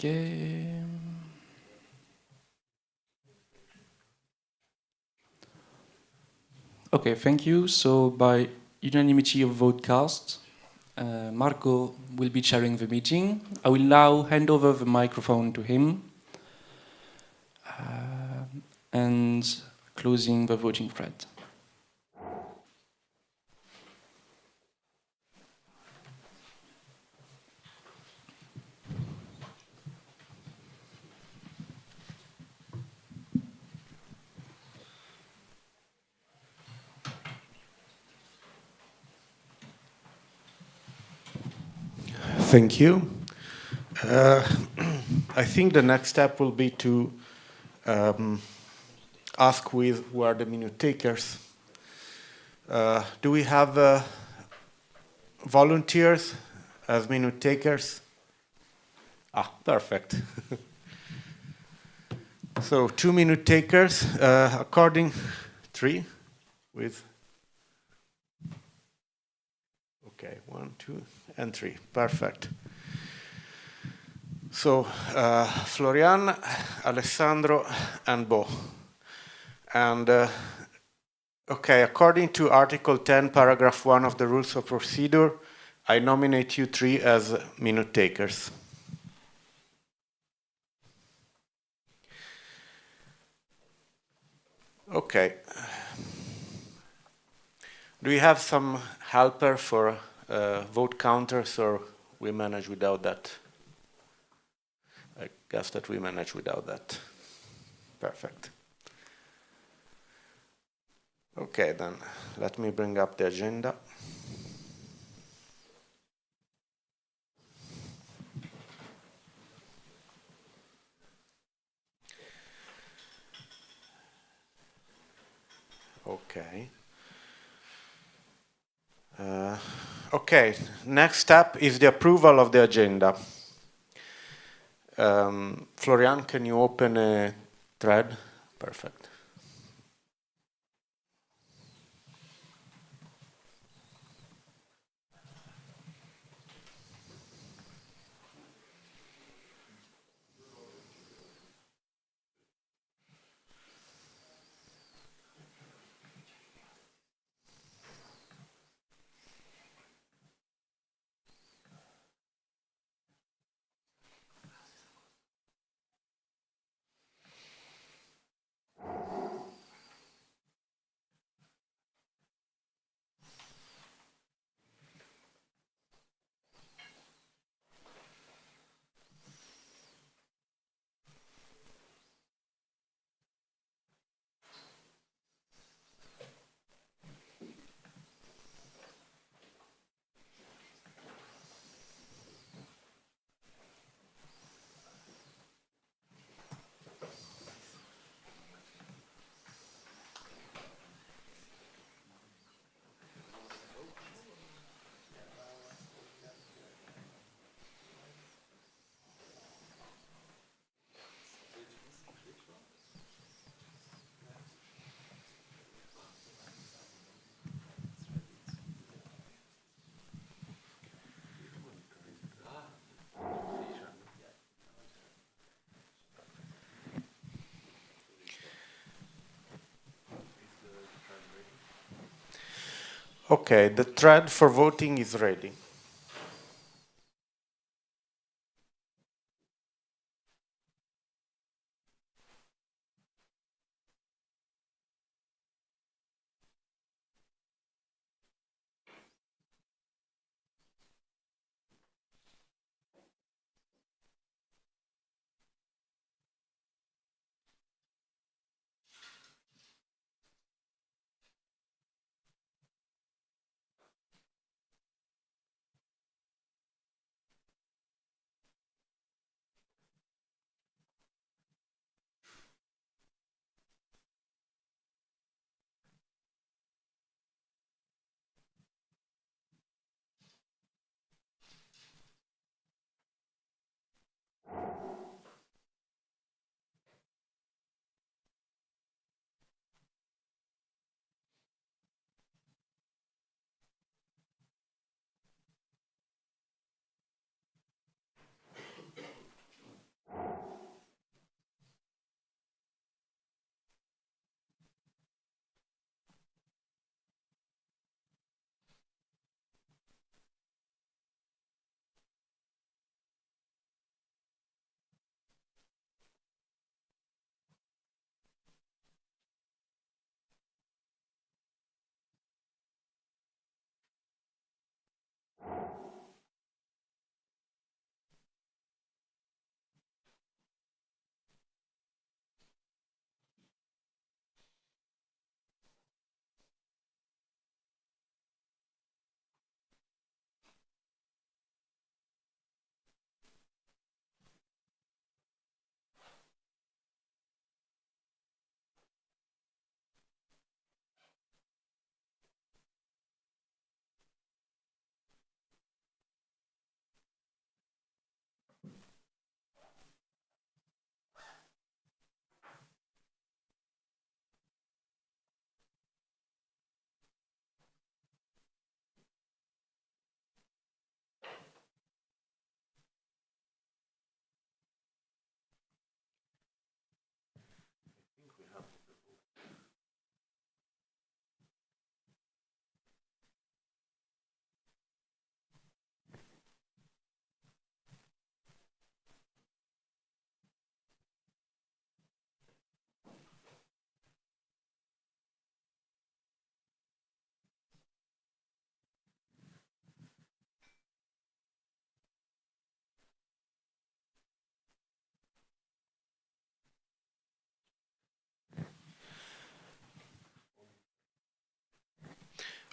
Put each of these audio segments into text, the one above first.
Okay. Okay, thank you. So by unanimity of vote cast, Marco will be chairing the meeting. I will now hand over the microphone to him and closing the voting thread. Thank you. I think the next step will be to ask who are the minute takers. Do we have volunteers as minute takers? Ah, perfect. So 2 minute takers, according 3 with, okay, 1, 2, and 3, perfect. So Florian, Alessandro, and Bo. And okay, according to Article 10, Paragraph 1 of the Rules of Procedure, I nominate you 3 as minute takers. Okay. Do we have some helper for vote counters, or we manage without that? I guess that we manage without that. Perfect. Okay, then let me bring up the agenda. Okay. Okay, next step is the approval of the agenda. Florian, can you open a thread? Perfect. Okay, the thread for voting is ready.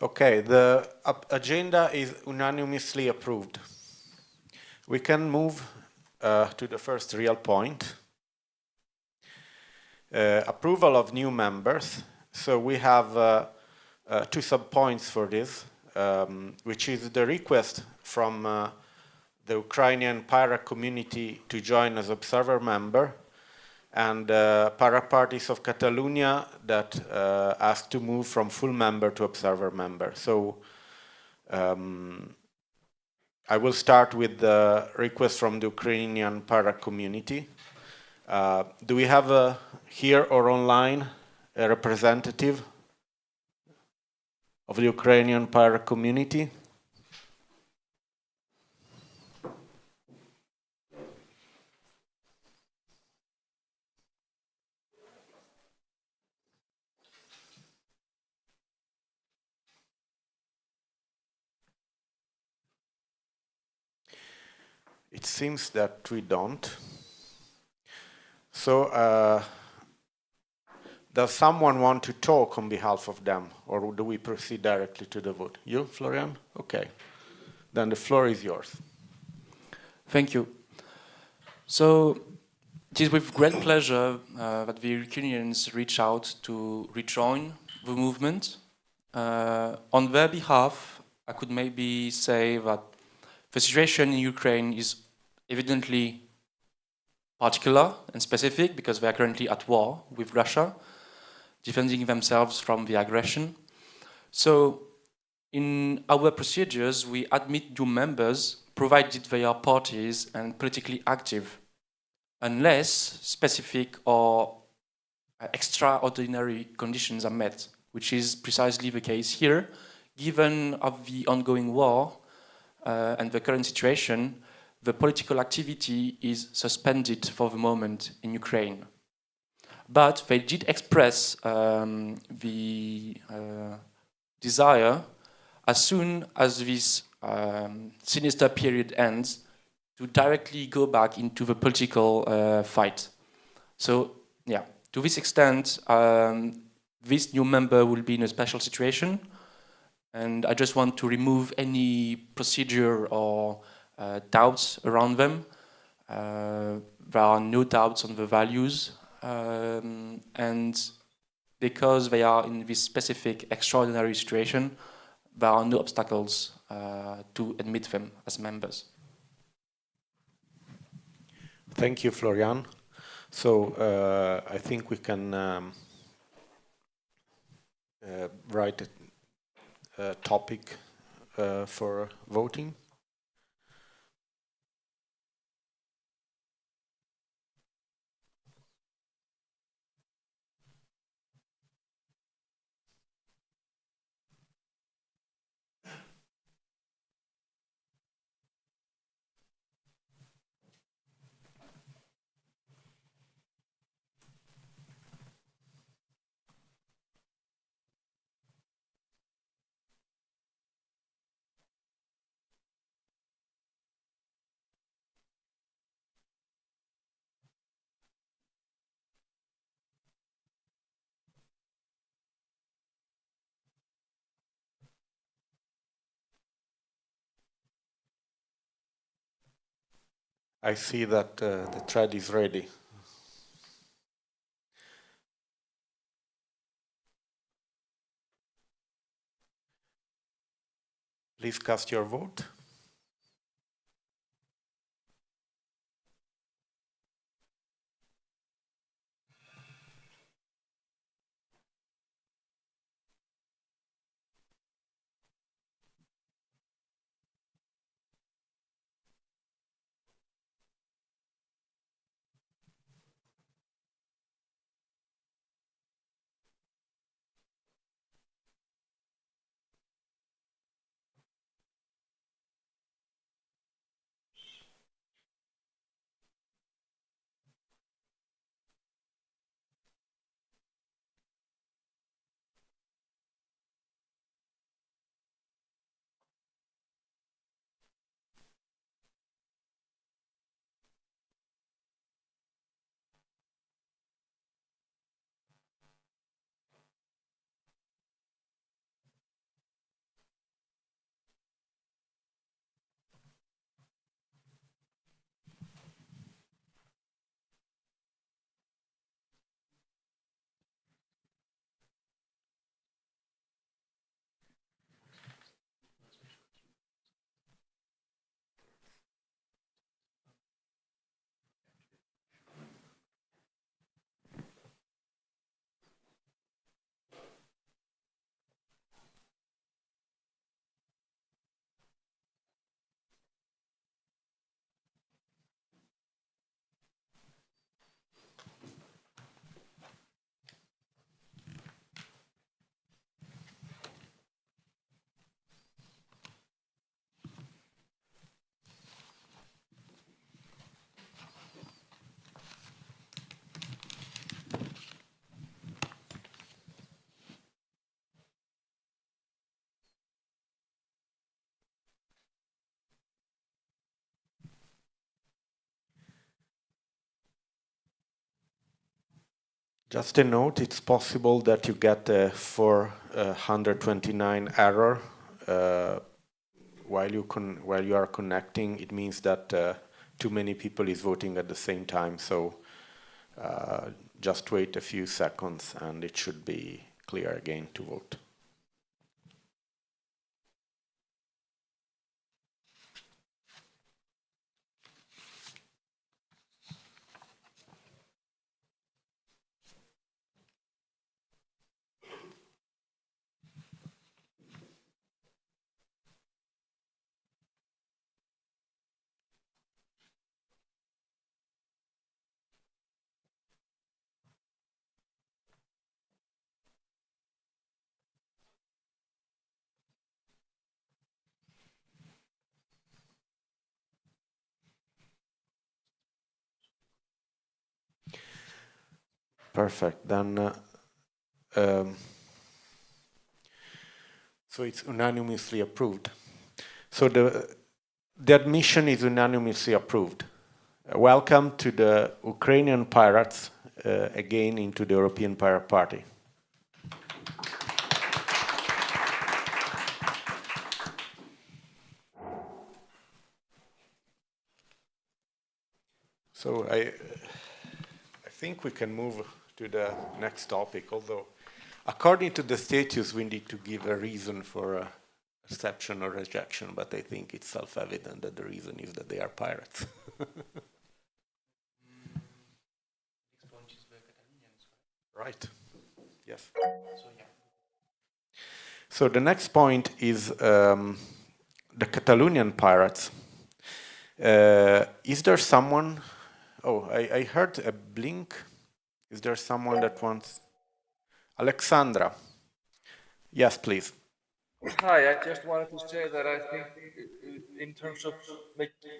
Okay, the agenda is unanimously approved. We can move to the first real point. Approval of new members. So we have two sub-points for this, which is the request from the Ukrainian para community to join as observer member, and para parties of Catalonia that asked to move from full member to observer member. So I will start with the request from the Ukrainian para community. Do we have here or online a representative of the Ukrainian para community? It seems that we don't. So, does someone want to talk on behalf of them, or do we proceed directly to the vote? You, Florian? Okay. Then the floor is yours. Thank you. So it is with great pleasure that the Ukrainians reach out to rejoin the movement. On their behalf, I could maybe say that the situation in Ukraine is evidently particular and specific because they are currently at war with Russia, defending themselves from the aggression. So in our procedures, we admit new members provided they are parties and politically active, unless specific or extraordinary conditions are met, which is precisely the case here, given of the ongoing war and the current situation. The political activity is suspended for the moment in Ukraine. But they did express the desire, as soon as this sinister period ends, to directly go back into the political fight. So, yeah, to this extent, this new member will be in a special situation, and I just want to remove any procedure or doubts around them. There are no doubts on the values, and because they are in this specific extraordinary situation, there are no obstacles to admit them as members. Thank you, Florian. So I think we can write a topic for voting. I see that the thread is ready. Please cast your vote. Just a note, it's possible that you get a 429 error while you are connecting. It means that too many people is voting at the same time. So just wait a few seconds and it should be clear again to vote. Perfect. Then, so it's unanimously approved. So the admission is unanimously approved. Welcome to the Ukrainian pirates again into the European Pirate Party. So I think we can move to the next topic, although according to the statutes we need to give a reason for acceptance or rejection, but I think it's self-evident that the reason is that they are pirates. Right. Yes. So the next point is the Catalonian pirates. Is there someone? Oh, I heard a blink. Is there someone that wants? Alexandra. Yes, please. Hi, I just wanted to say that I think, in terms of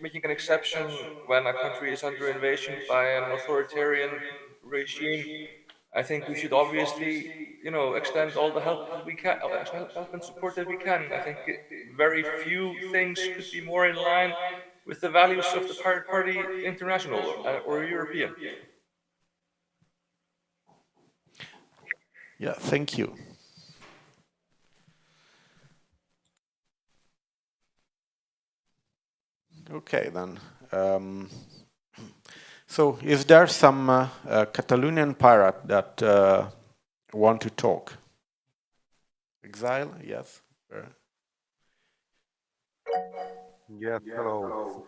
making an exception when a country is under invasion by an authoritarian regime, I think we should obviously, extend all the help that we can, help and support that we can. I think very few things could be more in line with the values of the Pirate Party International or European. Yeah, thank you. Okay, then. So, is there some Catalonian pirate that want to talk? Exile, yes. Yes, hello.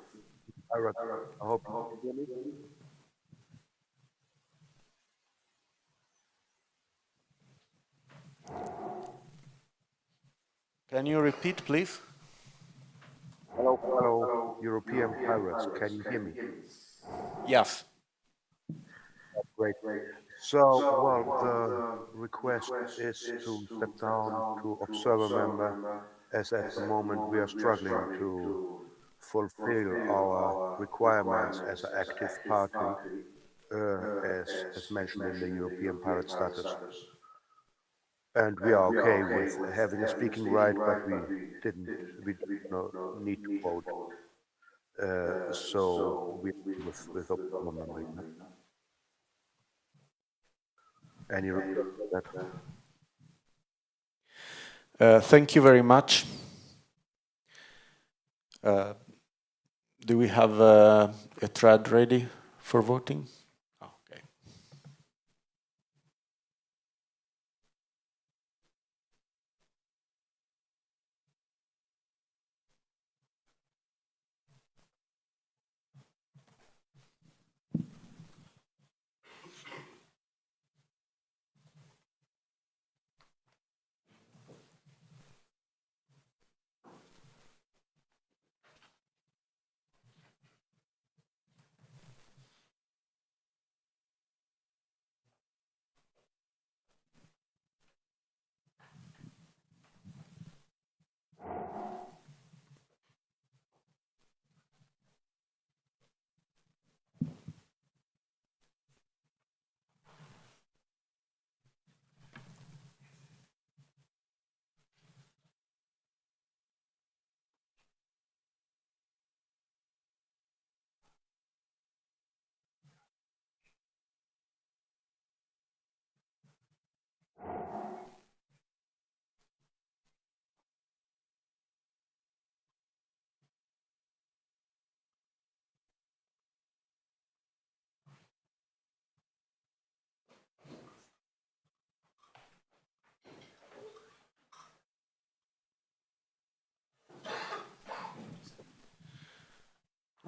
Pirate, I hope you can hear me. Can you repeat, please? Hello, European pirates, can you hear me? Yes. Great. So, well, the request is to step down to observer member, as at the moment we are struggling to fulfill our requirements as an active party, as mentioned in the European pirate status. And we are okay with having a speaking right, but we don't need to vote. So we with observer member. Any request for that? Thank you very much. Do we have a thread ready for voting?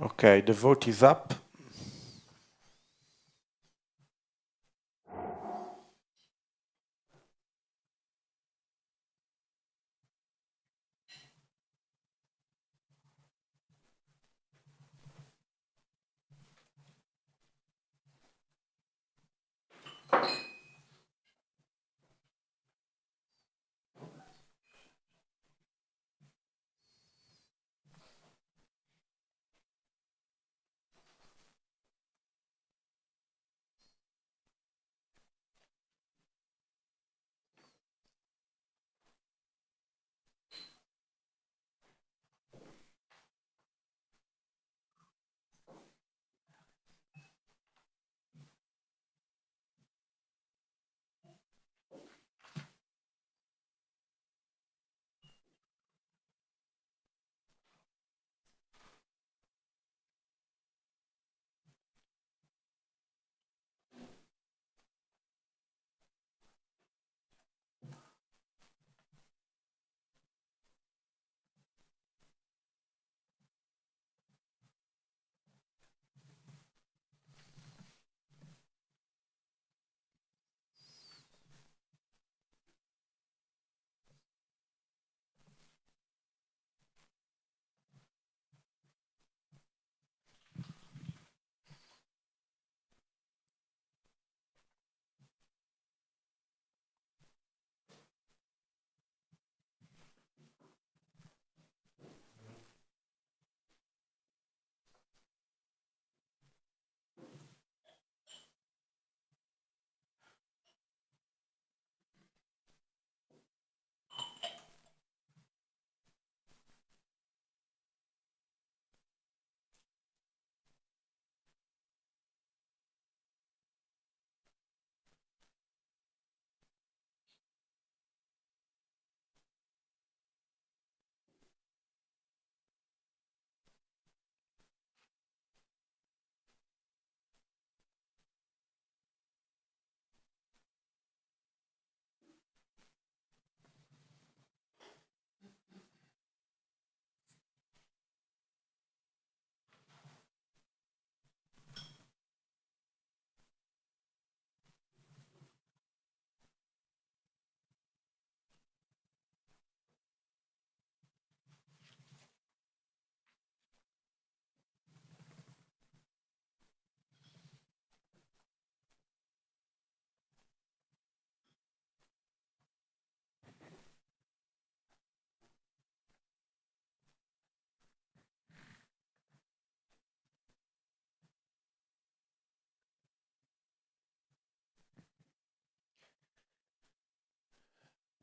Okay, the vote is up.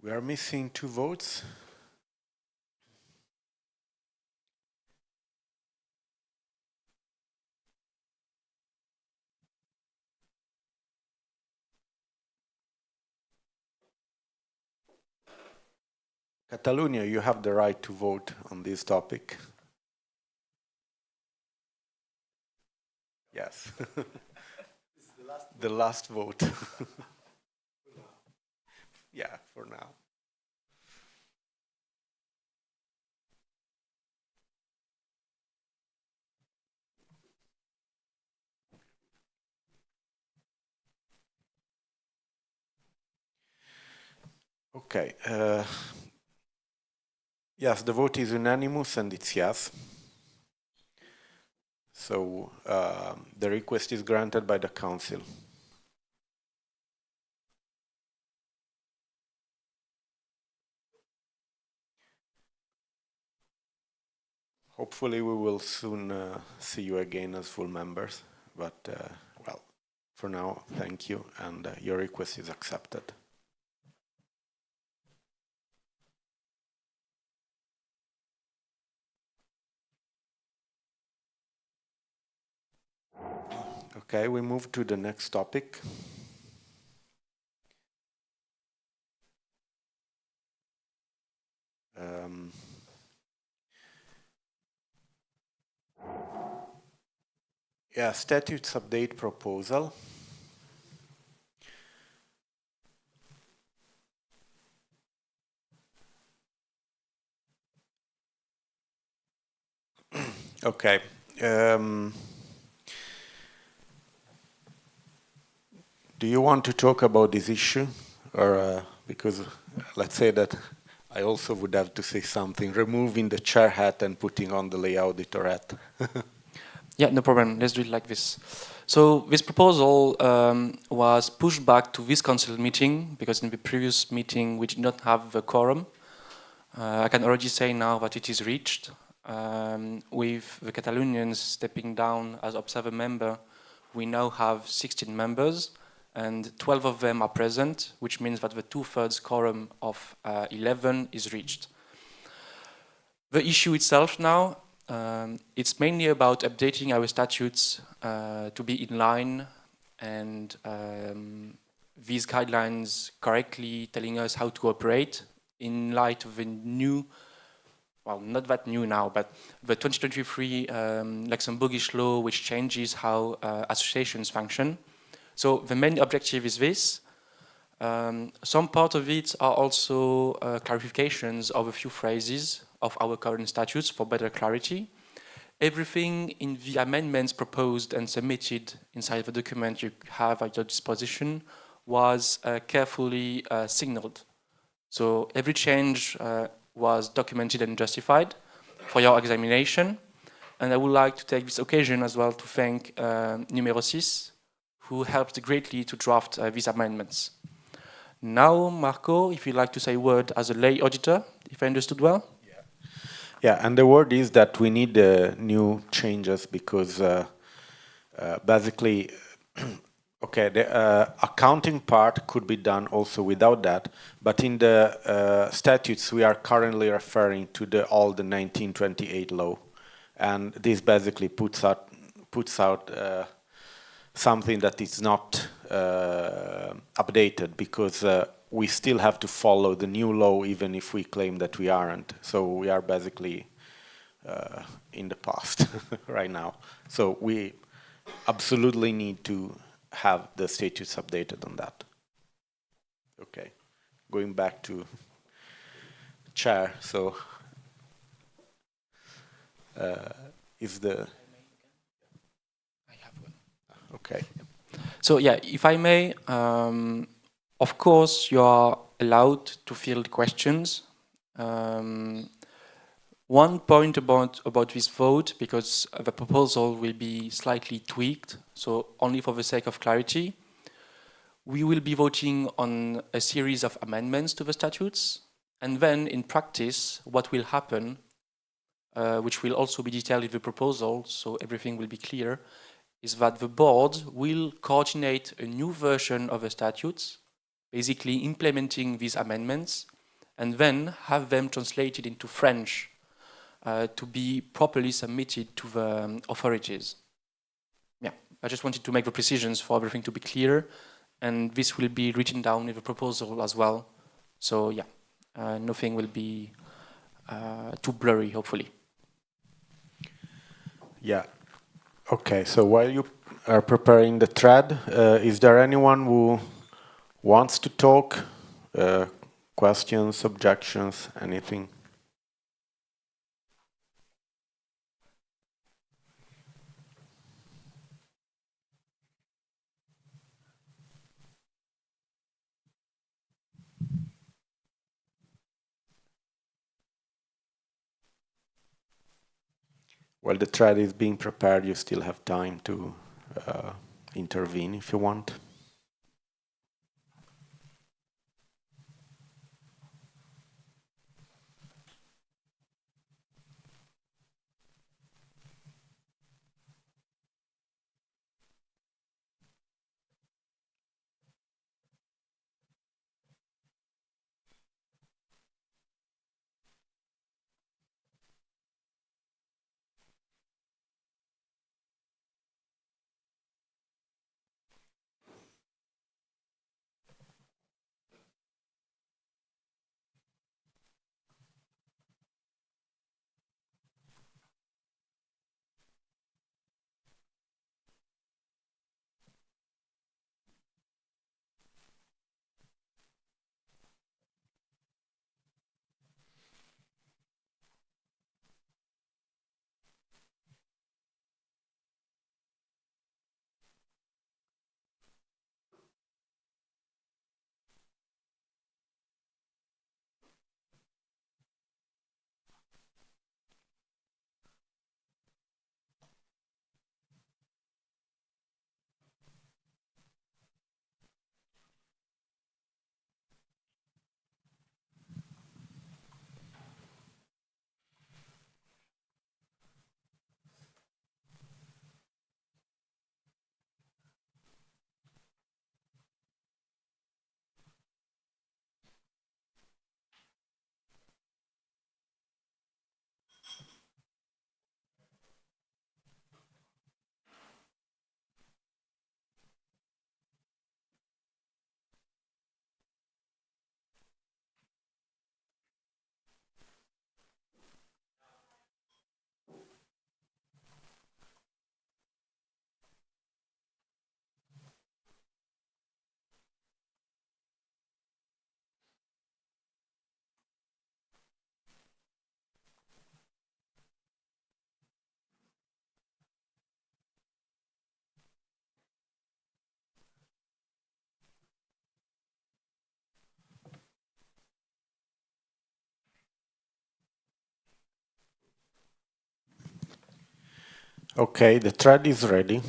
We are missing 2 votes. Catalonia, you have the right to vote on this topic. Yes. The last vote. Yeah, for now. Okay. Yes, the vote is unanimous and it's yes. So the request is granted by the Council. Hopefully we will soon see you again as full members, but well, for now, thank you, and your request is accepted. Okay, we move to the next topic. Yeah, statutes update proposal. Okay, Um, do you want to talk about this issue? Or because let's say that I also would have to say something, removing the chair hat and putting on the lay auditor hat. Yeah, no problem. Let's do it like this. So this proposal was pushed back to this council meeting because in the previous meeting we did not have the quorum. I can already say now that it is reached. With the Catalonians stepping down as observer member, we now have 16 members and 12 of them are present, which means that the 2/3 quorum of 11 is reached. The issue itself now, it's mainly about updating our statutes to be in line and these guidelines correctly telling us how to operate in light of the new, well, not that new now, but the 2023 Luxembourgish law, which changes how associations function. So the main objective is this. Some part of it are also clarifications of a few phrases of our current statutes for better clarity. Everything in the amendments proposed and submitted inside the document you have at your disposition was carefully signaled. So every change was documented and justified for your examination. And I would like to take this occasion as well to thank Numero 6, who helped greatly to draft these amendments. Now, Marco, if you'd like to say a word as a lay auditor, if I understood well. Yeah, and the word is that we need new changes because basically, okay, the accounting part could be done also without that, but in the statutes we are currently referring to the 1928 law, and this basically puts out something that is not updated because we still have to follow the new law even if we claim that we aren't. So we are basically in the past right now. So we absolutely need to have the statutes updated on that. Okay, going back to chair. So is the... I have one. Okay. So yeah, if I may, of course you are allowed to field questions. One point about this vote, because the proposal will be slightly tweaked, so only for the sake of clarity, we will be voting on a series of amendments to the statutes, and then in practice, what will happen, which will also be detailed in the proposal, so everything will be clear, is that the board will coordinate a new version of the statutes, basically implementing these amendments, and then have them translated into French to be properly submitted to the authorities. Yeah, I just wanted to make the precisions for everything to be clear, and this will be written down in the proposal as well. So yeah, nothing will be too blurry, hopefully. Yeah. Okay, so while you are preparing the thread, is there anyone who wants to talk? Questions, objections, anything? While the thread is being prepared, you still have time to intervene if you want. Okay, the thread is ready.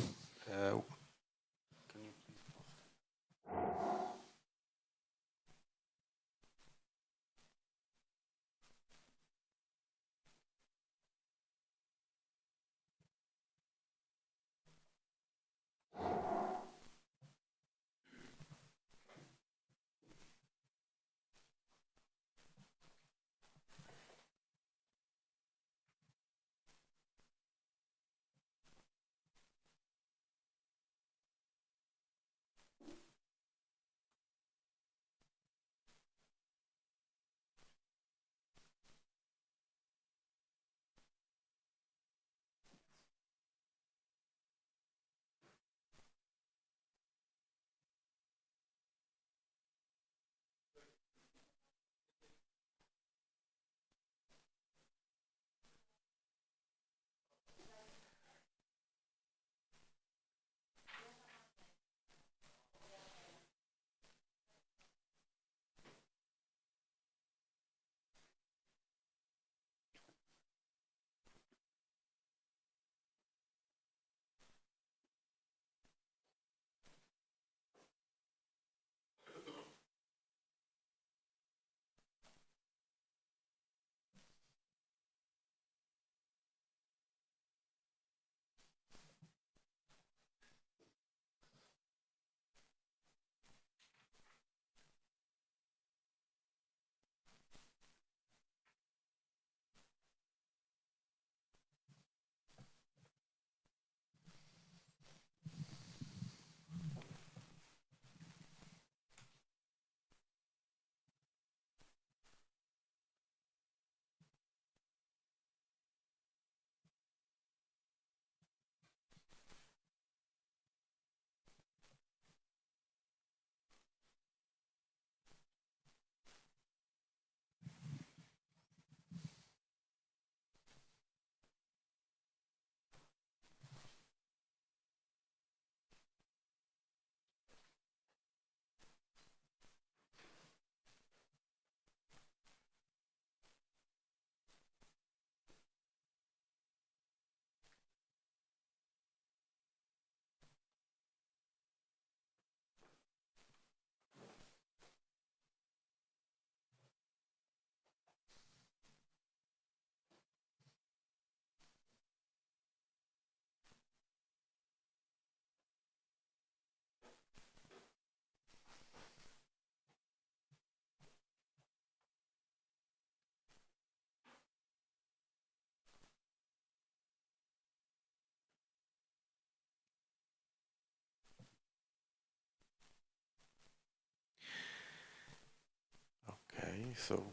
Okay, so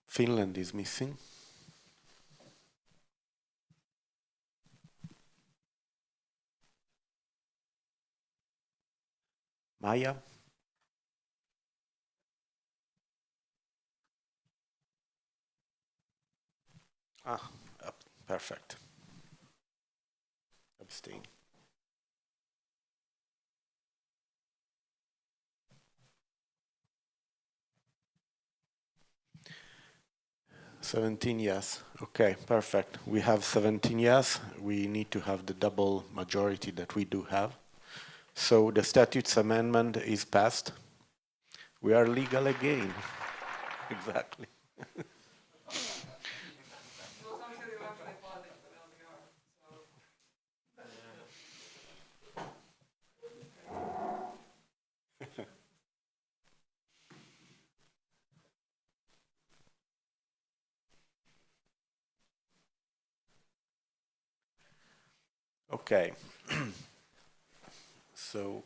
Finland is missing. Maya? Ah, perfect. Abstain. Seventeen yes. Okay, perfect. We have 17 yes. We need to have the double majority that we do have. So the statutes amendment is passed. We are legal again. Exactly. Okay. So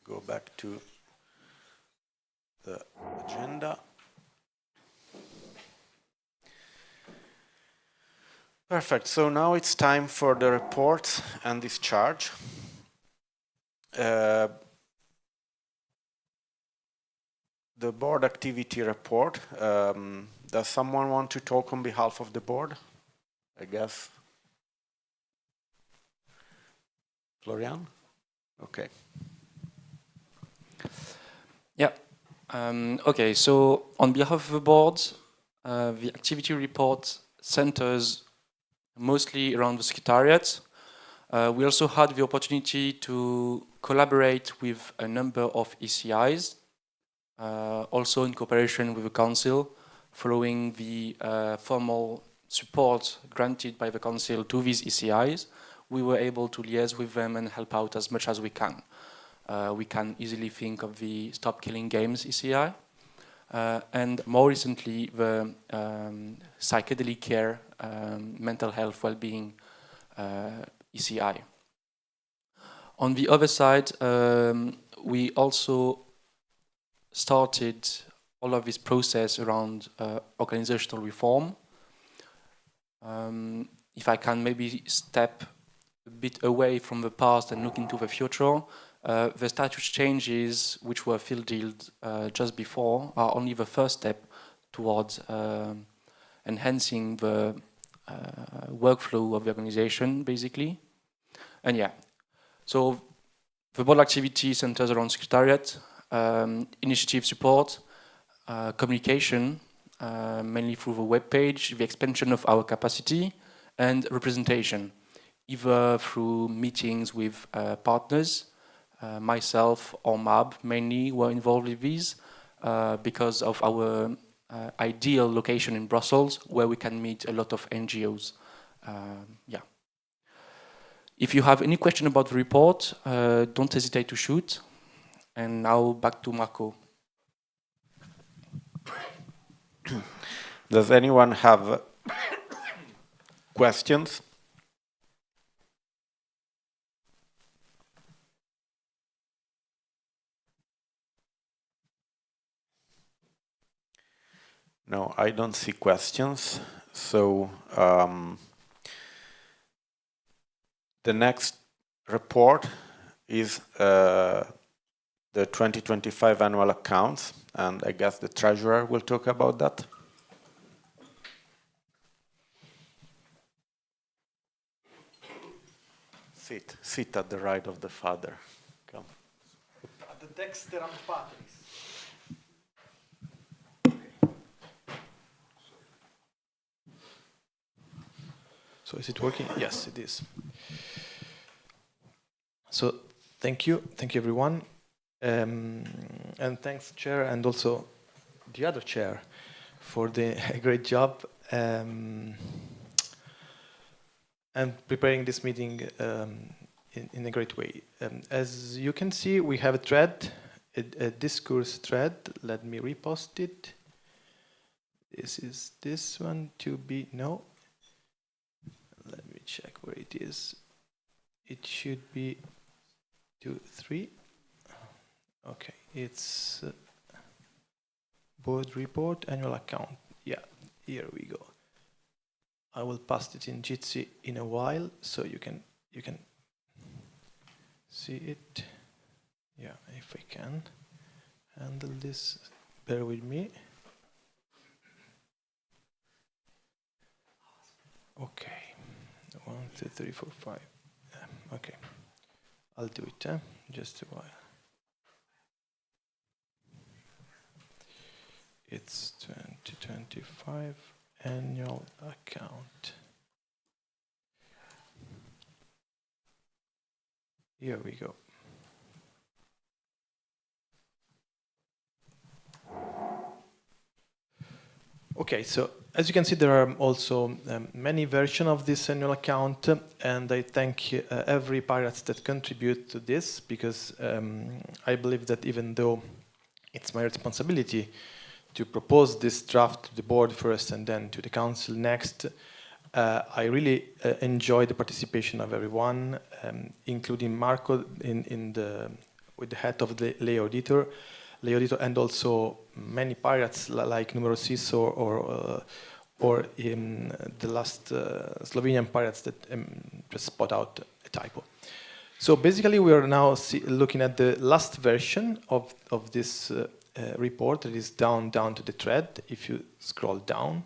go back to the agenda. Perfect. So now it's time for the reports and discharge. The board activity report. Does someone want to talk on behalf of the board? I guess. Florian? Okay. Yeah. Okay, so on behalf of the board, the activity report centers mostly around the secretariat. We also had the opportunity to collaborate with a number of ECIs, also in cooperation with the Council, following the formal support granted by the Council to these ECIs. We were able to liaise with them and help out as much as we can. We can easily think of the Stop Killing Games ECI, and more recently the psychedelic care, mental health well-being ECI. On the other side, we also started all of this process around organizational reform. If I can maybe step a bit away from the past and look into the future, the statute changes which were fielded just before are only the first step towards enhancing the workflow of the organization, basically. And yeah, so the board activity centers around secretariat, initiative support, communication, mainly through the web page, the expansion of our capacity, and representation, either through meetings with partners. Myself or MAB mainly were involved with these because of our ideal location in Brussels, where we can meet a lot of NGOs. Yeah. If you have any question about the report, don't hesitate to shoot. And now back to Marco. Does anyone have questions? No, I don't see questions. So the next report is the 2025 annual accounts, and I guess the treasurer will talk about that. Sit at the right of the father. Come. At the dexteram patris. So is it working? Yes, it is. So thank you everyone, and thanks Chair and also the other Chair for the great job and preparing this meeting in a great way. As you can see, we have a thread, a discourse thread. Let me repost it. This is this one to be, no. Let me check where it is. It should be 2, 3. Okay, it's board report, annual account. Yeah, here we go. I will paste it in Jitsi in a while, so you can see it. Yeah, if I can handle this, bear with me. Okay. 1, 2, 3, 4, 5. Okay, I'll do it. Just a while. It's 2025 annual account. Here we go. Okay, so as you can see, there are also many versions of this annual account, and I thank every pirates that contribute to this, because I believe that even though it's my responsibility to propose this draft to the board first and then to the council next, I really enjoy the participation of everyone, including Marco with the head of the lay auditor, and also many pirates like Numero 6 or in the last Slovenian pirates that just spot out a typo. So basically we are now looking at the last version of this report. It is down to the thread if you scroll down.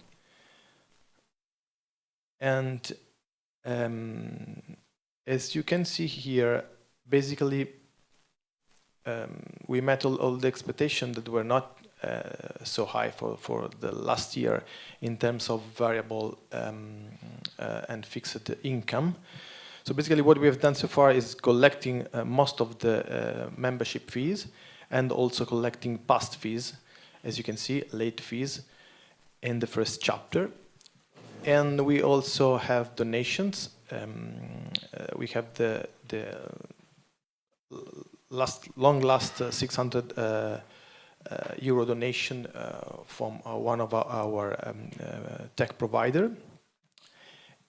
And as you can see here, basically we met all the expectations that were not so high for the last year in terms of variable and fixed income. So basically what we have done so far is collecting most of the membership fees and also collecting past fees, as you can see, late fees in the first chapter. And we also have donations. We have the long last 600 euro donation from one of our tech provider,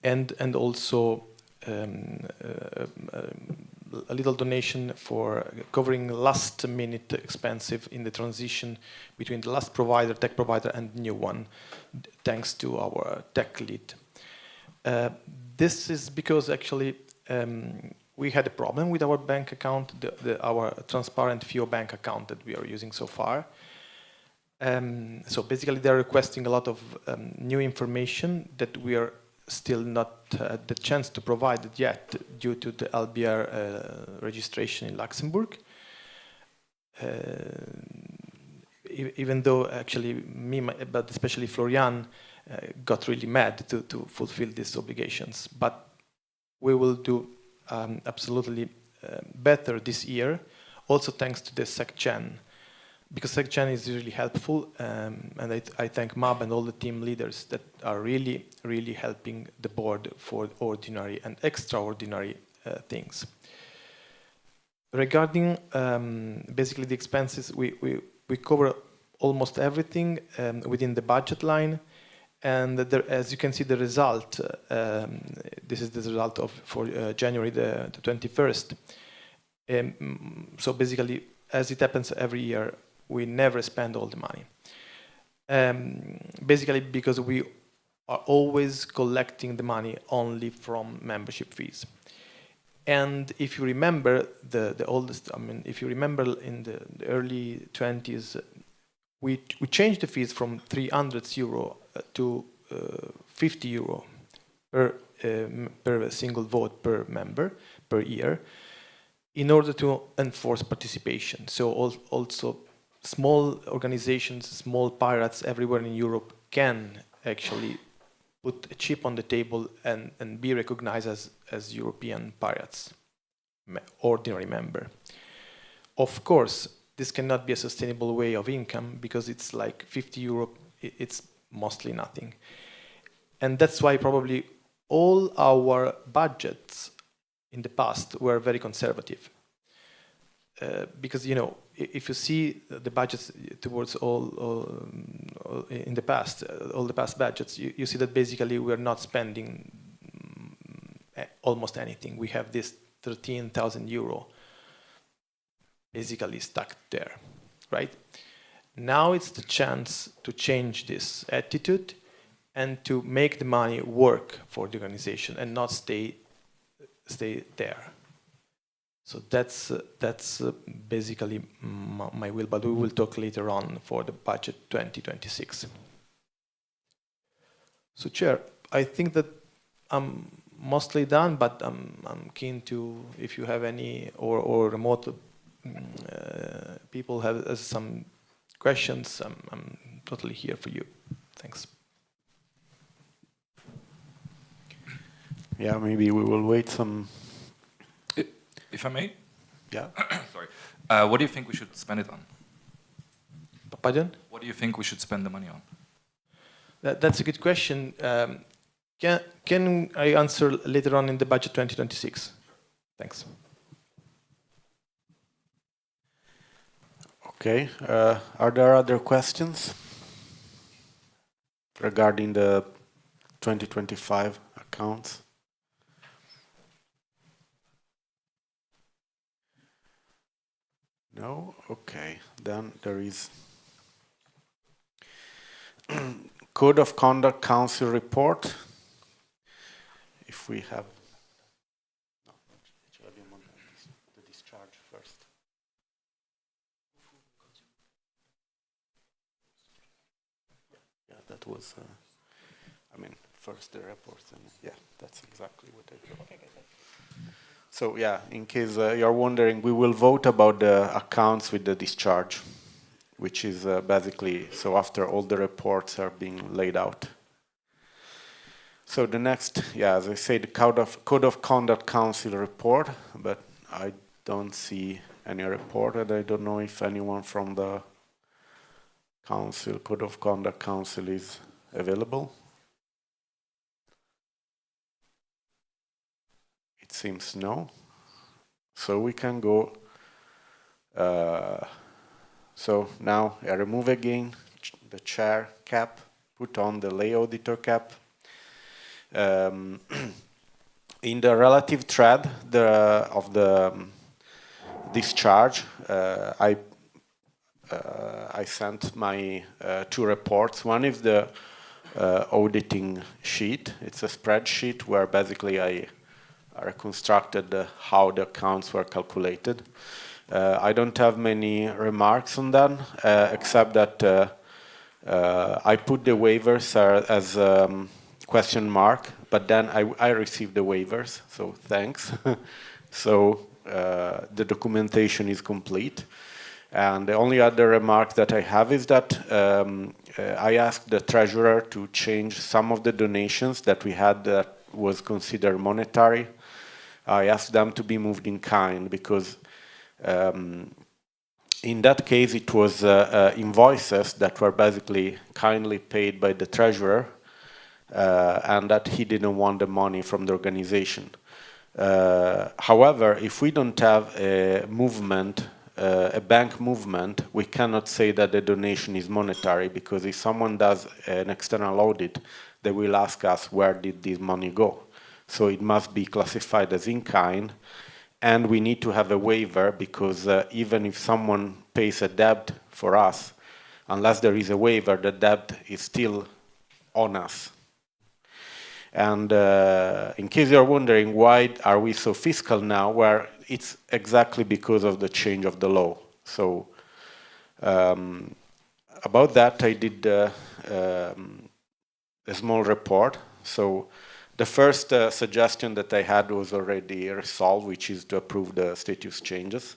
and also a little donation for covering last minute expensive in the transition between the last provider, tech provider, and new one, thanks to our tech lead. This is because actually we had a problem with our bank account, our transparent FIO bank account that we are using so far. So basically they're requesting a lot of new information that we are still not the chance to provide it yet due to the LBR registration in Luxembourg. Even though actually me, but especially Florian, got really mad to fulfill these obligations. But we will do absolutely better this year, also thanks to the SecGen. Because SecGen is really helpful, and I thank MAB and all the team leaders that are really, really helping the board for ordinary and extraordinary things. Regarding basically the expenses, we cover almost everything within the budget line, and there, as you can see, the result. This is the result of for January the 21st. So basically, as it happens every year, we never spend all the money. Basically because we are always collecting the money only from membership fees. And if you remember the oldest, I mean, if you remember in the early 20s, we changed the fees from 300 euro to 50 euro per single vote per member per year, in order to enforce participation. So also small organizations, small pirates everywhere in Europe can actually put a chip on the table and be recognized as European pirates, ordinary member. Of course, this cannot be a sustainable way of income because it's like 50 euro, it's mostly nothing. And that's why probably all our budgets in the past were very conservative. Because, you know, if you see the budgets towards all in the past, all the past budgets, you see that basically we're not spending almost anything. We have this 13,000 euro basically stuck there, right? Now it's the chance to change this attitude and to make the money work for the organization and not stay there. So that's basically my will, but we will talk later on for the budget 2026. So, Chair, I think that I'm mostly done, but I'm keen to, if you have any, or remote people have some questions, I'm totally here for you. Thanks. Yeah, maybe we will wait some. If I may? Yeah. Sorry. What do you think we should spend it on? Pardon? What do you think we should spend the money on? That's a good question. Can I answer later on in the budget 2026? Thanks. Okay. Are there other questions regarding the 2025 accounts? No? Okay. Then there is Code of Conduct Council report. If we have the discharge first. Yeah, that was, I mean, first the reports, and yeah, that's exactly what I thought. So yeah, in case you're wondering, we will vote about the accounts with the discharge, which is basically, so after all the reports are being laid out. So the next, yeah, as I say, the Code of Conduct Council report, but I don't see any report, and I don't know if anyone from the Council, Code of Conduct Council is available. It seems no. So we can go. So now I remove again the chair cap, put on the lay auditor cap. In the relative thread of the discharge, I sent my 2 reports. One is the auditing sheet. It's a spreadsheet where basically I reconstructed how the accounts were calculated. I don't have many remarks on that, except that I put the waivers as question mark, but then I received the waivers, so thanks. So the documentation is complete. And the only other remark that I have is that I asked the treasurer to change some of the donations that we had that was considered monetary. I asked them to be moved in kind because in that case it was invoices that were basically kindly paid by the treasurer and that he didn't want the money from the organization. However, if we don't have a movement, a bank movement, we cannot say that the donation is monetary, because if someone does an external audit, they will ask us where did this money go. So it must be classified as in kind, and we need to have a waiver, because even if someone pays a debt for us, unless there is a waiver, the debt is still on us. And in case you're wondering why are we so fiscal now, where it's exactly because of the change of the law. So about that I did a small report. So the first suggestion that I had was already resolved, which is to approve the status changes.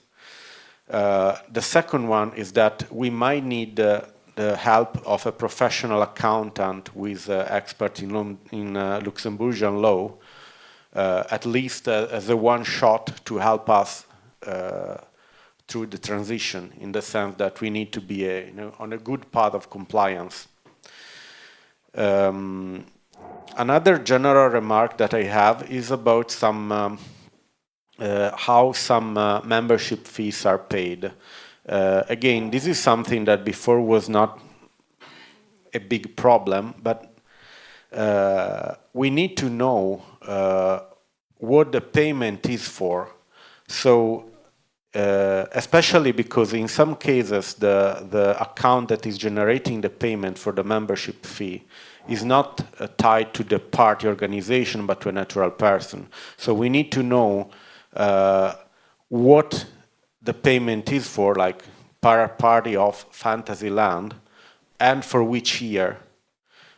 The second one is that we might need the help of a professional accountant who is expert in Luxembourgian law, at least as a one shot to help us through the transition, in the sense that we need to be on a good path of compliance. Another general remark that I have is about some how some membership fees are paid. Again, this is something that before was not a big problem, but we need to know what the payment is for. So, especially because in some cases the account that is generating the payment for the membership fee is not tied to the party organization but to a natural person. So we need to know what the payment is for, like party of Fantasyland, and for which year.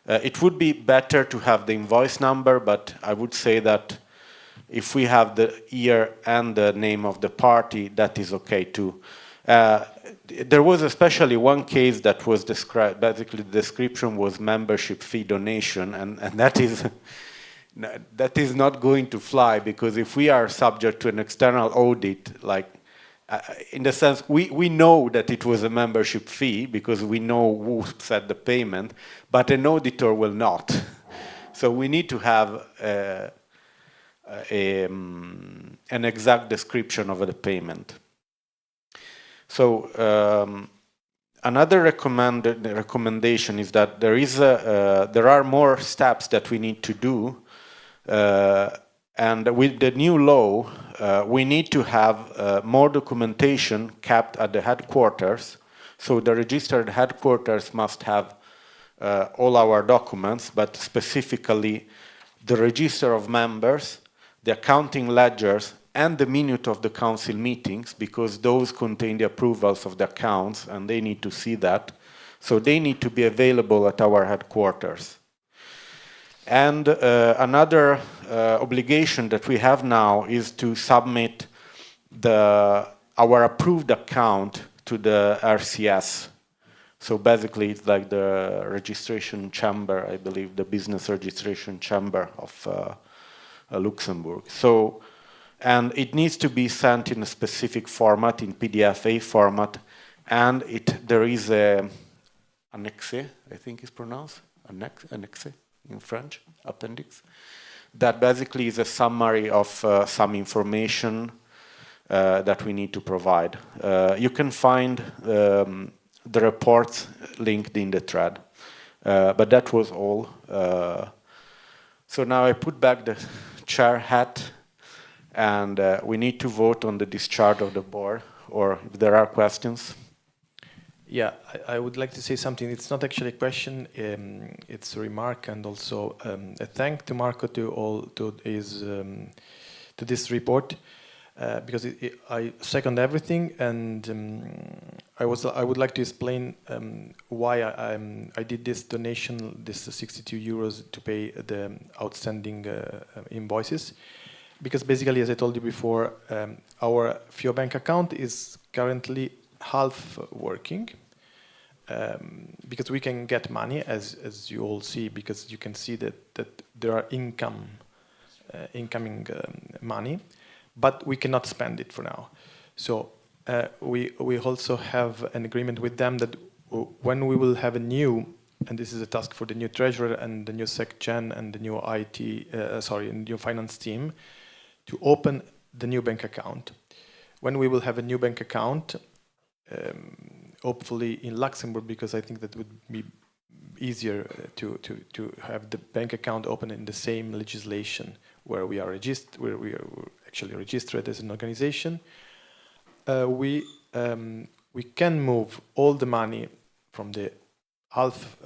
It would be better to have the invoice number, but I would say that if we have the year and the name of the party, that is okay too. There was especially one case that was described, basically the description was membership fee donation, and that is not going to fly, because if we are subject to an external audit, like in the sense we know that it was a membership fee because we know who set the payment, but an auditor will not. So we need to have an exact description of the payment. So another recommendation is that there are more steps that we need to do, and with the new law, we need to have more documentation kept at the headquarters. So the registered headquarters must have all our documents, but specifically the register of members, the accounting ledgers, and the minute of the council meetings, because those contain the approvals of the accounts, and they need to see that. So they need to be available at our headquarters. And another obligation that we have now is to submit our approved account to the RCS. So basically, it's like the registration chamber, I believe, the business registration chamber of Luxembourg. So, and it needs to be sent in a specific format, in PDF-A format, and there is a annexe, I think it's pronounced, annexe in French, appendix, that basically is a summary of some information that we need to provide. You can find the reports linked in the thread, but that was all. So now I put back the chair hat, and we need to vote on the discharge of the board, or if there are questions. Yeah, I would like to say something. It's not actually a question, it's a remark, and also a thank to Marco to this report, because I second everything, and I would like to explain why I did this donation, this 62 euros to pay the outstanding invoices, because basically, as I told you before, our FIO bank account is currently half working, because we can get money, as you all see, because you can see that there are incoming money, but we cannot spend it for now. So we also have an agreement with them that when we will have a new, and this is a task for the new treasurer and the new SecGen and the new new finance team, to open the new bank account. When we will have a new bank account, hopefully in Luxembourg, because I think that would be easier to have the bank account open in the same legislation where we are actually registered as an organization. We can move all the money from the half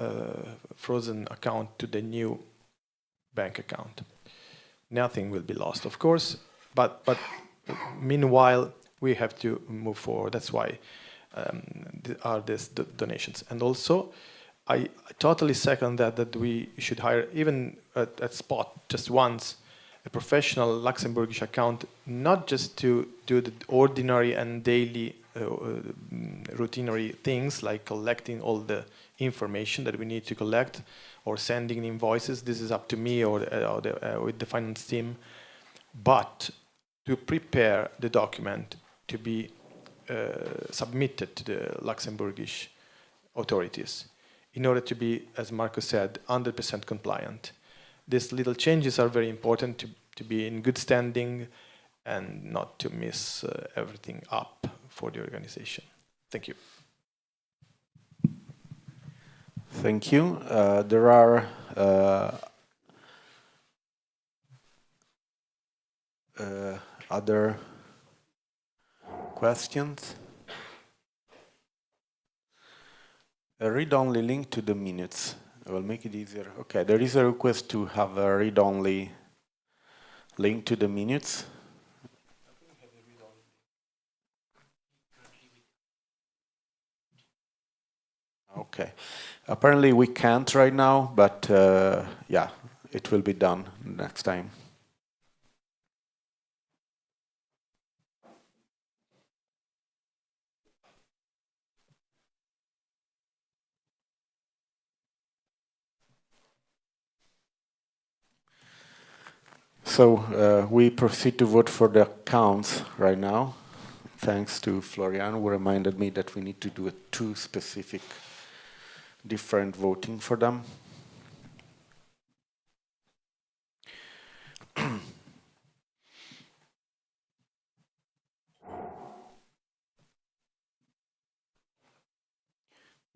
frozen account to the new bank account. Nothing will be lost, of course, but meanwhile we have to move forward. That's why are these donations. And also, I totally second that we should hire, even at spot, just once, a professional Luxembourgish account, not just to do the ordinary and daily routinary things like collecting all the information that we need to collect or sending invoices. This is up to me or with the finance team. But to prepare the document to be submitted to the Luxembourgish authorities in order to be, as Marco said, 100% compliant. These little changes are very important to be in good standing and not to mess everything up for the organization. Thank you. Thank you. There are other questions? A read-only link to the minutes. I will make it easier. Okay, there is a request to have a read-only link to the minutes. Okay. Apparently we can't right now, but yeah, it will be done next time. So we proceed to vote for the accounts right now. Thanks to Florian, who reminded me that we need to do two specific different voting for them.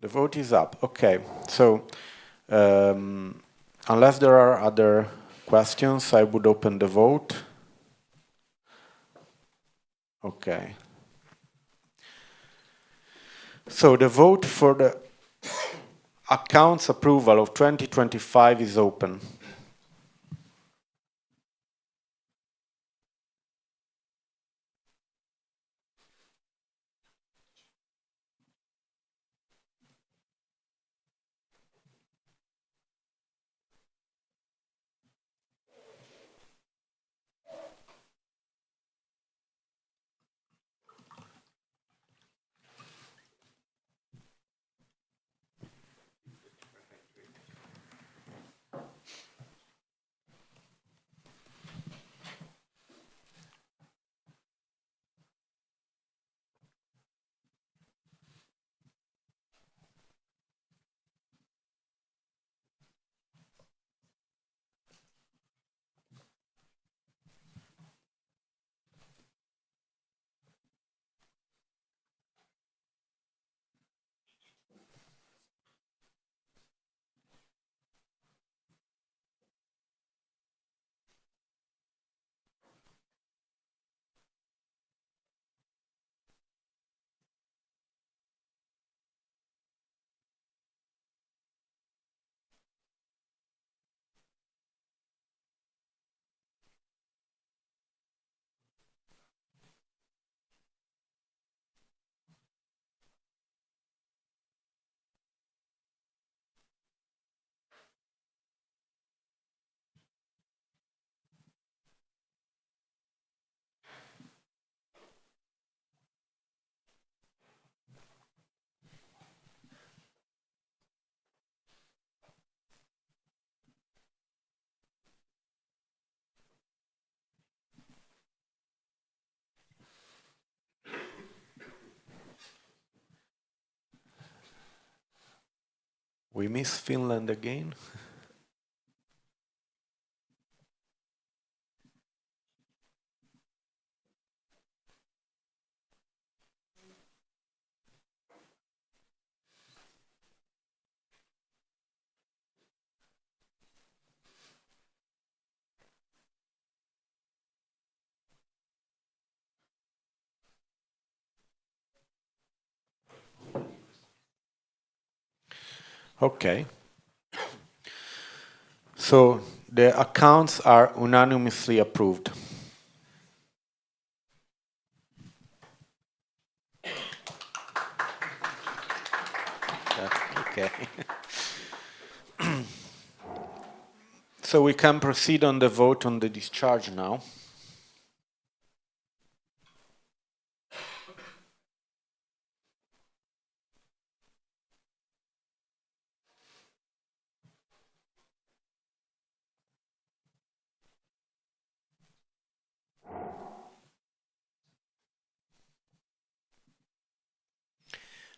The vote is up. Okay, so unless there are other questions, I would open the vote. Okay. So the vote for the accounts approval of 2025 is open. We miss Finland again. Okay. So the accounts are unanimously approved. Okay. So we can proceed on the vote on the discharge now.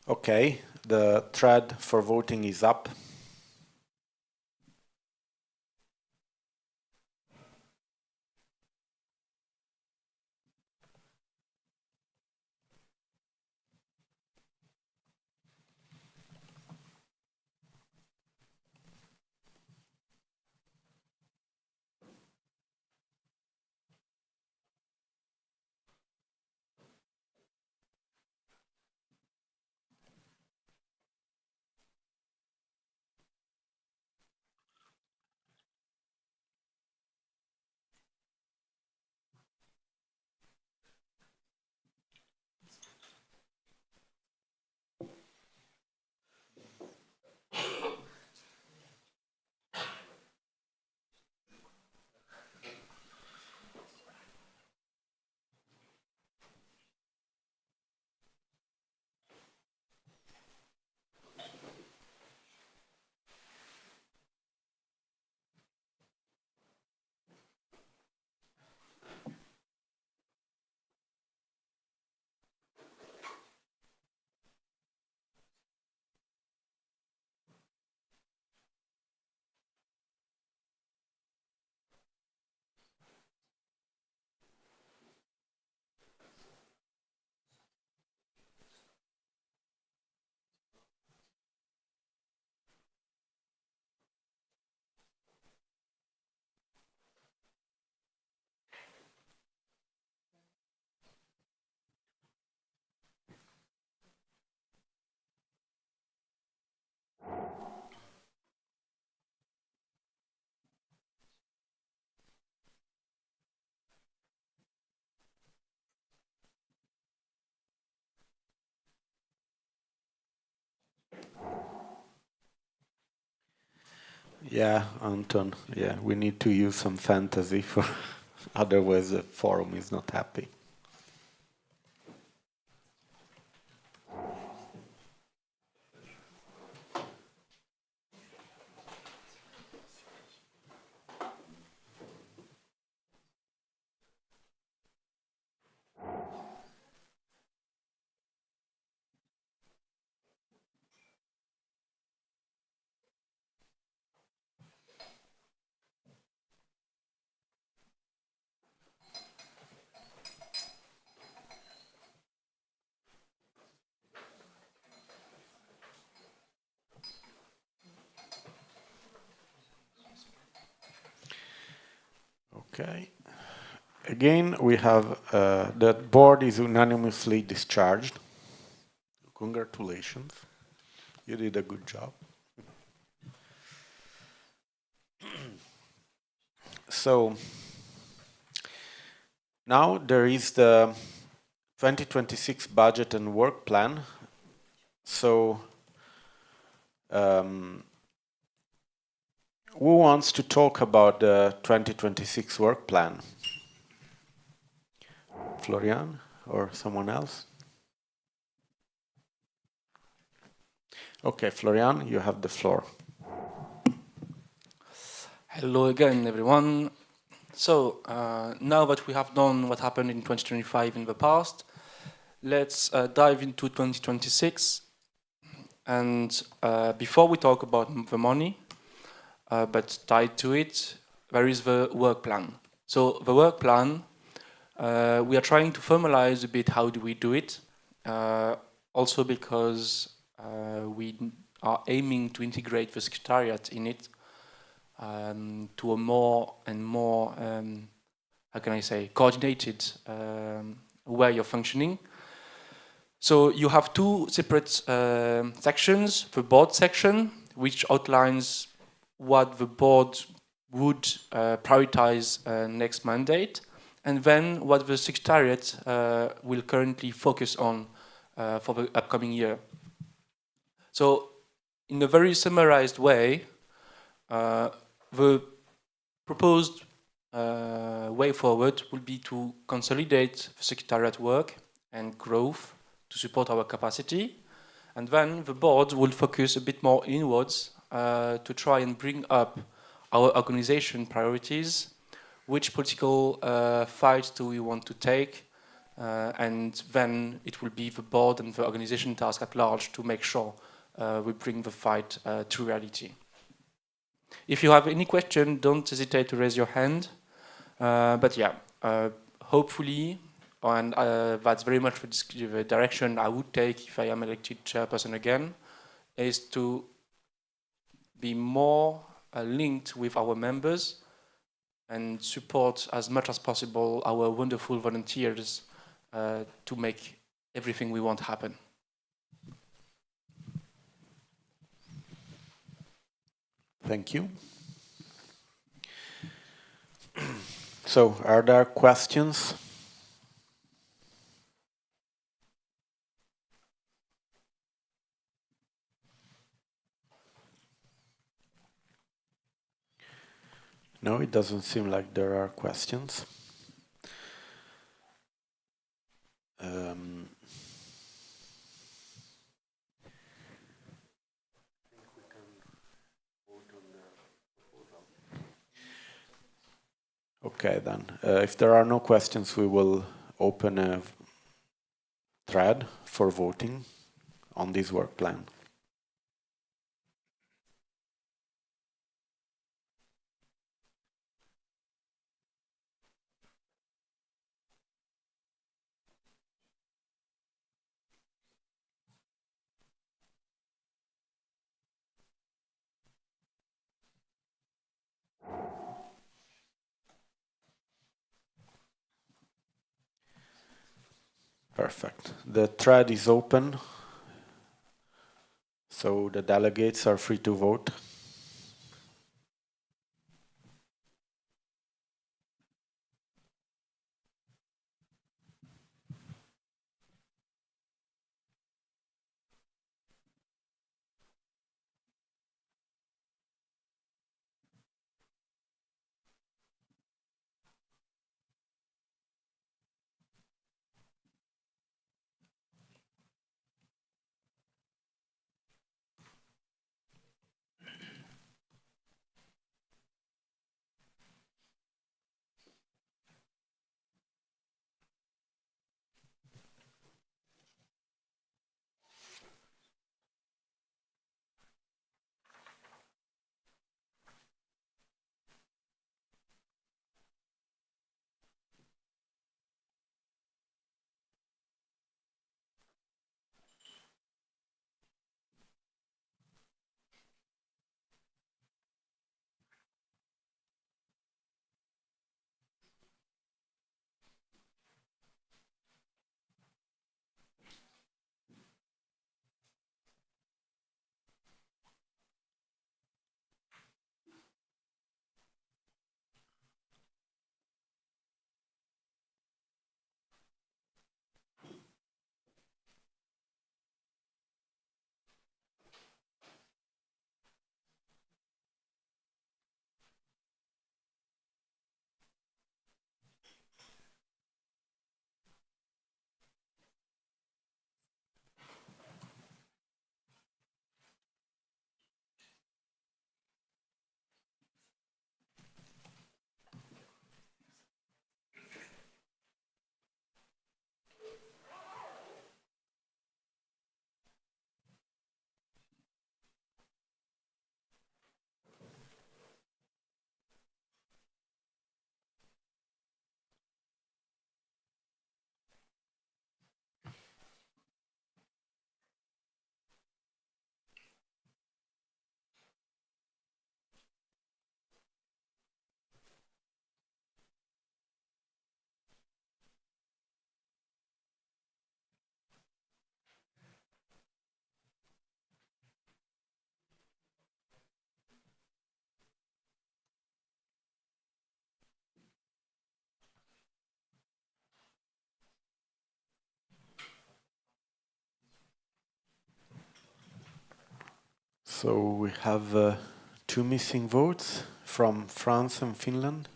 Okay, the thread for voting is up. Yeah, Anton. Yeah, we need to use some fantasy for otherwise the forum is not happy. Okay. Again, we have the board is unanimously discharged. Congratulations. You did a good job. So now there is the 2026 budget and work plan. So who wants to talk about the 2026 work plan? Florian or someone else? Okay, Florian, you have the floor. Hello again, everyone. So, now that we have done what happened in 2025 in the past, let's dive into 2026. And before we talk about the money, but tied to it, there is the work plan. So the work plan, we are trying to formalize a bit how do we do it, also because we are aiming to integrate the secretariat in it to a more and more, how can I say, coordinated way of functioning. So you have two separate sections, the board section, which outlines what the board would prioritize next mandate, and then what the secretariat will currently focus on for the upcoming year. So in a very summarized way, the proposed way forward will be to consolidate the secretariat work and growth to support our capacity, and then the board will focus a bit more inwards to try and bring up our organization priorities, which political fights do we want to take, and then it will be the board and the organization task at large to make sure we bring the fight to reality. If you have any question, don't hesitate to raise your hand. But yeah, hopefully, and that's very much the direction I would take if I am elected chairperson again, is to be more linked with our members and support as much as possible our wonderful volunteers to make everything we want happen. Thank you. So, are there questions? No, it doesn't seem like there are questions. Okay, then. If there are no questions, we will open a thread for voting on this work plan. Perfect. The thread is open, so the delegates are free to vote. So we have 2 missing votes from France and Finland.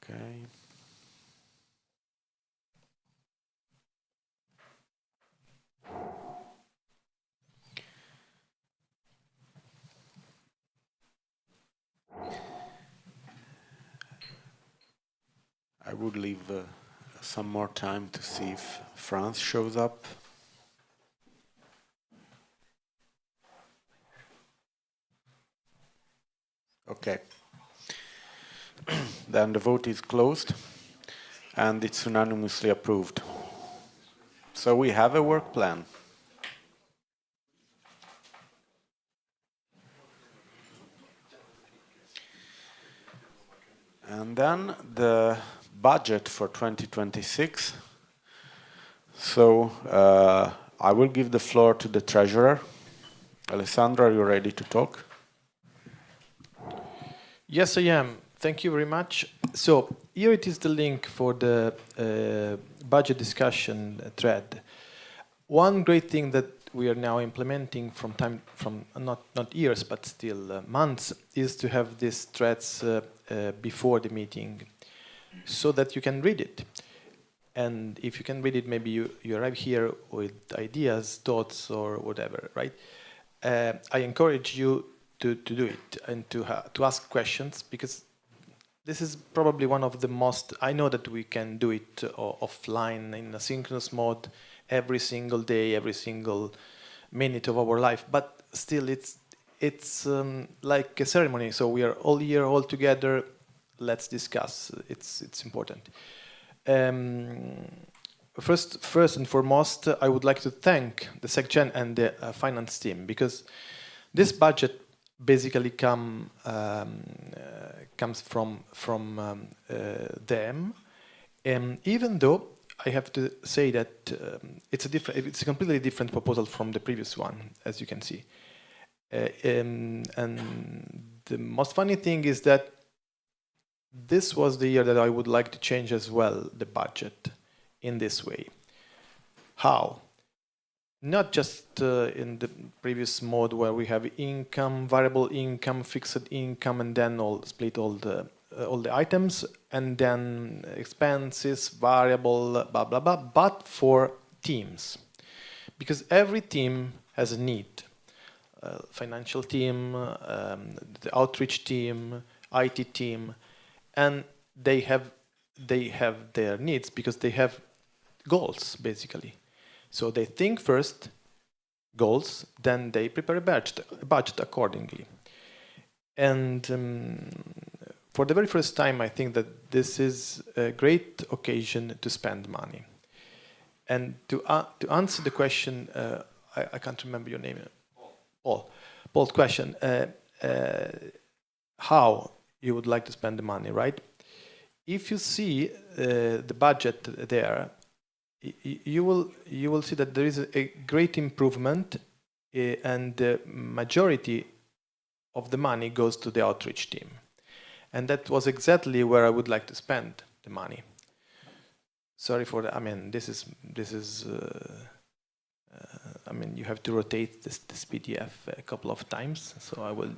Okay. I would leave some more time to see if France shows up. Okay. Then the vote is closed and it's unanimously approved. So we have a work plan. And then the budget for 2026. So I will give the floor to the treasurer. Alessandro, are you ready to talk? Yes, I am. Thank you very much. So here it is the link for the budget discussion thread. One great thing that we are now implementing from not years but still months is to have these threads before the meeting, so that you can read it. And if you can read it, maybe you arrive here with ideas, thoughts, or whatever, right? I encourage you to do it and to ask questions, because this is probably one of the most, I know that we can do it offline in a synchronous mode every single day, every single minute of our life, but still it's like a ceremony. So we are all here, all together, let's discuss, it's important. First and foremost, I would like to thank the SecGen and the finance team, because this budget basically comes from them, even though I have to say that it's a completely different proposal from the previous one, as you can see. And the most funny thing is that this was the year that I would like to change as well the budget in this way. How? Not just in the previous mode where we have income, variable income, fixed income, and then split all the items, and then expenses, variable, blah blah blah. But for teams, because every team has a need. Financial team, the outreach team, IT team, and they have their needs because they have goals basically. So they think first goals, then they prepare a budget accordingly. And for the very first time, I think that this is a great occasion to spend money. And to answer the question, I can't remember your name. Paul's question, how you would like to spend the money, right? If you see the budget there, you will see that there is a great improvement, and the majority of the money goes to the outreach team, and that was exactly where I would like to spend the money. Sorry for that. I mean, this is. I mean, you have to rotate this PDF a couple of times, so I will.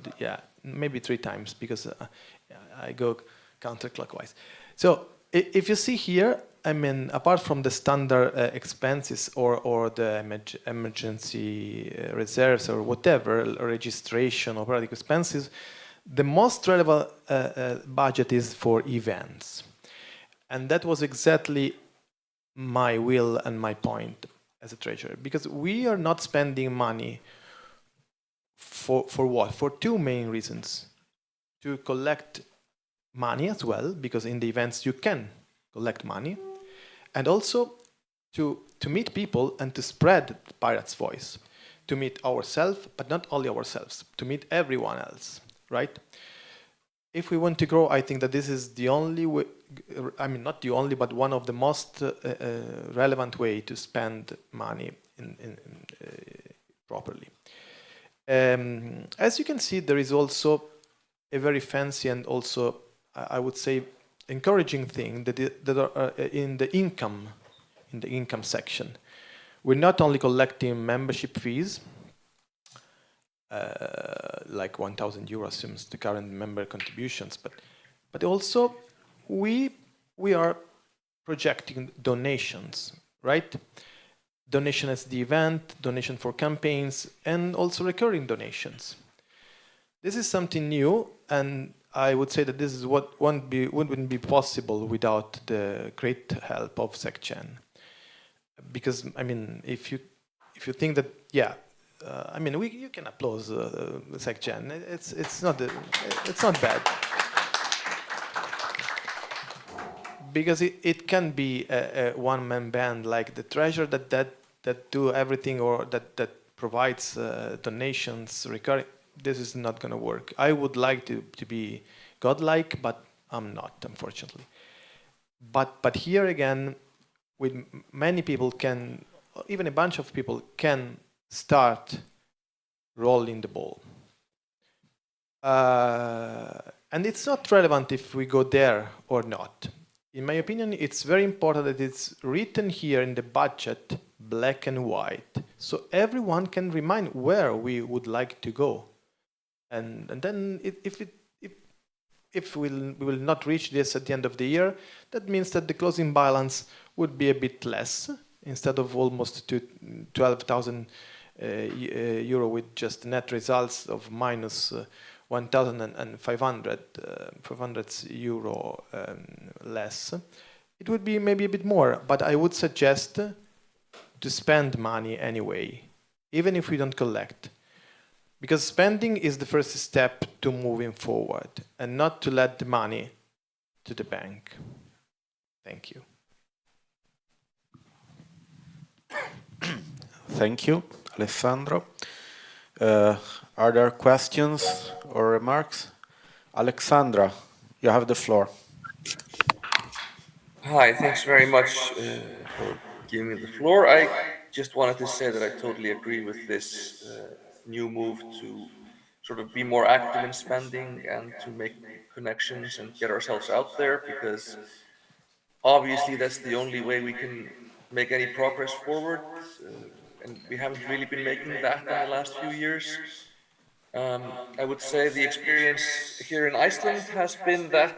Maybe 3 times, because I go counterclockwise. So if you see here, I mean, apart from the standard expenses or the emergency reserves or whatever, registration or product expenses, the most relevant budget is for events. And that was exactly my will and my point as a treasurer, because we are not spending money for what? For 2 main reasons. To collect money as well, because in the events you can collect money, and also to meet people and to spread Pirates' voice, to meet ourselves, but not only ourselves, to meet everyone else, right? If we want to grow, I think that this is the only way, I mean, not the only, but one of the most relevant way to spend money properly. As you can see, there is also a very fancy and also, I would say, encouraging thing that are in the income section. We're not only collecting membership fees, like 1,000 euros assumes the current member contributions, but also we are projecting donations, right? Donation as the event, donation for campaigns, and also recurring donations. This is something new, and I would say that this is what wouldn't be possible without the great help of SecGen. Because I mean, if you think that, yeah, I mean, you can applaud SecGen. It's not bad. Because it can be a one-man band like the Treasure that do everything, or that provides donations recurring. This is not going to work. I would like to be godlike, but I'm not, unfortunately. But here again, with many people can, even a bunch of people can start rolling the ball. And it's not relevant if we go there or not. In my opinion, it's very important that it's written here in the budget, black and white, so everyone can remind where we would like to go. And then if we will not reach this at the end of the year, that means that the closing balance would be a bit less, instead of almost to 12,000 euro with just net results of minus 1,500 euro less. It would be maybe a bit more, but I would suggest to spend money anyway, even if we don't collect. Because spending is the first step to moving forward, and not to let the money to the bank. Thank you. Thank you, Alessandro. Are there questions or remarks? Alexandra, you have the floor. Hi, thanks very much for giving me the floor. I just wanted to say that I totally agree with this new move to sort of be more active in spending and to make connections and get ourselves out there, because obviously that's the only way we can make any progress forward. And we haven't really been making that in the last few years. I would say the experience here in Iceland has been that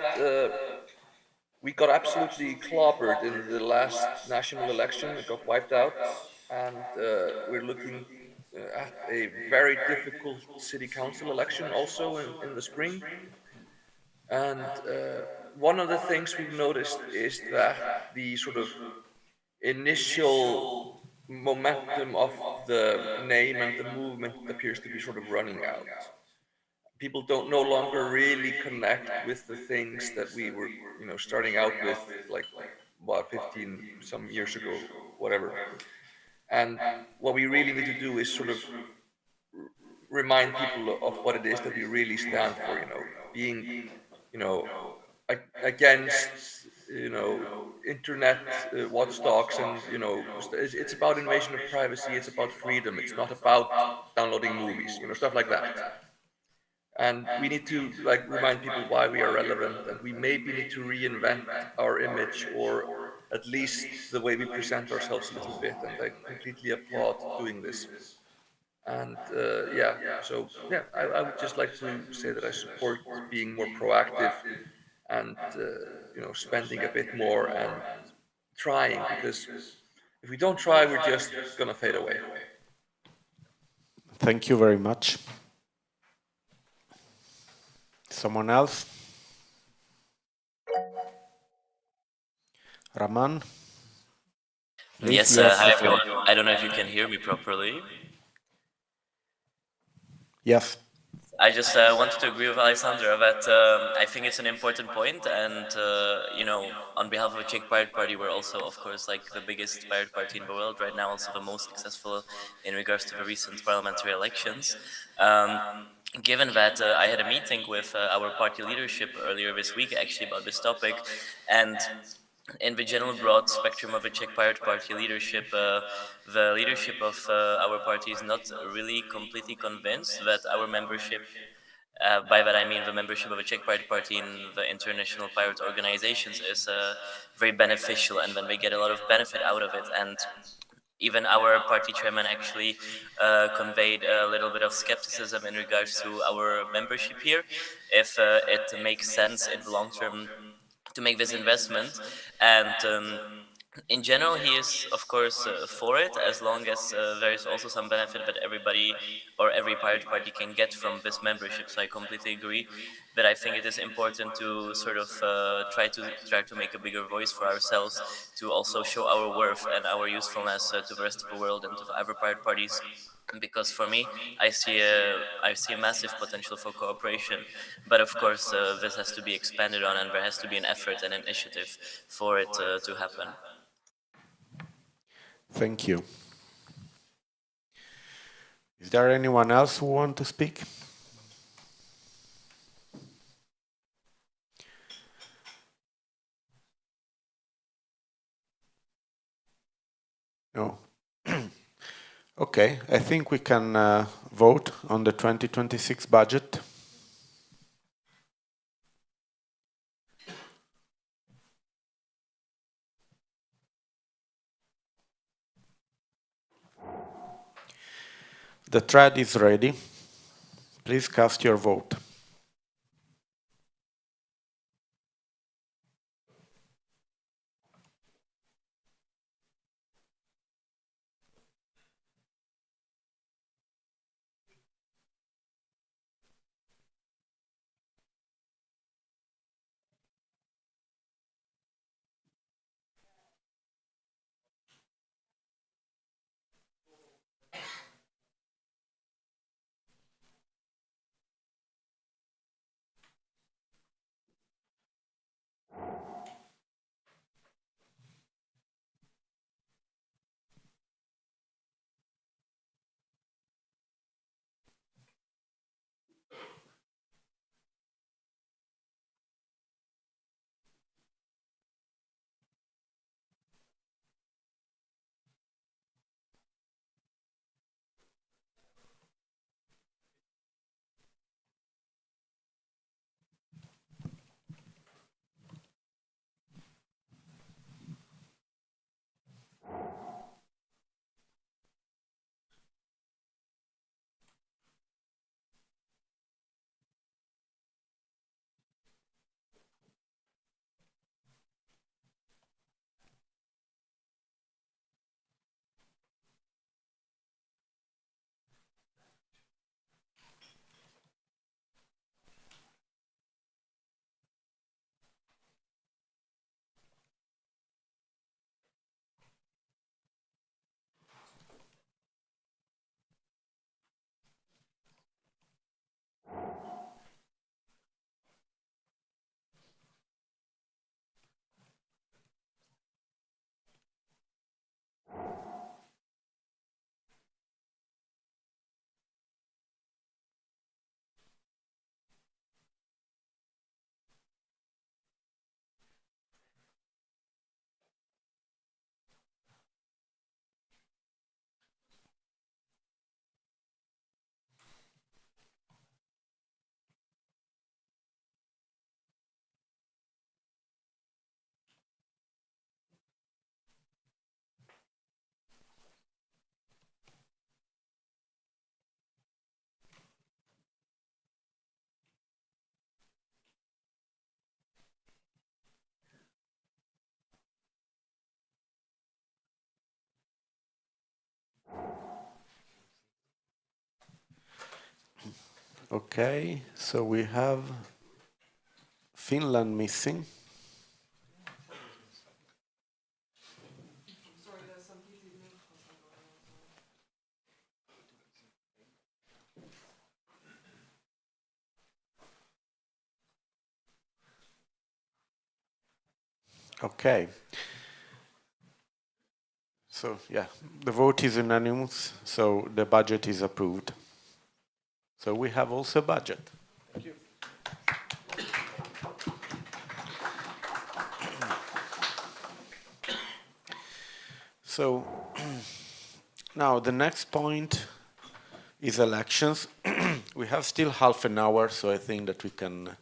we got absolutely clobbered in the last national election. It got wiped out, and we're looking at a very difficult city council election also in the spring. And one of the things we've noticed is that the sort of initial momentum of the name and the movement appears to be sort of running out. People don't no longer really connect with the things that we were, starting out with, like, 15 some years ago, whatever. And what we really need to do is sort of remind people of what it is that we really stand for, being, against, internet watchdogs, and, it's about invasion of privacy, it's about freedom, it's not about downloading movies, stuff like that. And we need to remind people why we are relevant, and we maybe need to reinvent our image, or at least the way we present ourselves a little bit, and I completely applaud doing this. And I would just like to say that I support being more proactive and spending a bit more and trying, because if we don't try, we're just gonna fade away. Thank you very much. Someone else? Raman? Yes, hi everyone. I don't know if you can hear me properly. Yes. I just wanted to agree with Alessandra that I think it's an important point, and on behalf of the Czech Pirate Party, we're also, of course, like the biggest pirate party in the world right now, also the most successful in regards to the recent parliamentary elections. given that I had a meeting with our party leadership earlier this week actually about this topic, and in the general broad spectrum of the Czech Pirate Party leadership, the leadership of our party is not really completely convinced that our membership, by that I mean the membership of the Czech Pirate Party in the international pirate organizations, is very beneficial, and then they get a lot of benefit out of it. And even our party chairman actually conveyed a little bit of skepticism in regards to our membership here, if it makes sense in the long term to make this investment. And in general, he is, of course, for it, as long as there is also some benefit that everybody or every pirate party can get from this membership. So I completely agree that I think it is important to sort of try to make a bigger voice for ourselves, to also show our worth and our usefulness to the rest of the world and to the other pirate parties. Because for me, I see a massive potential for cooperation, but of course this has to be expanded on, and there has to be an effort and initiative for it to happen. Thank you. Is there anyone else who want to speak? No. Okay, I think we can vote on the 2026 budget. The thread is ready. Please cast your vote. Okay, so we have Finland missing. Okay. So yeah, the vote is unanimous, so the budget is approved. So we have also a budget. Thank you. So now the next point is elections. We have still half an hour, so I think that we can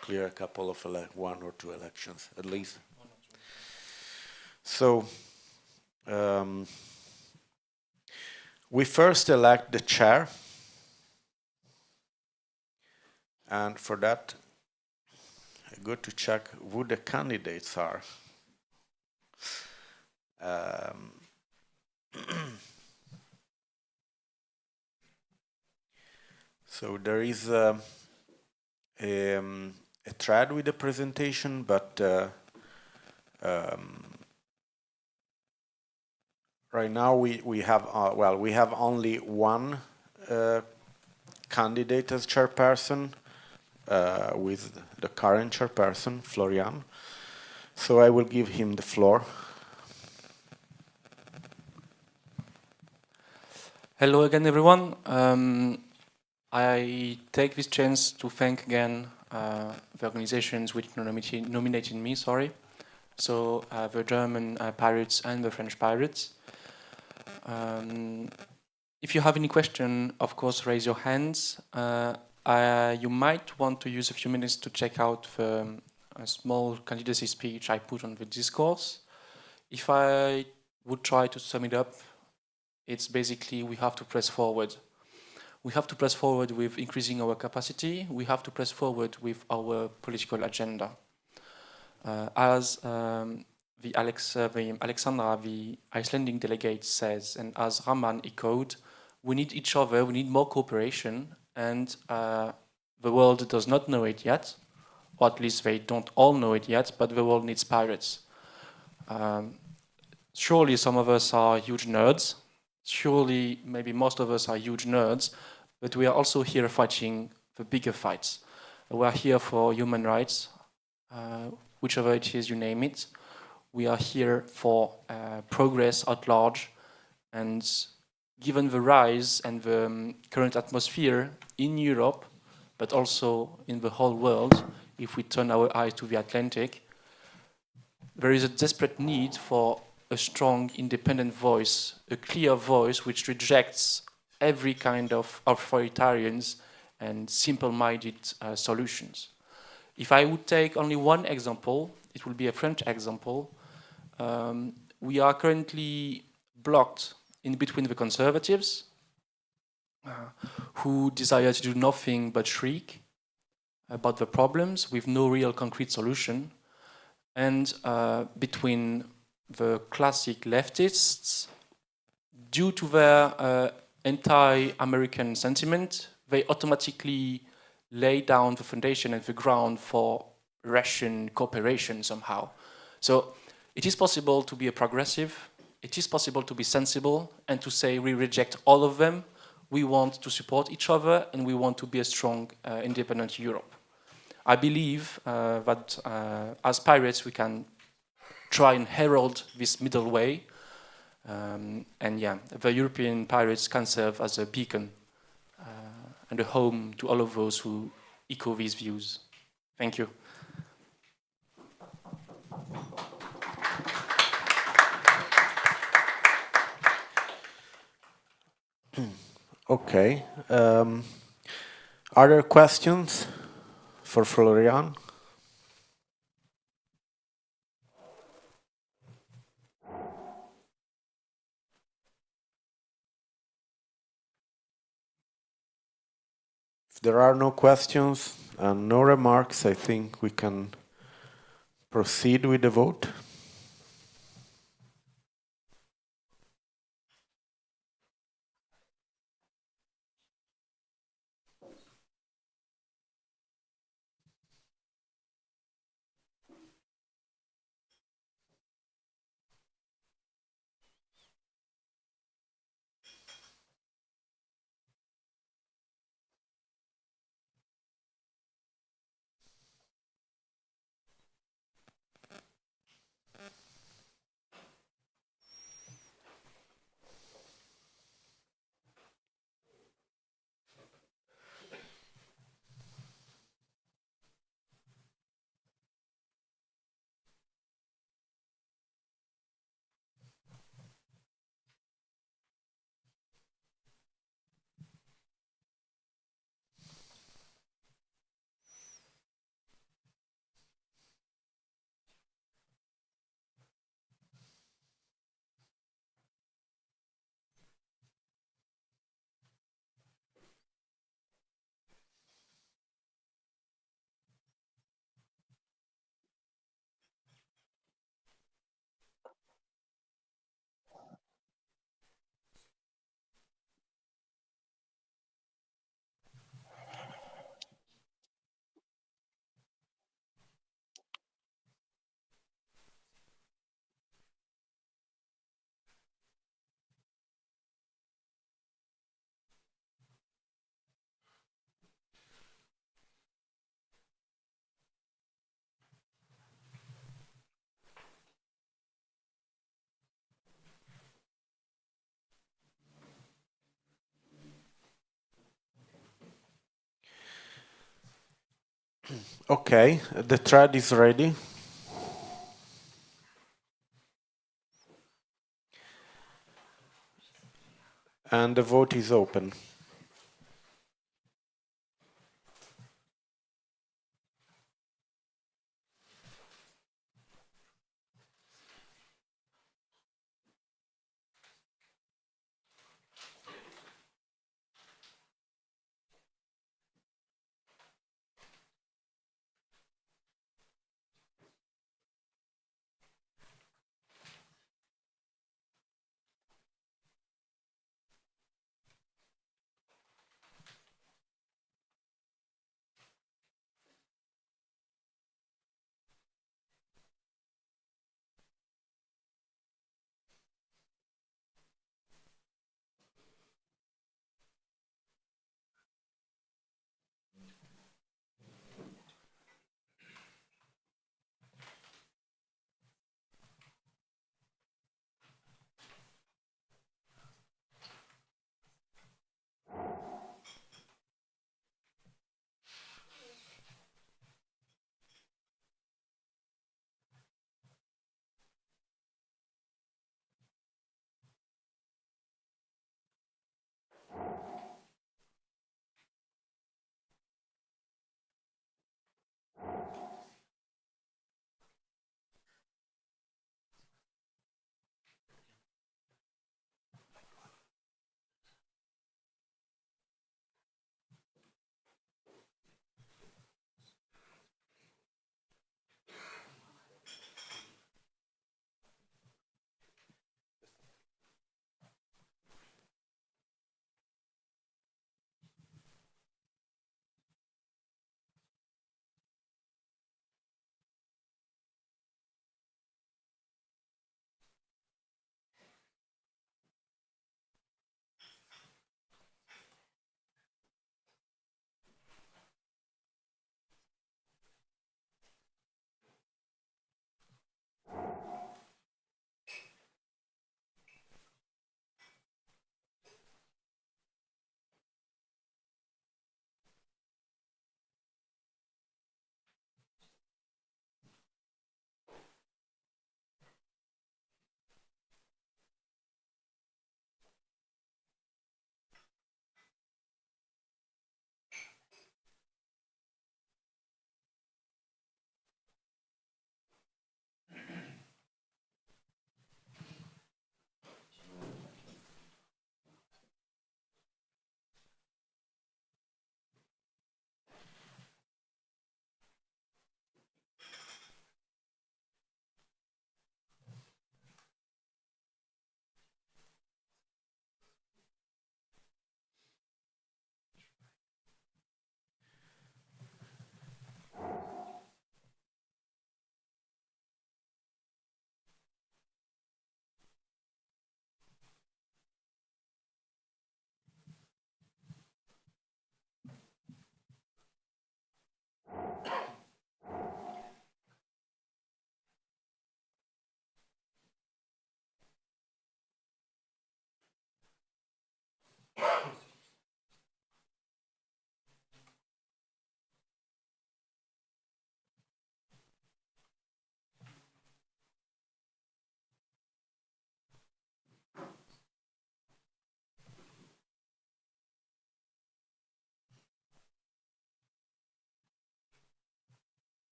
clear a couple of one or two elections at least. So we first elect the chair, and for that I go to check who the candidates are. So there is a thread with the presentation, but right now we have we have only one candidate as chairperson, with the current chairperson, Florian. So I will give him the floor. Hello again, everyone. I take this chance to thank again the organizations which nominated me. So the German Pirates and the French Pirates. If you have any question, of course, raise your hands. You might want to use a few minutes to check out the small candidacy speech I put on the discourse. If I would try to sum it up, it's basically we have to press forward. We have to press forward with increasing our capacity. We have to press forward with our political agenda. As Alexandra, the Icelandic delegate, says, and as Raman echoed, we need each other, we need more cooperation, and the world does not know it yet, or at least they don't all know it yet, but the world needs pirates. Surely some of us are huge nerds. Surely maybe most of us are huge nerds, but we are also here fighting the bigger fights. We are here for human rights, whichever it is you name it. We are here for progress at large, and given the rise and the current atmosphere in Europe, but also in the whole world, if we turn our eyes to the Atlantic, there is a desperate need for a strong, independent voice, a clear voice which rejects every kind of authoritarians and simple-minded solutions. If I would take only one example, it will be a French example. We are currently blocked in between the conservatives, who desire to do nothing but shriek about the problems with no real concrete solution, and between the classic leftists. Due to their anti-American sentiment, they automatically lay down the foundation and the ground for Russian cooperation somehow. So it is possible to be a progressive, it is possible to be sensible, and to say we reject all of them. We want to support each other, and we want to be a strong, independent Europe. I believe that as pirates we can try and herald this middle way, and yeah, the European pirates can serve as a beacon and a home to all of those who echo these views. Thank you. Okay. Are there questions for Florian? If there are no questions and no remarks, I think we can proceed with the vote. Okay, the thread is ready. And the vote is open.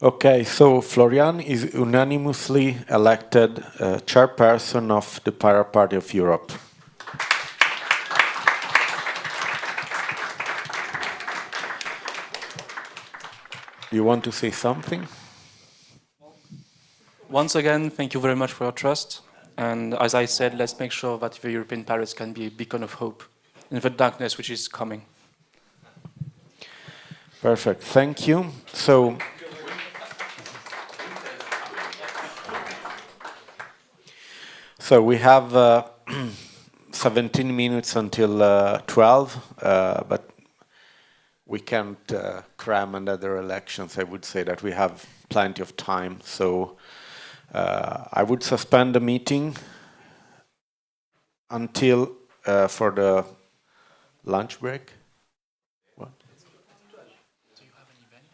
Okay, so Florian is unanimously elected chairperson of the Pirate Party of Europe. You want to say something? Once again, thank you very much for your trust. And as I said, let's make sure that the European pirates can be a beacon of hope in the darkness which is coming. Perfect, thank you. So we have 17 minutes until 12, but we can't cram another elections. I would say that we have plenty of time. So I would suspend the meeting until for the lunch break. What? So you have an event?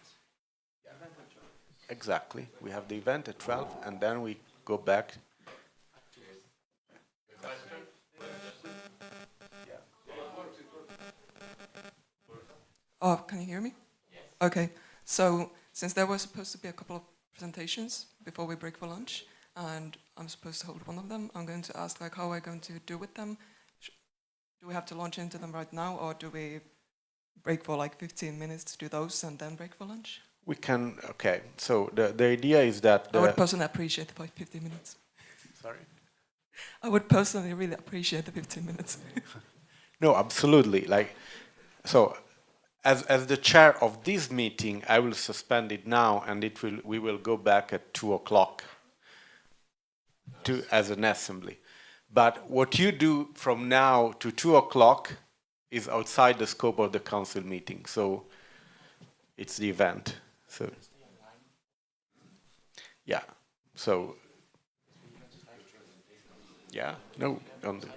Exactly. We have the event at 12, and then we go back. Oh, can you hear me? Yes. Okay. So since there was supposed to be a couple of presentations before we break for lunch, and I'm supposed to hold one of them, I'm going to ask like how are we going to do with them? Do we have to launch into them right now, or do we break for like 15 minutes to do those and then break for lunch? We can, okay. So the idea is that... I would personally appreciate the 15 minutes. Sorry? I would personally really appreciate the 15 minutes. No, absolutely. Like, so as the chair of this meeting, I will suspend it now, and we will go back at 2 o'clock as an assembly. But what you do from now to 2 o'clock is outside the scope of the council meeting. So it's the event. So yeah. So yeah. No. On the,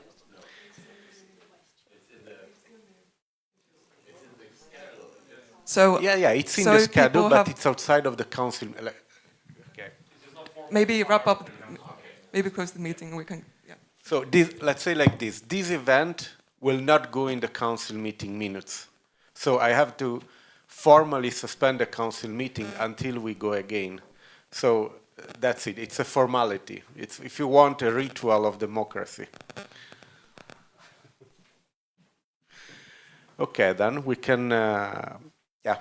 So yeah. It's in so the if people schedule, but have- it's outside of the council. Okay. maybe wrap up, maybe close the meeting. We can. Yeah. So let's say like this. This event will not go in the council meeting minutes. So I have to formally suspend the council meeting until we go again. So that's it. It's a formality. It's, if you want, a ritual of democracy. Okay, then we can,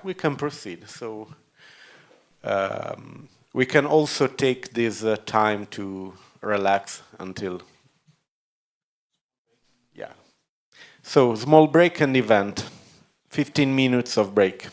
we can proceed. So we can also take this time to relax until, yeah. So small break and event, 15 minutes of break.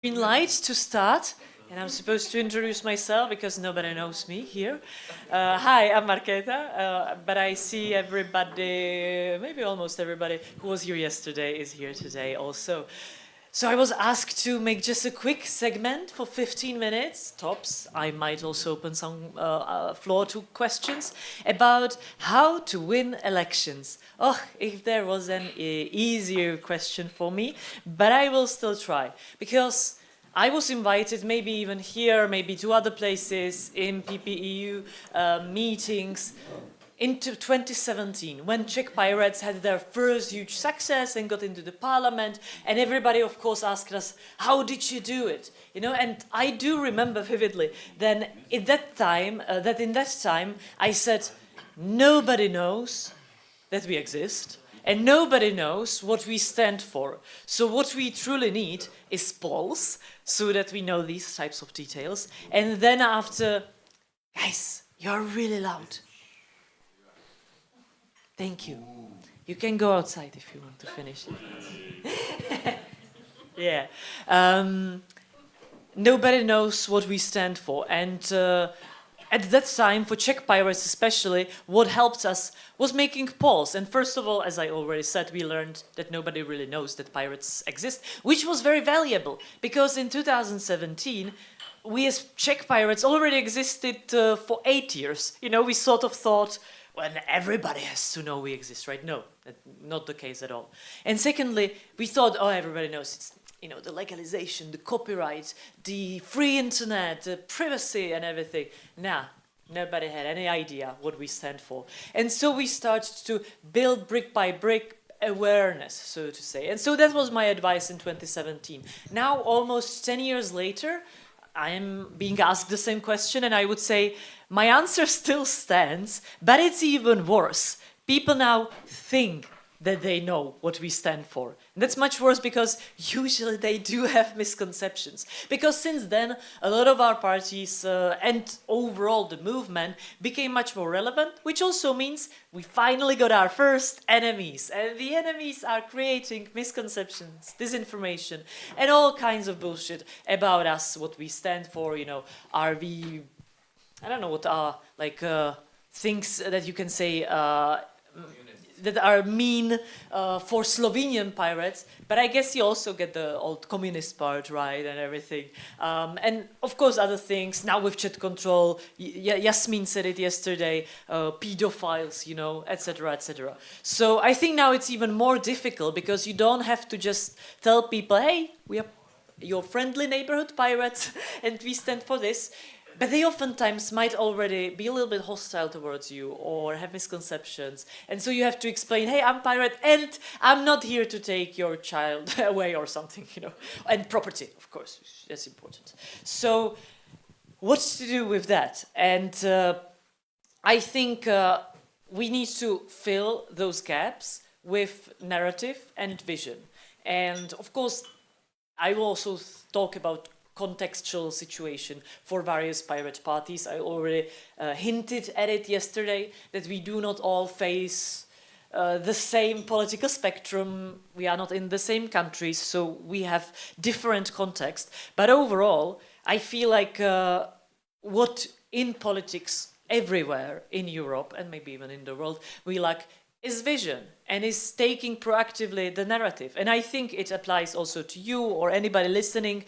Green light to start, and I'm supposed to introduce myself because nobody knows me here. Hi, I'm Marketa, but I see everybody, maybe almost everybody who was here yesterday is here today also. So I was asked to make just a quick segment for 15 minutes, tops. I might also open some floor to questions about how to win elections. Oh, if there was an easier question for me, but I will still try. Because I was invited, maybe even here, maybe to other places, in PPEU meetings, into 2017, when Czech Pirates had their first huge success and got into the parliament, and everybody, of course, asked us, how did you do it? You know, and I do remember vividly then in that time, I said, nobody knows that we exist, and nobody knows what we stand for. So what we truly need is polls, so that we know these types of details. And then after, guys, you're really loud. Thank you. You can go outside if you want to finish it. Yeah. Nobody knows what we stand for. And at that time, for Czech Pirates especially, what helped us was making polls. And first of all, as I already said, we learned that nobody really knows that pirates exist, which was very valuable, because in 2017, we as Czech Pirates already existed for 8 years. You know, we sort of thought, well, everybody has to know we exist, right? No, not the case at all. And secondly, we thought, oh, everybody knows it's, you know, the legalization, the copyright, the free internet, the privacy and everything. Nah, nobody had any idea what we stand for. And so we started to build brick by brick awareness, so to say. And so that was my advice in 2017. Now, almost 10 years later, I am being asked the same question, and I would say my answer still stands, but it's even worse. People now think that they know what we stand for. And that's much worse because usually they do have misconceptions. Because since then, a lot of our parties and overall the movement became much more relevant, which also means we finally got our first enemies. And the enemies are creating misconceptions, disinformation, and all kinds of bullshit about us, what we stand for, you know, are we, I don't know what are, like, things that you can say, that are mean for Slovenian pirates, but I guess you also get the old communist part, right, and everything. And of course other things, now with chat control, Yasmin said it yesterday, pedophiles, you know, etc., etc. So I think now it's even more difficult because you don't have to just tell people, hey, we are your friendly neighborhood pirates and we stand for this. But they oftentimes might already be a little bit hostile towards you or have misconceptions. And so you have to explain, hey, I'm pirate and I'm not here to take your child away or something, you know. And property, of course, that's important. So what to do with that? And I think we need to fill those gaps with narrative and vision. And of course, I will also talk about contextual situation for various pirate parties. I already hinted at it yesterday, that we do not all face the same political spectrum. We are not in the same countries, so we have different context. But overall, I feel like what in politics everywhere in Europe, and maybe even in the world, we lack is vision and is taking proactively the narrative. And I think it applies also to you or anybody listening.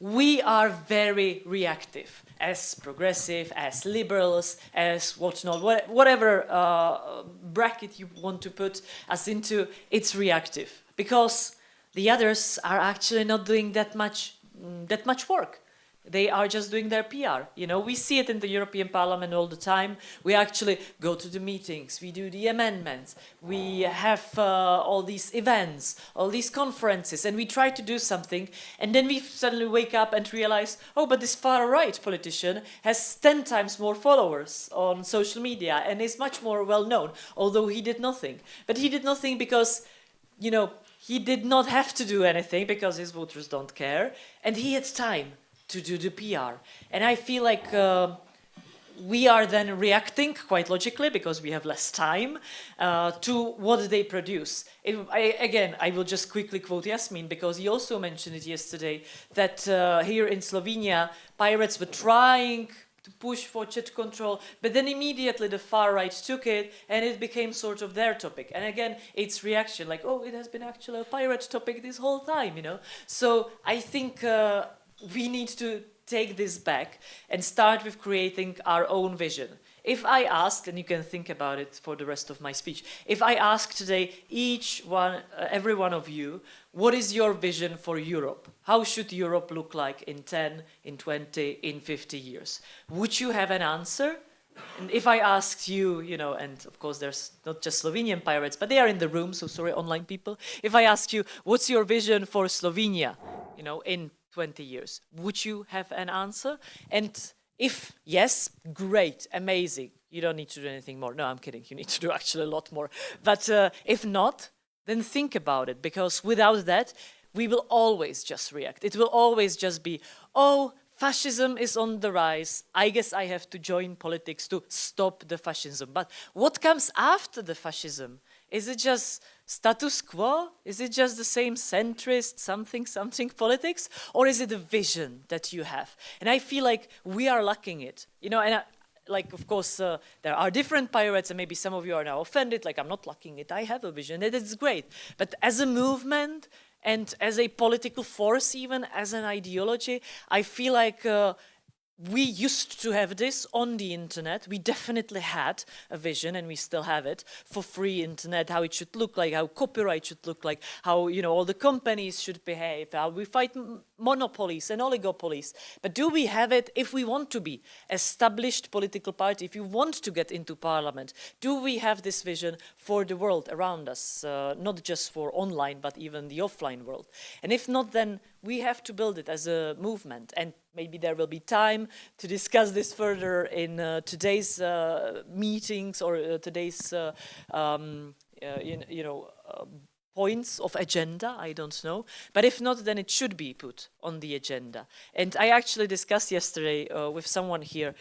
We are very reactive as progressive, as liberals, as whatnot, whatever bracket you want to put us into, it's reactive because the others are actually not doing that much work. They are just doing their PR. You know, we see it in the European Parliament all the time. We actually go to the meetings, we do the amendments, we have all these events, all these conferences, and we try to do something, and then we suddenly wake up and realize, oh, but this far-right politician has 10 times more followers on social media and is much more well-known, although he did nothing. But he did nothing because, you know, he did not have to do anything because his voters don't care, and he had time to do the PR. And I feel like we are then reacting quite logically because we have less time to what they produce. Again, I will just quickly quote Yasmin because he also mentioned it yesterday that here in Slovenia, pirates were trying to push for jet control, but then immediately the far right took it and it became sort of their topic. And again, it's reaction like, oh, it has been actually a pirate topic this whole time, you know? So I think we need to take this back and start with creating our own vision. If I ask, and you can think about it for the rest of my speech, if I ask today every one of you, what is your vision for Europe? How should Europe look like in 10, in 20, in 50 years? Would you have an answer? And if I asked you, you know, and of course there's not just Slovenian pirates, but they are in the room, so sorry, online people. If I asked you, what's your vision for Slovenia, you know, in 20 years, would you have an answer? And if yes, great, amazing. You don't need to do anything more. No, I'm kidding. You need to do actually a lot more. But if not, then think about it, because without that, we will always just react. It will always just be, oh, fascism is on the rise. I guess I have to join politics to stop the fascism. But what comes after the fascism? Is it just status quo? Is it just the same centrist something politics? Or is it a vision that you have? And I feel like we are lacking it. You know, and like, of course, there are different pirates, and maybe some of you are now offended, like, I'm not lacking it, I have a vision, and it's great. But as a movement, and as a political force, even as an ideology, I feel like we used to have this on the internet. We definitely had a vision, and we still have it, for free internet, how it should look like, how copyright should look like, how, you know, all the companies should behave, how we fight monopolies and oligopolies. But do we have it if we want to be established political party, if you want to get into parliament? Do we have this vision for the world around us, not just for online, but even the offline world? And if not, then we have to build it as a movement. And maybe there will be time to discuss this further in today's meetings or today's, points of agenda, I don't know. But if not, then it should be put on the agenda. And I actually discussed yesterday with someone here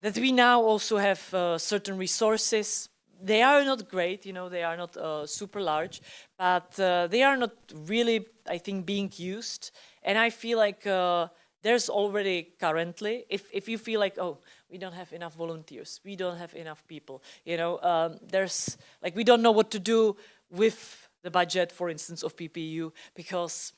that we now also have certain resources. They are not great, you know, they are not super large, but they are not really, I think, being used. And I feel like there's already currently, if you feel like, oh, we don't have enough volunteers, we don't have enough people, you know, there's, like, we don't know what to do with the budget, for instance, of PPU, because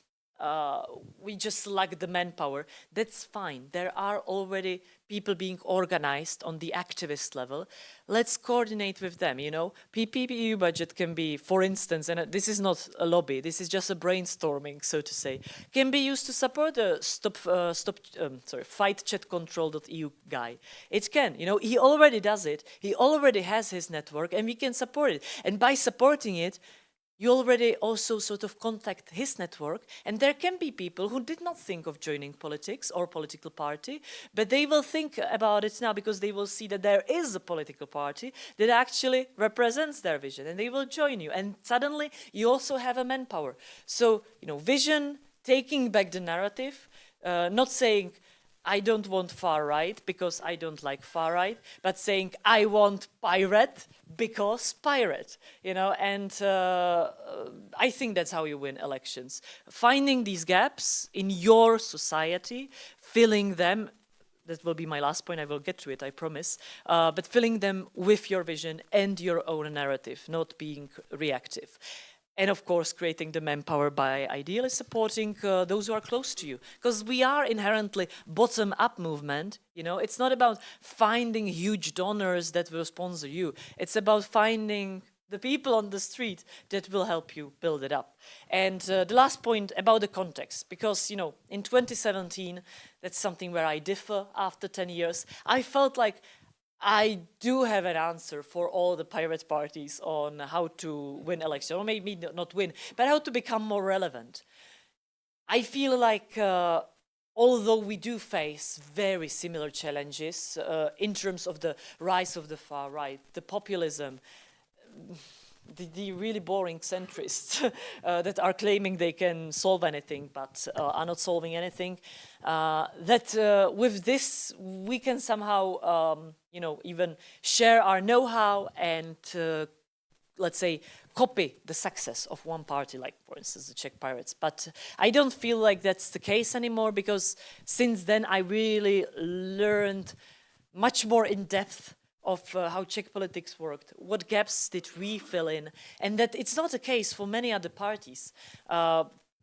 we just lack the manpower. That's fine. There are already people being organized on the activist level. Let's coordinate with them, you know. PPU budget can be, for instance, and this is not a lobby, this is just a brainstorming, so to say, can be used to support the fightchatcontrol.eu guy. It can, you know, he already does it. He already has his network, and we can support it. And by supporting it, you already also sort of contact his network, and there can be people who did not think of joining politics or political party, but they will think about it now because they will see that there is a political party that actually represents their vision, and they will join you. And suddenly you also have a manpower. So, you know, vision, taking back the narrative, not saying, I don't want far right because I don't like far right, but saying I want pirate because pirate, you know, and I think that's how you win elections. Finding these gaps in your society, filling them, that will be my last point, I will get to it, I promise, but filling them with your vision and your own narrative, not being reactive. And of course, creating the manpower by ideally supporting those who are close to you. Because we are inherently bottom-up movement, you know. It's not about finding huge donors that will sponsor you. It's about finding the people on the street that will help you build it up. And the last point about the context, because, you know, in 2017, that's something where I differ after 10 years. I felt like I do have an answer for all the pirate parties on how to win elections, or maybe not win, but how to become more relevant. I feel like although we do face very similar challenges in terms of the rise of the far right, the populism, the really boring centrists that are claiming they can solve anything but are not solving anything, that with this we can somehow, you know, even share our know-how and let's say, copy the success of one party, like, for instance, the Czech Pirates. But I don't feel like that's the case anymore, because since then I really learned much more in depth of how Czech politics worked, what gaps did we fill in, and that it's not the case for many other parties.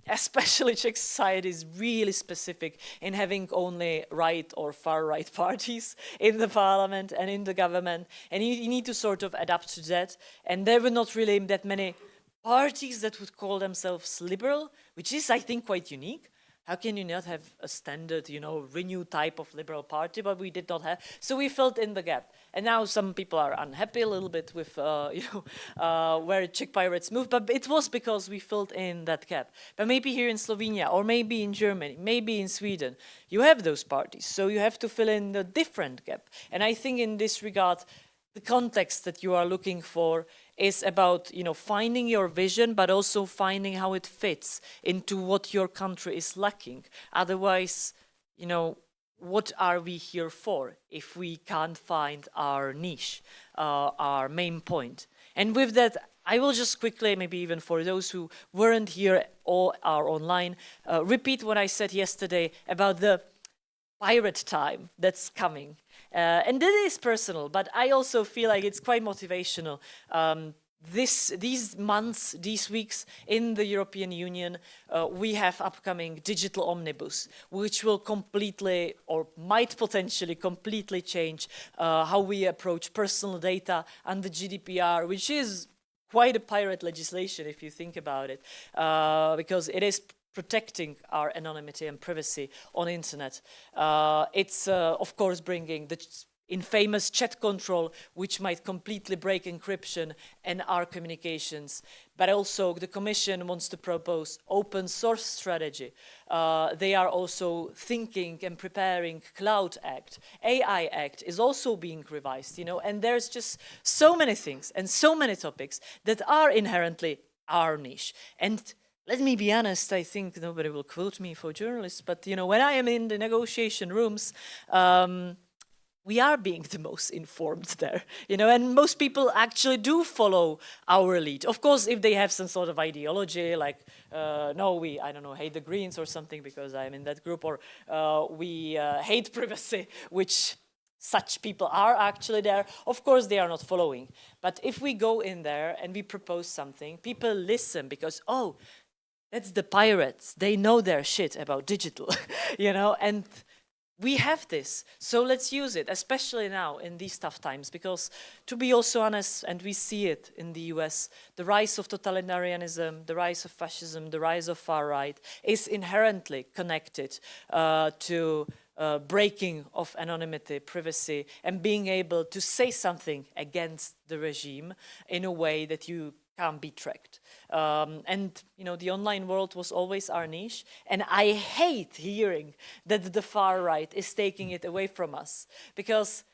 Especially Czech society is really specific in having only right or far-right parties in the parliament and in the government, and you need to sort of adapt to that. And there were not really that many parties that would call themselves liberal, which is, I think, quite unique. How can you not have a standard, you know, Renew type of liberal party? But we did not have. So we filled in the gap. And now some people are unhappy a little bit with, where Czech Pirates moved. But it was because we filled in that gap. But maybe here in Slovenia, or maybe in Germany, maybe in Sweden, you have those parties. So you have to fill in the different gap. And I think in this regard, the context that you are looking for is about, you know, finding your vision, but also finding how it fits into what your country is lacking. Otherwise, you know, what are we here for if we can't find our niche, our main point? And with that, I will just quickly, maybe even for those who weren't here or are online, repeat what I said yesterday about the pirate time that's coming. And that is personal, but I also feel like it's quite motivational. These months, these weeks in the European Union, we have upcoming digital omnibus, which will completely, or might potentially completely change how we approach personal data and the GDPR, which is quite a pirate legislation if you think about it, because it is protecting our anonymity and privacy on internet. It's of course bringing the infamous chat control, which might completely break encryption and our communications. But also the Commission wants to propose open source strategy. They are also thinking and preparing Cloud Act. AI Act is also being revised, you know, and there's just so many things and so many topics that are inherently our niche. And let me be honest, I think nobody will quote me for journalists, but you know, when I am in the negotiation rooms, we are being the most informed there, you know, and most people actually do follow our lead. Of course, if they have some sort of ideology, like, no, we, I don't know, hate the Greens or something because I'm in that group, or we hate privacy, which such people are actually there. Of course, they are not following. But if we go in there and we propose something, people listen because, oh, that's the pirates. They know their shit about digital, you know, and we have this. So let's use it, especially now in these tough times, because to be also honest, and we see it in the US, the rise of totalitarianism, the rise of fascism, the rise of far right is inherently connected to breaking of anonymity, privacy, and being able to say something against the regime in a way that you can't be tracked. And, you know, the online world was always our niche. And I hate hearing that the far right is taking it away from us, because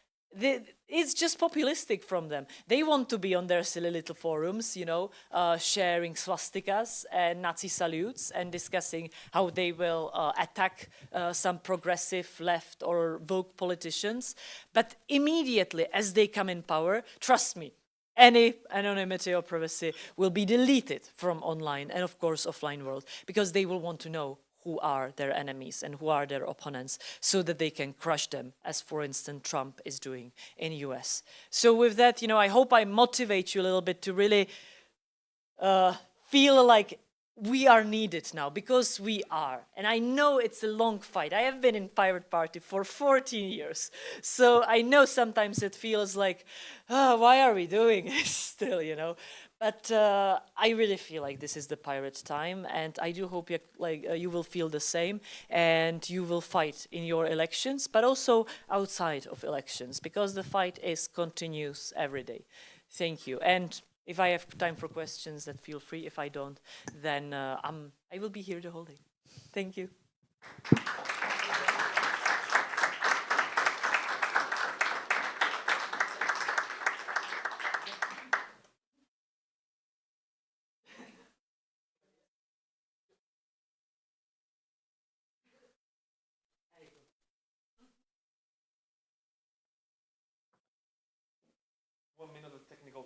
it's just populistic from them. They want to be on their silly little forums, you know, sharing swastikas and Nazi salutes and discussing how they will attack some progressive left or woke politicians. But immediately as they come in power, trust me, any anonymity or privacy will be deleted from online and, of course, offline world, because they will want to know who are their enemies and who are their opponents, so that they can crush them, as, for instance, Trump is doing in US. So with that, you know, I hope I motivate you a little bit to really feel like we are needed now, because we are. And I know it's a long fight. I have been in Pirate Party for 14 years. So I know sometimes it feels like, oh, why are we doing this still, you know? But I really feel like this is the pirate time, and I do hope you will feel the same, and you will fight in your elections, but also outside of elections, because the fight is continuous every day. Thank you. And if I have time for questions, then feel free. If I don't, then I will be here the whole day. Thank you.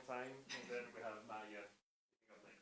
time, and then we have Maya picking up next.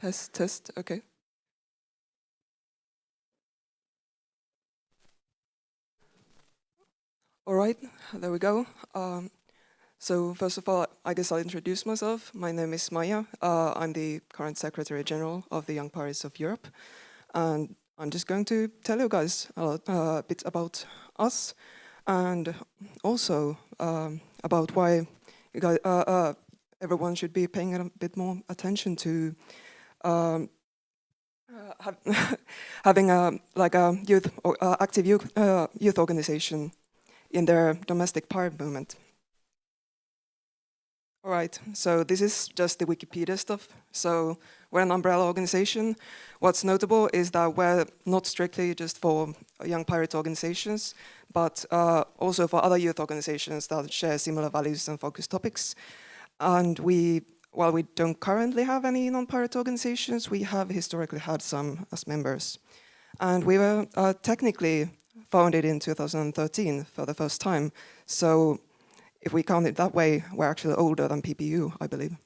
Test, test, okay. All right, there we go. So first of all, I guess I'll introduce myself. My name is Maya. I'm the current Secretary General of the Young Pirates of Europe. And I'm just going to tell you guys a bit about us and also about why you guys, everyone should be paying a bit more attention to having a youth active youth organization in their domestic pirate movement. All right, so this is just the Wikipedia stuff. So we're an umbrella organization. What's notable is that we're not strictly just for young pirate organizations, but also for other youth organizations that share similar values and focus topics. And while we don't currently have any non-pirate organizations, we have historically had some as members. And we were technically founded in 2013 for the first time. So if we count it that way, we're actually older than PPU, I believe.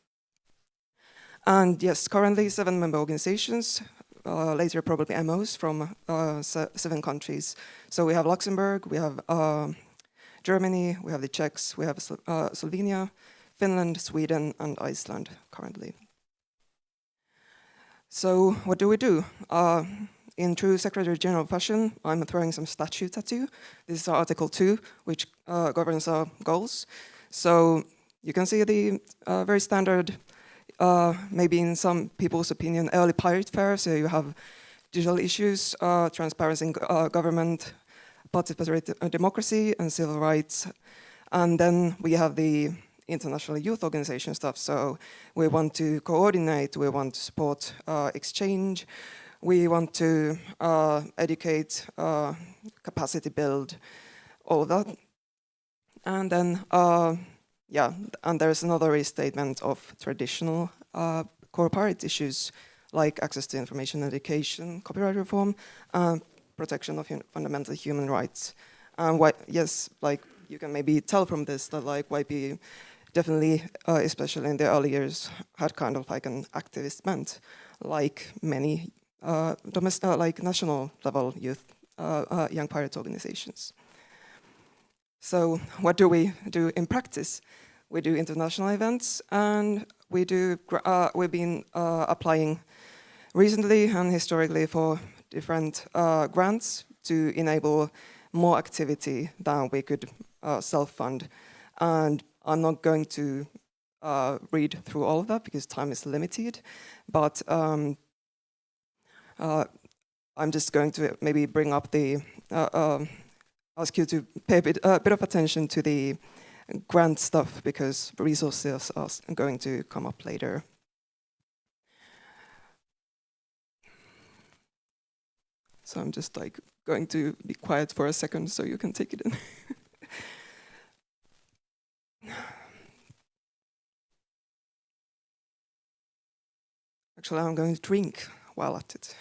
And yes, currently 7 member organizations, later probably MOs from 7 countries. So we have Luxembourg, we have Germany, we have the Czechs, we have Slovenia, Finland, Sweden, and Iceland currently. So what do we do? In true Secretary General fashion, I'm throwing some statutes at you. This is Article 2, which governs our goals. So you can see the very standard, maybe in some people's opinion, early pirate fare. So you have digital issues, transparency in government, participatory democracy, and civil rights. And then we have the international youth organization stuff. So we want to coordinate, we want to support exchange, we want to educate, capacity build, all that. And then, yeah, and there's another restatement of traditional core pirate issues like access to information education, copyright reform, protection of fundamental human rights. And yes, like you can maybe tell from this that like YP definitely, especially in the early years, had kind of like an activist bent, like many like national level youth young pirate organizations. So what do we do in practice? We do international events, and we've been applying recently and historically for different grants to enable more activity than we could self-fund. And I'm not going to read through all of that because time is limited, but I'm just going to maybe bring up the, ask you to pay a bit of attention to the grant stuff because resources are going to come up later. So I'm just like going to be quiet for a second so you can take it in. Actually, I'm going to drink while at it.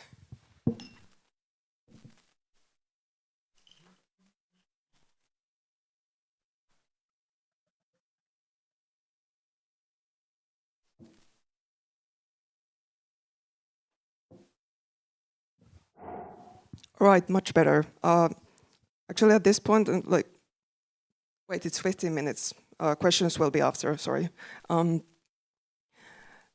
Right, much better. Actually, at this point, like, wait, it's 15 minutes. Questions will be after, sorry.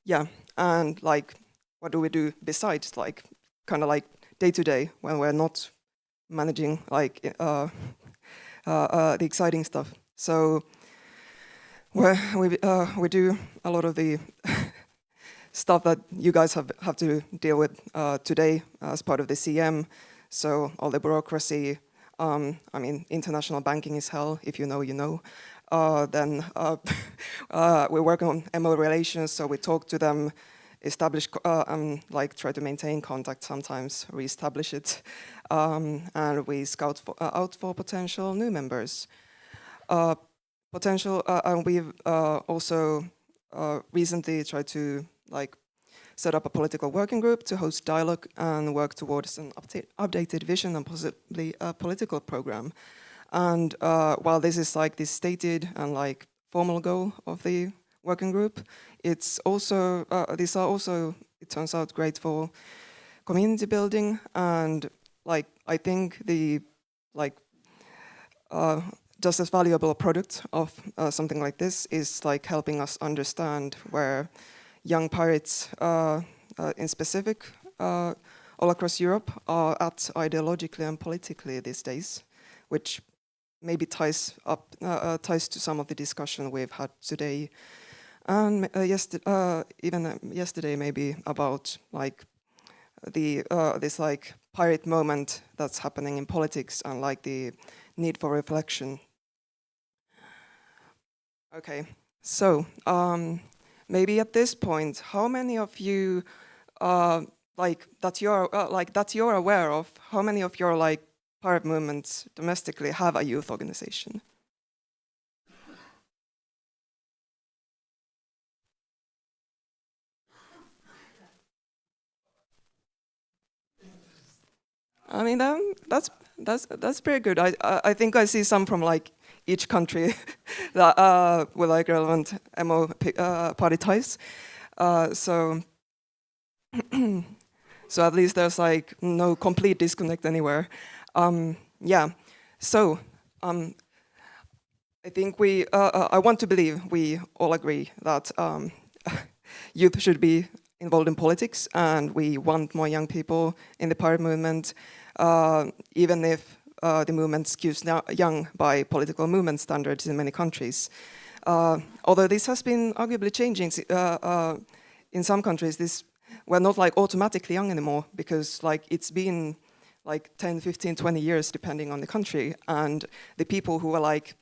Yeah, and like, what do we do besides, like, kind of like day to day when we're not managing like the exciting stuff? So we do a lot of the stuff that you guys have to deal with today as part of the CM. So all the bureaucracy, I mean, international banking is hell, if you know, you know. Then we work on MO relations, so we talk to them, establish, and like try to maintain contact sometimes, re-establish it, and we scout out for potential new members. And we've also recently tried to like set up a political working group to host dialogue and work towards an updated vision and possibly a political program. And while this is like this stated and like formal goal of the working group, it's also these are also, it turns out, great for community building. And like I think the like just as valuable product of something like this is like helping us understand where young pirates in specific all across Europe are at ideologically and politically these days, which maybe ties to some of the discussion we've had today, and even yesterday maybe about like the this like pirate moment that's happening in politics and like the need for reflection. Okay, so maybe at this point, how many of you like that you're aware of? How many of your like pirate movements domestically have a youth organization? I mean, that's pretty good. I think I see some from like each country that with like relevant MO party ties. So so at least there's like no complete disconnect anywhere. Yeah. So I think I want to believe we all agree that youth should be involved in politics, and we want more young people in the pirate movement, even if the movement skews young by political movement standards in many countries. Although this has been arguably changing in some countries, we're not like automatically young anymore, because like it's been like 10, 15, 20 years depending on the country, and the people who were like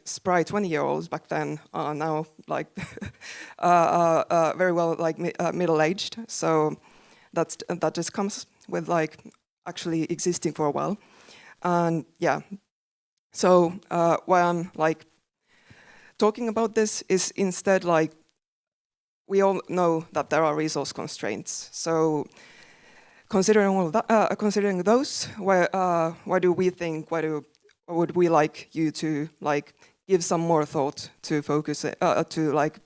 spry 20-year-olds back then are now like very well like middle-aged. So that just comes with like actually existing for a while. And yeah, so why I'm like talking about this is instead like we all know that there are resource constraints. So considering all of that, considering those, why do we think, or would we like you to like give some more thought to focus to like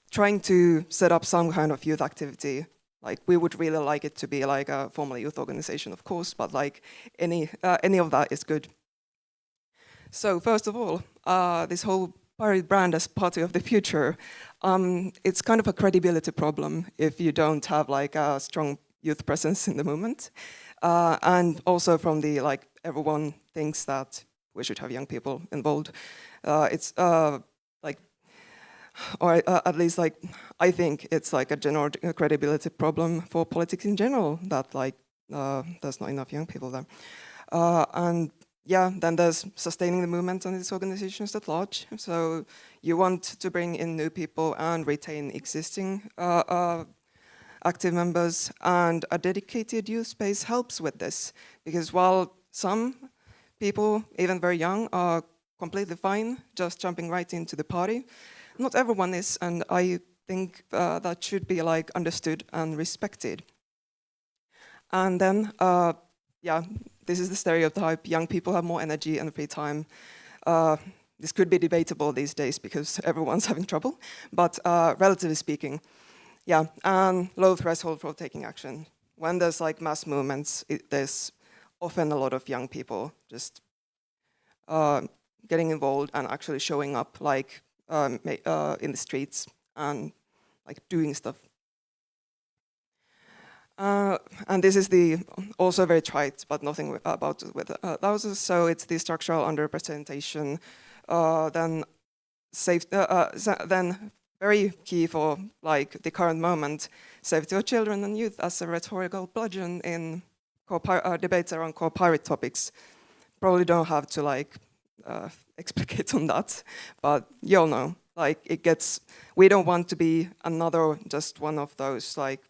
trying to set up some kind of youth activity? Like we would really like it to be like a formal youth organization, of course, but like any of that is good. So first of all, this whole pirate brand as party of the future, it's kind of a credibility problem if you don't have like a strong youth presence in the movement, and also from the like everyone thinks that we should have young people involved. It's like, or at least like, I think it's like a general credibility problem for politics in general, that like there's not enough young people there. And yeah, then there's sustaining the movement and its organizations at large. So you want to bring in new people and retain existing active members, and a dedicated youth space helps with this, because while some people, even very young, are completely fine just jumping right into the party, not everyone is, and I think that should be like understood and respected. And then, yeah, this is the stereotype: young people have more energy and free time. This could be debatable these days because everyone's having trouble, but relatively speaking, yeah, and low threshold for taking action. When there's like mass movements, there's often a lot of young people just getting involved and actually showing up, like in the streets and like doing stuff. And this is the also very trite, but nothing about it with thousands. So it's the structural underrepresentation. Then then very key for like the current moment, safety of children and youth as a rhetorical bludgeon in debates around core pirate topics. Probably don't have to like explicate on that, but you all know, like it gets. We don't want to be another just one of those like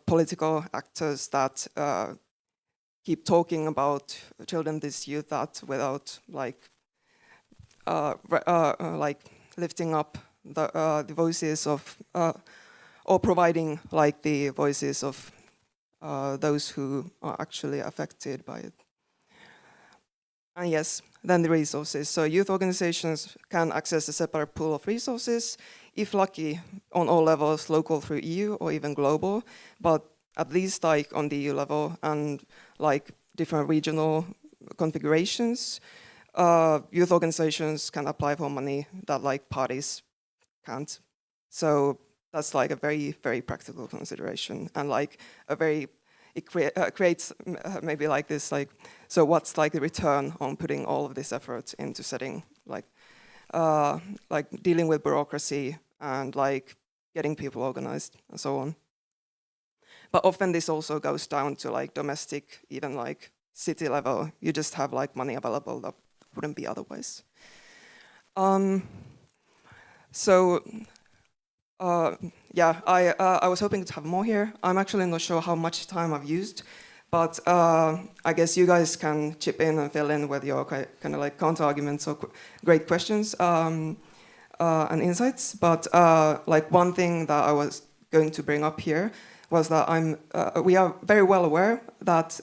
political actors that keep talking about children, this youth, that without like like lifting up the voices of or providing like the voices of those who are actually affected by it. And yes, then the resources. So youth organizations can access a separate pool of resources, if lucky, on all levels, local through EU or even global, but at least like on the EU level and like different regional configurations. Youth organizations can apply for money that like parties can't. So that's like a very, very practical consideration, and like a very, it creates maybe like this, like, so what's like the return on putting all of this effort into setting, like dealing with bureaucracy and like getting people organized and so on. But often this also goes down to like domestic, even like city level. You just have like money available that wouldn't be otherwise. Yeah, I was hoping to have more here. I'm actually not sure how much time I've used, but I guess you guys can chip in and fill in with your kind of like counter arguments or great questions and insights. But like one thing that I was going to bring up here was that we are very well aware that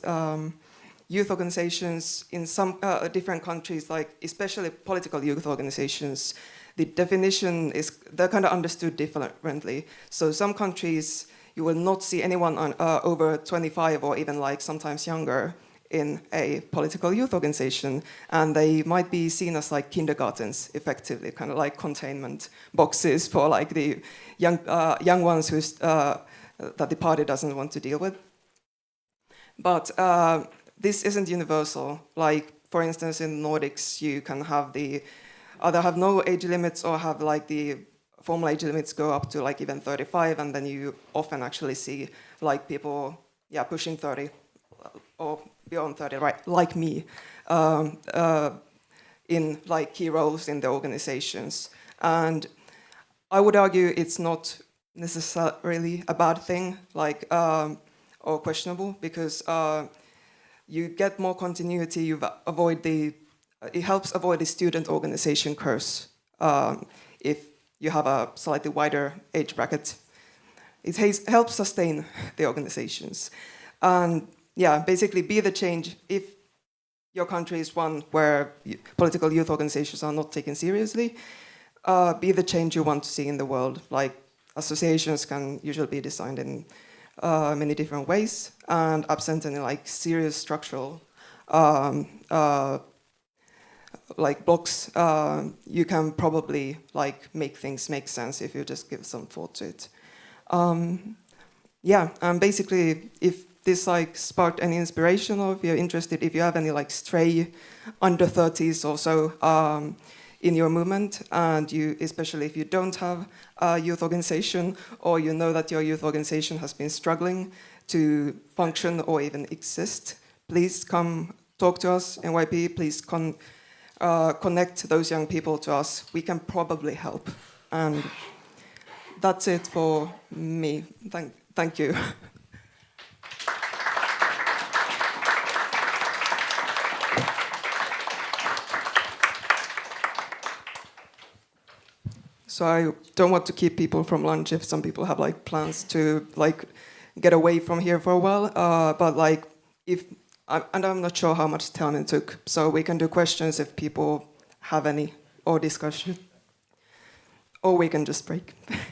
youth organizations in some different countries, like especially political youth organizations, the definition is, they're kind of understood differently. So some countries, you will not see anyone over 25 or even like sometimes younger in a political youth organization, and they might be seen as like kindergartens, effectively, kind of like containment boxes for like the young ones who's that the party doesn't want to deal with. But this isn't universal. Like for instance, in the Nordics, you can have either have no age limits or have like the formal age limits go up to like even 35, and then you often actually see like people, yeah, pushing 30 or beyond 30, right, like me, in like key roles in the organizations. And I would argue it's not necessarily a bad thing, like or questionable, because you get more continuity. You avoid it helps avoid the student organization curse if you have a slightly wider age bracket. It helps sustain the organizations. And yeah, basically be the change. If your country is one where political youth organizations are not taken seriously, be the change you want to see in the world. Like associations can usually be designed in many different ways, and absent any like serious structural like blocks, you can probably like make things make sense if you just give some thought to it. Yeah, and basically, if this like sparked any inspiration, or if you're interested, if you have any like stray under 30s or so in your movement, and you, especially if you don't have a youth organization, or you know that your youth organization has been struggling to function or even exist, please come talk to us, NYP. Please connect those young people to us. We can probably help. And that's it for me. Thank you. So I don't want to keep people from lunch if some people have like plans to like get away from here for a while. But like and I'm not sure how much time it took, so we can do questions if people have any, or discussion, or we can just break. Actually,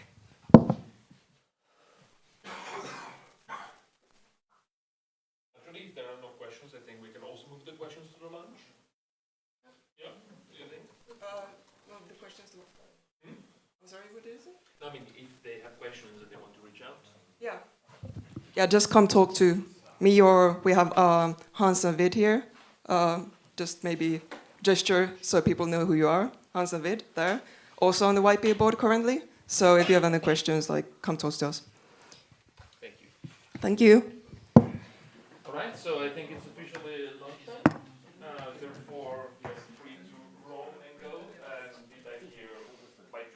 if there are no questions, I think we can also move the questions to the lunch. Yeah, do you think? Well, the questions. I'm sorry, what is it? No, I mean, if they have questions and they want to reach out. Yeah. Yeah, just come talk to me, or we have Hans and Vid here. Just maybe gesture so people know who you are. Hans and Vid there. Also on the whiteboard currently. So if you have any questions, like come talk to us. Thank you. Thank you. All right, so I think it's officially lunchtime. Therefore, you're free to roll and go and be back here by 2.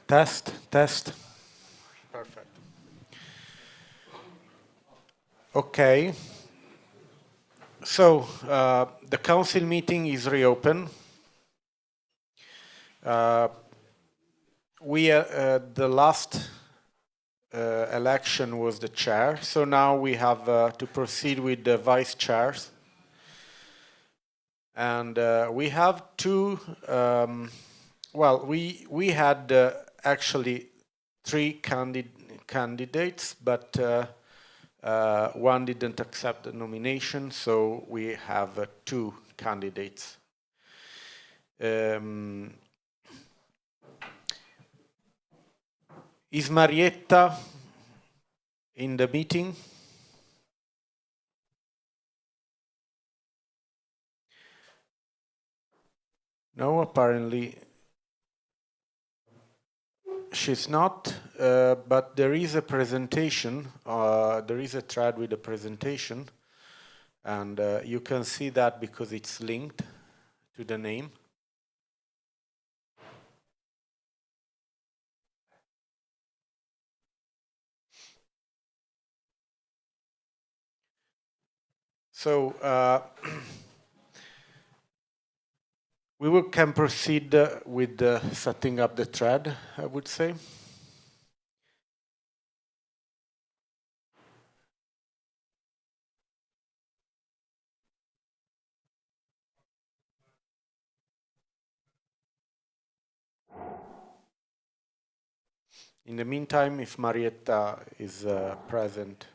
Test, test. Perfect. Okay. So the council meeting is reopened. The last election was the chair, so now we have to proceed with the vice chairs. And we have two, well, we had actually three candidates, but one didn't accept the nomination, so we have two candidates. Is Marietta in the meeting? No, apparently she's not, but there is a presentation, there is a thread with a presentation, and you can see that because it's linked to the name. So can proceed with setting up the thread, I would say. In the meantime, if Marietta is present.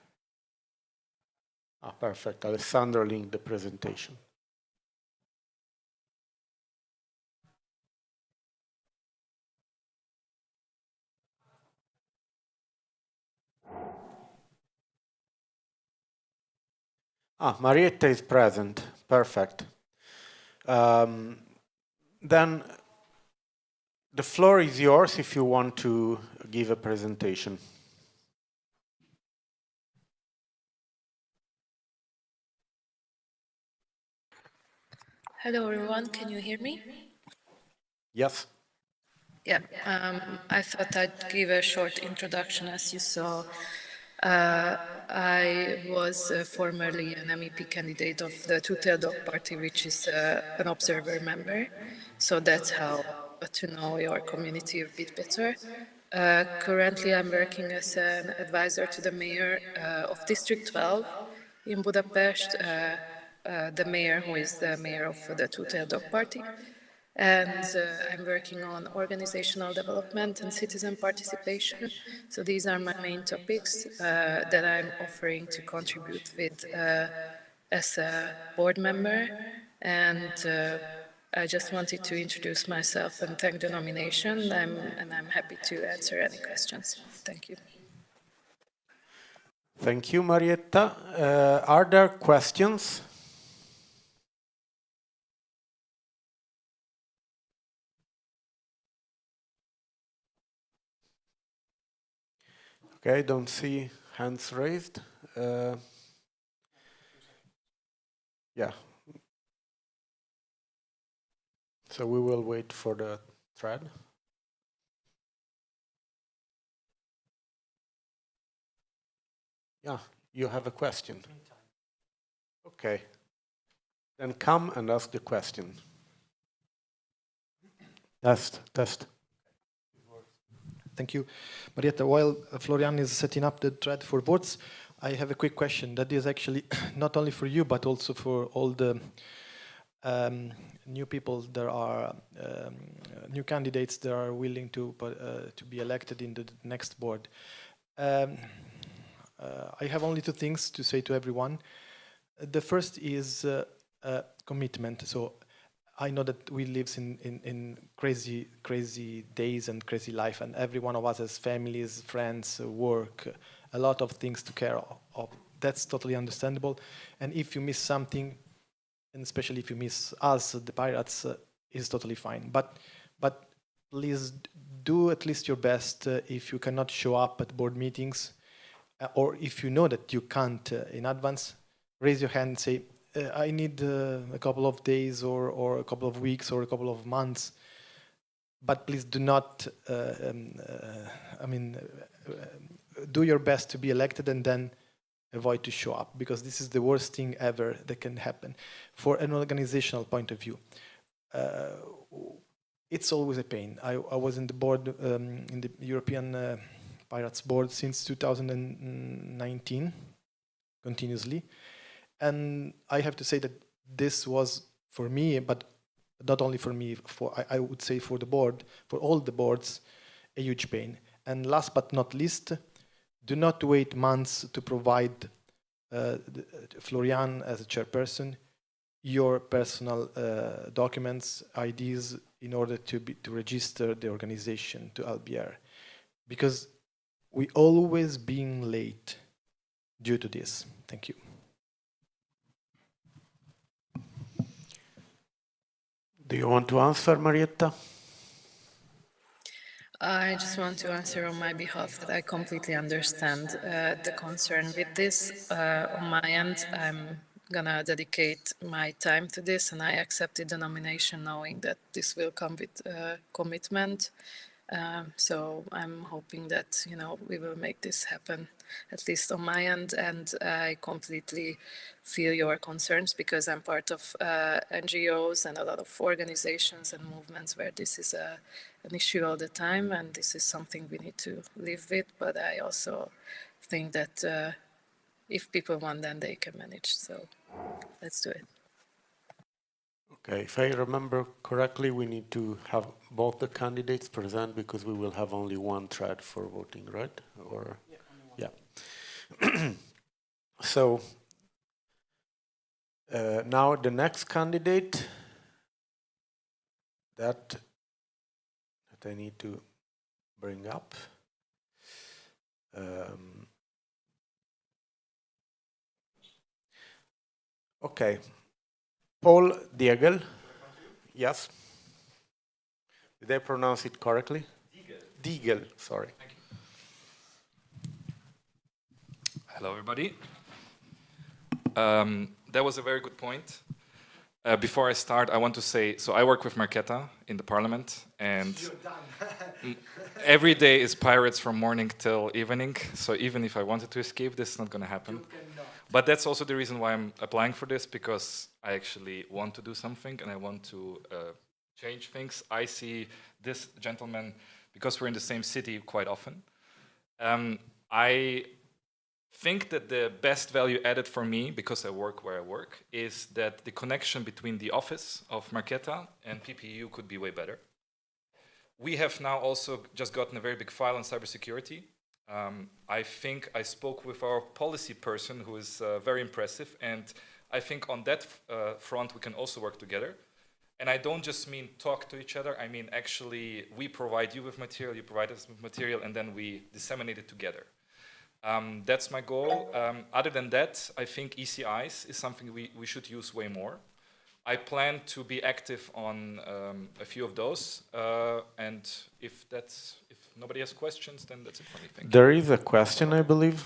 Ah, perfect. Alessandro linked the presentation. Ah, Marietta is present. Perfect. Then the floor is yours if you want to give a presentation. Hello everyone, can you hear me? Yes. Yeah, I thought I'd give a short introduction. As you saw, I was formerly an MEP candidate of the Tuterdok party, which is an observer member. So that's how to know your community a bit better. Currently, I'm working as an advisor to the mayor of District 12 in Budapest, the mayor who is the mayor of the Tuterdok party. And I'm working on organizational development and citizen participation. So these are my main topics that I'm offering to contribute with as a board member. And I just wanted to introduce myself and thank the nomination. And I'm happy to answer any questions. Thank you. Thank you, Marietta. Are there questions? Okay, don't see hands raised. Yeah. So we will wait for the thread. Yeah, you have a question. Okay. Then come and ask the question. Test, test. Thank you. Marietta, while Florian is setting up the thread for boards, I have a quick question that is actually not only for you, but also for all the new people. There are new candidates that are willing to be elected in the next board. I have only two things to say to everyone. The first is commitment. So I know that we live in crazy days and crazy life, and every one of us has families, friends, work, a lot of things to care of. That's totally understandable. And if you miss something, and especially if you miss us, the Pirates, is totally fine. But please do at least your best if you cannot show up at board meetings, or if you know that you can't in advance, raise your hand and say, I need a couple of days or a couple of weeks or a couple of months. but please do not, do your best to be elected and then avoid to show up, because this is the worst thing ever that can happen. For an organizational point of view, it's always a pain. I was in the board, in the European Pirates board since 2019, continuously. And I have to say that this was, for me, but not only for me, I would say for the board, for all the boards, a huge pain. And last but not least, do not wait months to provide Florian as a chairperson your personal documents, IDs, in order to register the organization to LBR, because we always being late due to this. Thank you. Do you want to answer, Marietta? I just want to answer on my behalf that I completely understand the concern with this. On my end, I'm gonna dedicate my time to this, and I accepted the nomination knowing that this will come with commitment. So I'm hoping that, you know, we will make this happen, at least on my end. And I completely feel your concerns, because I'm part of NGOs and a lot of organizations and movements where this is an issue all the time, and this is something we need to live with. But I also think that if people want, then they can manage. So let's do it. Okay, if I remember correctly, we need to have both the candidates present, because we will have only one thread for voting, right? Or yeah. So now the next candidate that I need to bring up. Okay. Paul Diegel. Yes. Did I pronounce it correctly? Diegel, sorry. Hello, everybody. That was a very good point. Before I start, I want to say, so I work with Marketa in the parliament, and every day is pirates from morning till evening. So even if I wanted to escape, this is not going to happen. But that's also the reason why I'm applying for this, because I actually want to do something and I want to change things. I see this gentleman, because we're in the same city quite often. I think that the best value added for me, because I work where I work, is that the connection between the office of Marketa and PPU could be way better. We have now also just gotten a very big file on cybersecurity. I think I spoke with our policy person, who is very impressive, and I think on that front we can also work together. And I don't just mean talk to each other, I mean actually we provide you with material, you provide us with material, and then we disseminate it together. That's my goal. Other than that, I think ECIs is something we should use way more. I plan to be active on a few of those, and if nobody has questions, then that's it for me. Thank you. There is a question, I believe.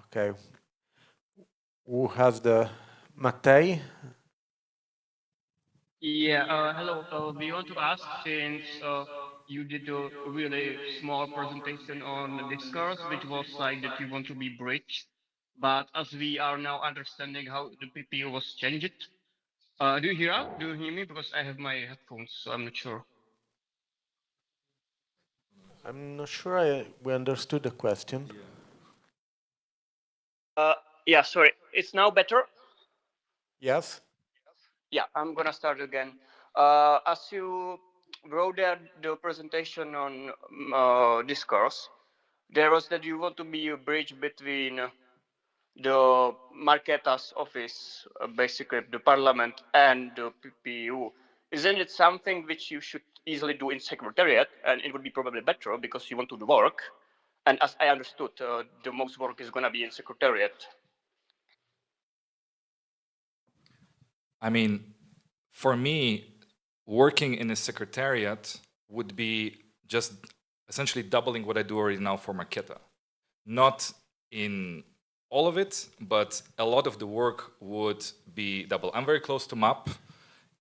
Okay. Who has the Matei? Yeah, hello. We want to ask, since you did a really small presentation on Discourse, which was like that you want to be bridged, but as we are now understanding how the PPU was changed, do you hear me? Because I have my headphones, so I'm not sure. I'm not sure we understood the question. Yeah, sorry. It's now better? Yes? Yeah, I'm gonna start again. As you wrote there the presentation on Discourse, there was that you want to be a bridge between the Marketa's office, basically the parliament, and the PPU. Isn't it something which you should easily do in Secretariat, and it would be probably better because you want to do work? And as I understood, the most work is gonna be in Secretariat. I mean, for me, working in a secretariat would be just essentially doubling what I do already now for Marketa. Not in all of it, but a lot of the work would be double. I'm very close to MAP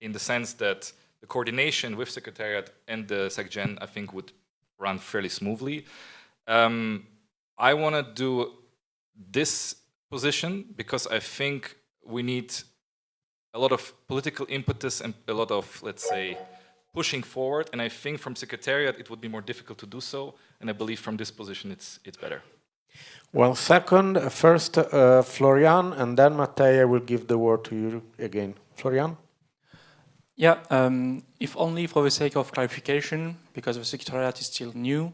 in the sense that the coordination with Secretariat and the SecGen, I think, would run fairly smoothly. I want to do this position because I think we need a lot of political impetus and a lot of, let's say, pushing forward. And I think from Secretariat it would be more difficult to do so. And I believe from this position it's better. Well, first Florian, and then Mattei, I will give the word to you again. Florian? Yeah, if only for the sake of clarification, because the Secretariat is still new.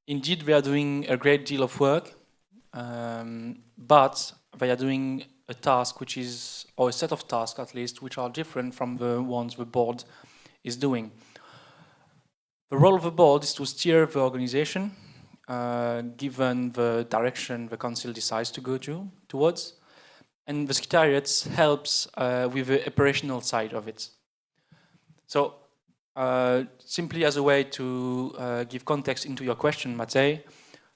Indeed, they are doing a great deal of work, but they are doing a task which is, or a set of tasks at least, which are different from the ones the board is doing. The role of the board is to steer the organization, given the direction the council decides to go towards, and the Secretariat helps with the operational side of it. So, simply as a way to give context into your question, Mattei,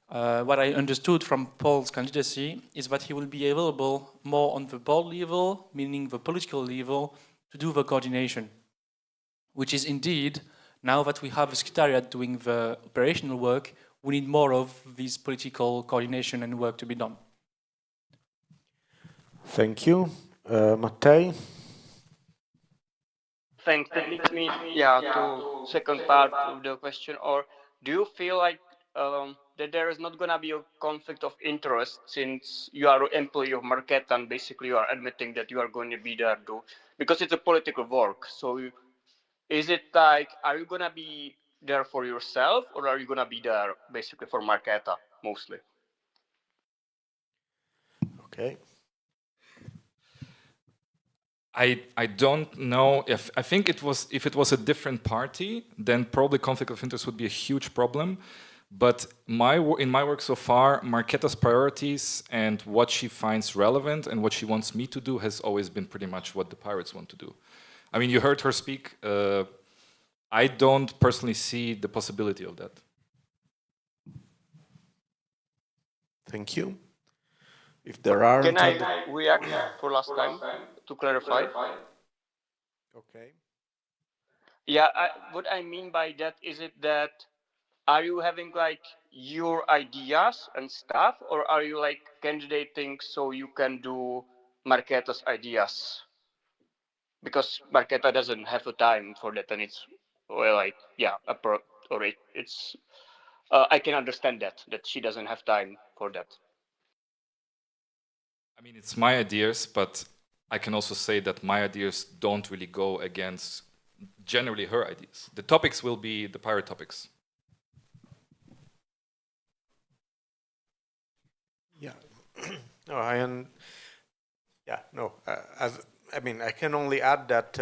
what I understood from Paul's candidacy is that he will be available more on the board level, meaning the political level, to do the coordination, which is indeed, now that we have the Secretariat doing the operational work, we need more of this political coordination and work to be done. Thank you. Mattei? Thanks. That leads me, to second part of the question. Or do you feel like that there is not going to be a conflict of interest since you are an employee of Marketa and basically you are admitting that you are going to be there because it's a political work. So is it like, are you going to be there for yourself or are you going to be there basically for Marketa mostly? Okay. I don't know if, I think if it was a different party, then probably conflict of interest would be a huge problem. But in my work so far, Marketa's priorities and what she finds relevant and what she wants me to do has always been pretty much what the Pirates want to do. I mean, you heard her speak. I don't personally see the possibility of that. Thank you. If there are... Can I react for last time to clarify? Okay. Yeah, what I mean by that, is it that, are you having like your ideas and stuff, or are you like candidating so you can do Marketa's ideas? Because Marketa doesn't have the time for that, and it's, well, like, yeah, it's, I can understand that she doesn't have time for that. I mean, it's my ideas, but I can also say that my ideas don't really go against generally her ideas. The topics will be the pirate topics. Yeah. No, I mean, I can only add that,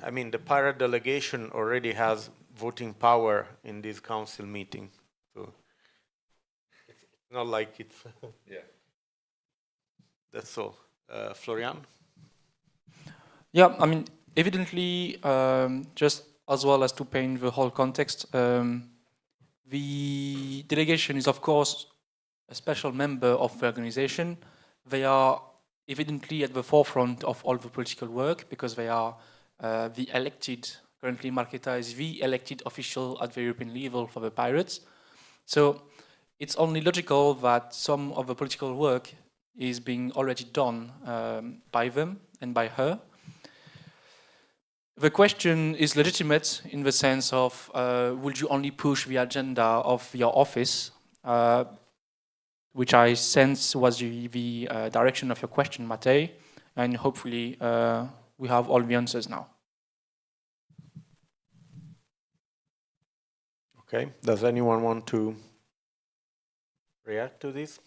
I mean, the pirate delegation already has voting power in this council meeting. So it's not like it's... Yeah. That's all. Florian? Yeah, I mean, evidently, just as well as to paint the whole context, the delegation is, of course, a special member of the organization. They are evidently at the forefront of all the political work because they are the elected, currently Marketa is the elected official at the European level for the Pirates. So it's only logical that some of the political work is being already done by them and by her. The question is legitimate in the sense of would you only push the agenda of your office, which I sense was the direction of your question, Mattei, and hopefully we have all the answers now. Okay, does anyone want to react to this?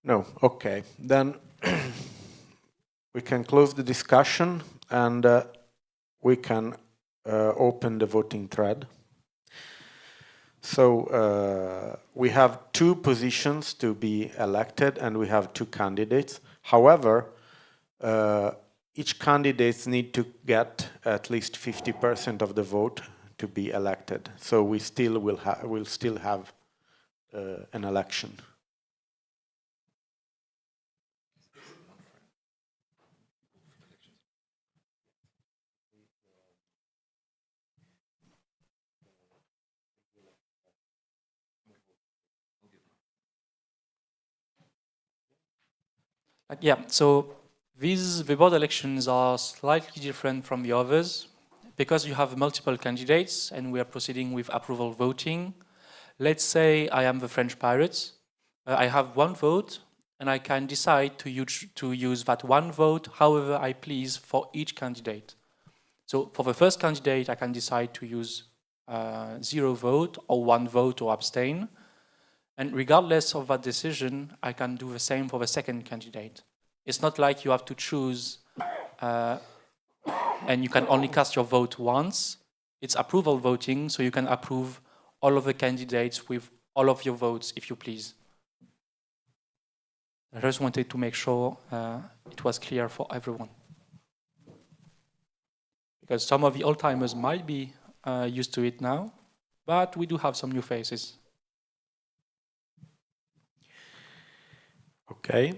No, okay, then we can close the discussion and we can open the voting thread. So we have 2 positions to be elected and we have 2 candidates. However, each candidate needs to get at least 50% of the vote to be elected. So we still will still have an election. Yeah, so the board elections are slightly different from the others because you have multiple candidates and we are proceeding with approval voting. Let's say I am the French Pirates. I have one vote and I can decide to use that one vote however I please for each candidate. So for the first candidate, I can decide to use 0 vote or 1 vote or abstain. And regardless of that decision, I can do the same for the second candidate. It's not like you have to choose and you can only cast your vote once. It's approval voting, so you can approve all of the candidates with all of your votes, if you please. I just wanted to make sure it was clear for everyone. Because some of the old-timers might be used to it now, but we do have some new faces. Okay.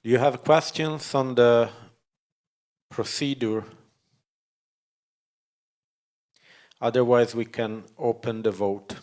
Do you have questions on the procedure? Otherwise, we can open the vote.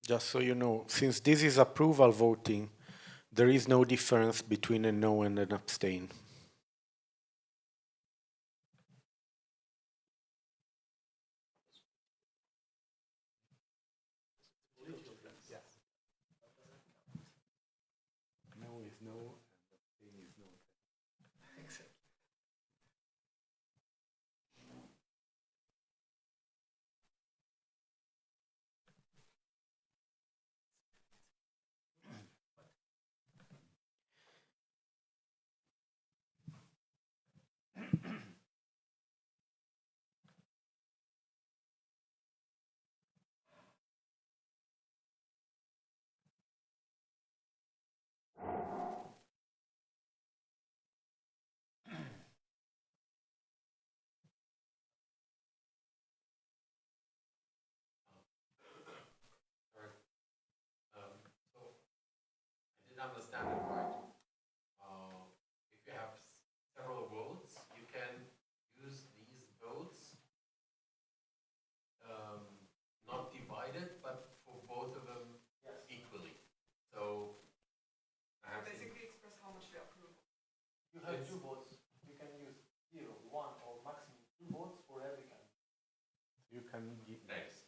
Just so you know, since this is approval voting, there is no difference between a no and an abstain. No is no, and abstain is no. Understand it right. If you have several votes, you can use these votes not divided, but for both of them equally. So basically express how much they approve. You have 2 votes. You can use 0, 1, or maximum 2 votes for every candidate. You can give next.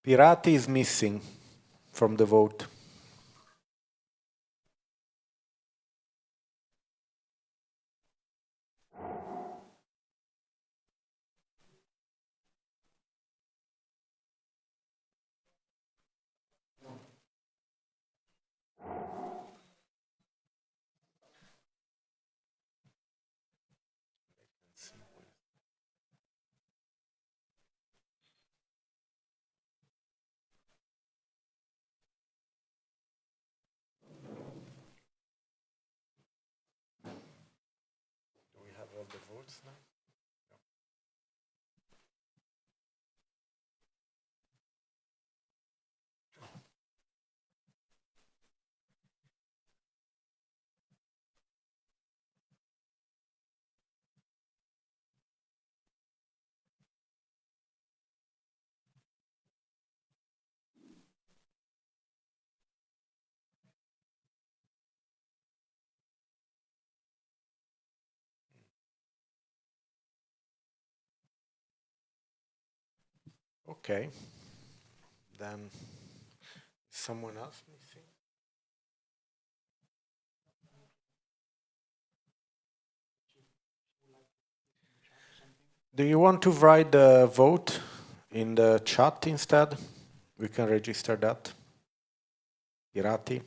Pirati is missing from the vote. Do we have all the votes now? Okay, then someone else missing? Do you want to write the vote in the chat instead? We can register that. Pirati.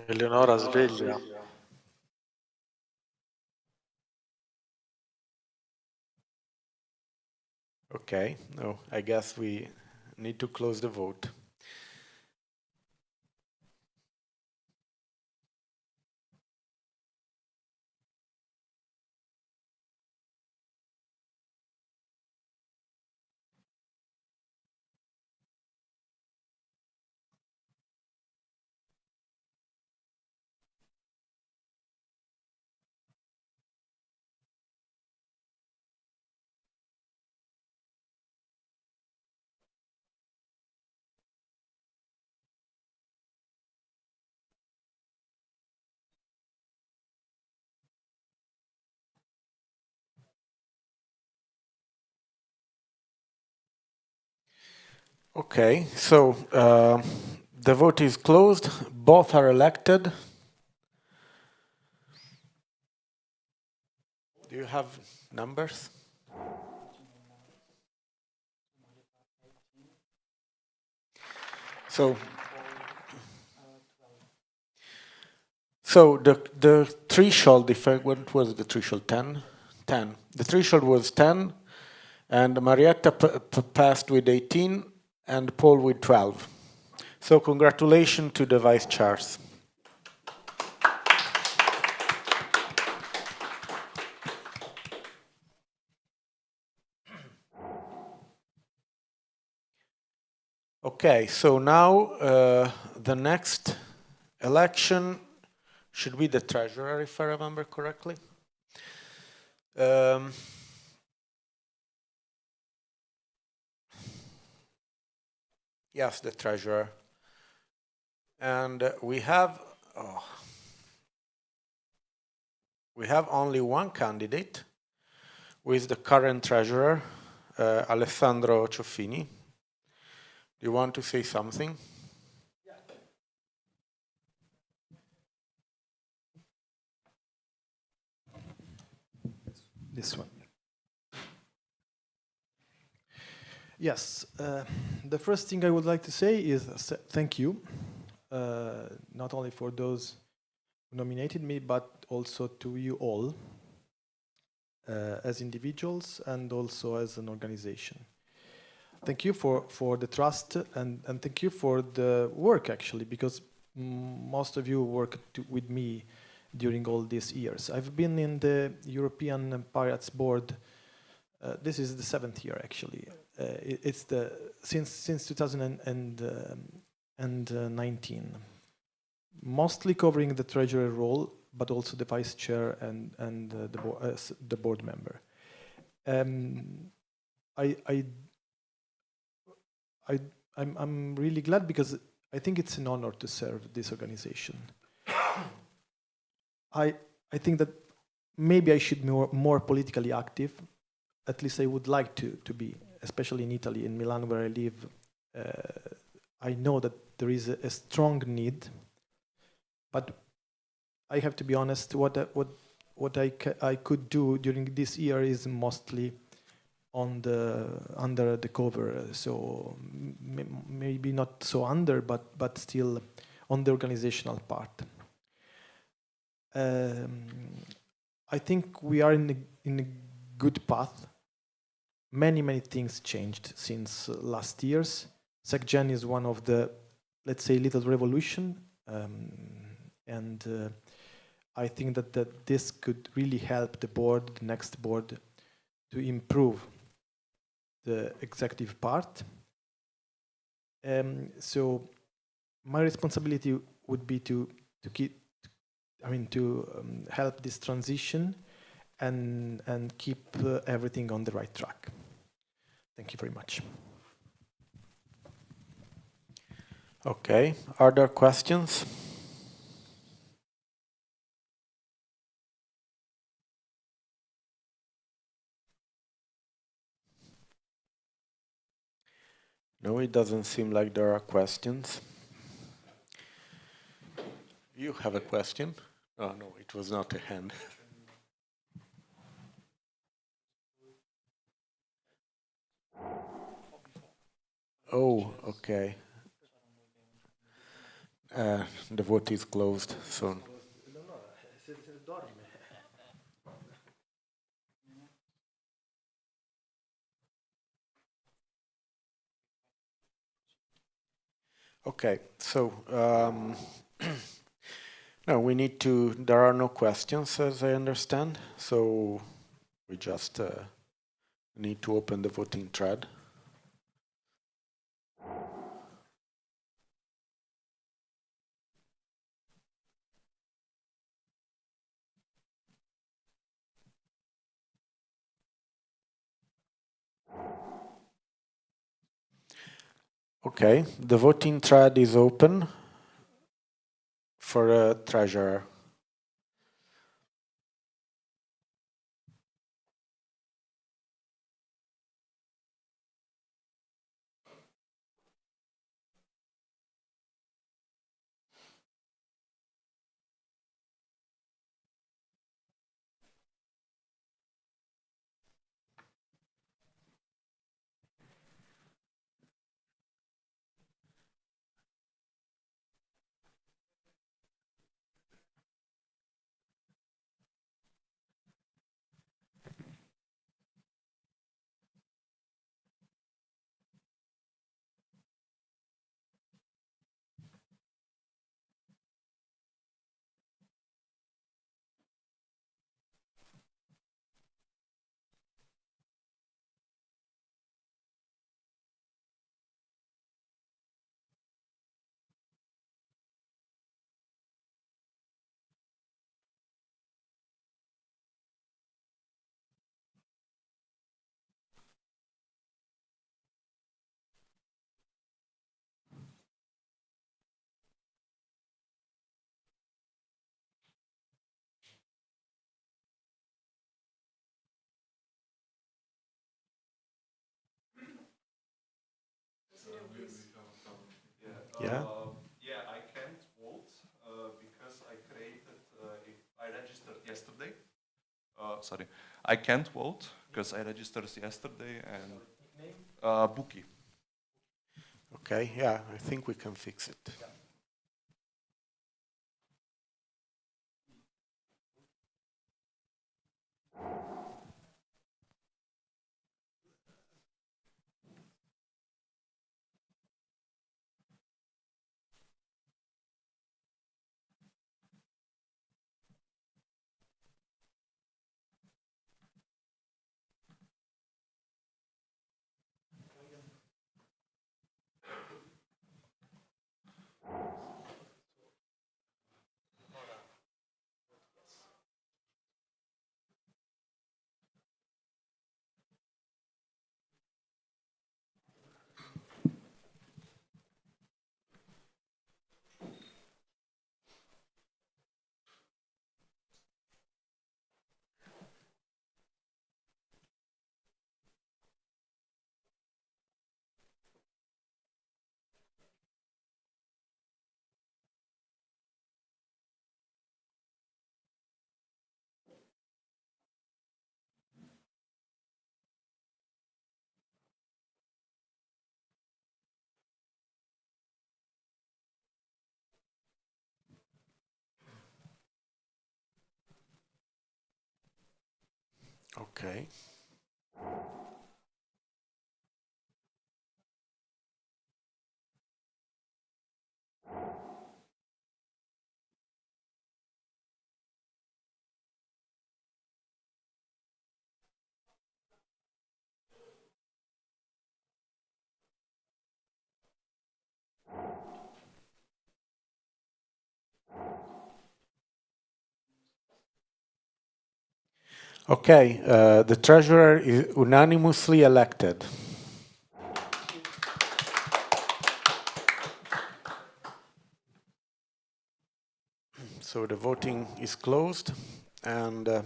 Eleonora sveglia. Okay, no, I guess we need to close the vote. Okay, so the vote is closed. Both are elected. Do you have numbers? So the threshold, what was the threshold? 10? 10. The threshold was 10, and Marietta passed with 18, and Paul with 12. So congratulations to the vice chairs. Okay, so now the next election should be the treasurer, if I remember correctly. Yes, the treasurer. And we have only one candidate, who is the current treasurer, Alessandro Cioffini. Do you want to say something? This one. Yes, the first thing I would like to say is thank you, not only for those who nominated me, but also to you all, as individuals and also as an organization. Thank you for the trust and thank you for the work, actually, because most of you worked with me during all these years. I've been in the European Pirates Board. This is the 7th year, actually. It's since 2019, mostly covering the treasurer role, but also the vice chair and the board member. I I'm really glad because I think it's an honor to serve this organization. I think that maybe I should be more politically active. At least I would like to be, especially in Italy, in Milan, where I live. I know that there is a strong need, but I have to be honest. What I could do during this year is mostly on the under the cover. So maybe not so under, but still on the organizational part. I think we are in a good path. Many things changed since last years. SecGen is one of the, let's say, little revolution, and I think that this could really help the board, the next board, to improve the executive part. So my responsibility would be to help this transition and keep everything on the right track. Thank you very much. Okay, are there questions? No, it doesn't seem like there are questions. You have a question? Oh, no, it was not a hand. Oh, okay. The vote is closed soon. Okay, so no, we need to. There are no questions, as I understand. So we just need to open the voting thread. Okay, the voting thread is open for a treasurer. Yeah. Yeah, I can't vote because I created. I registered yesterday. Sorry, I can't vote because I registered yesterday and Buki. Okay, yeah, I think we can fix it. Okay. Okay, the treasurer is unanimously elected. So the voting is closed, and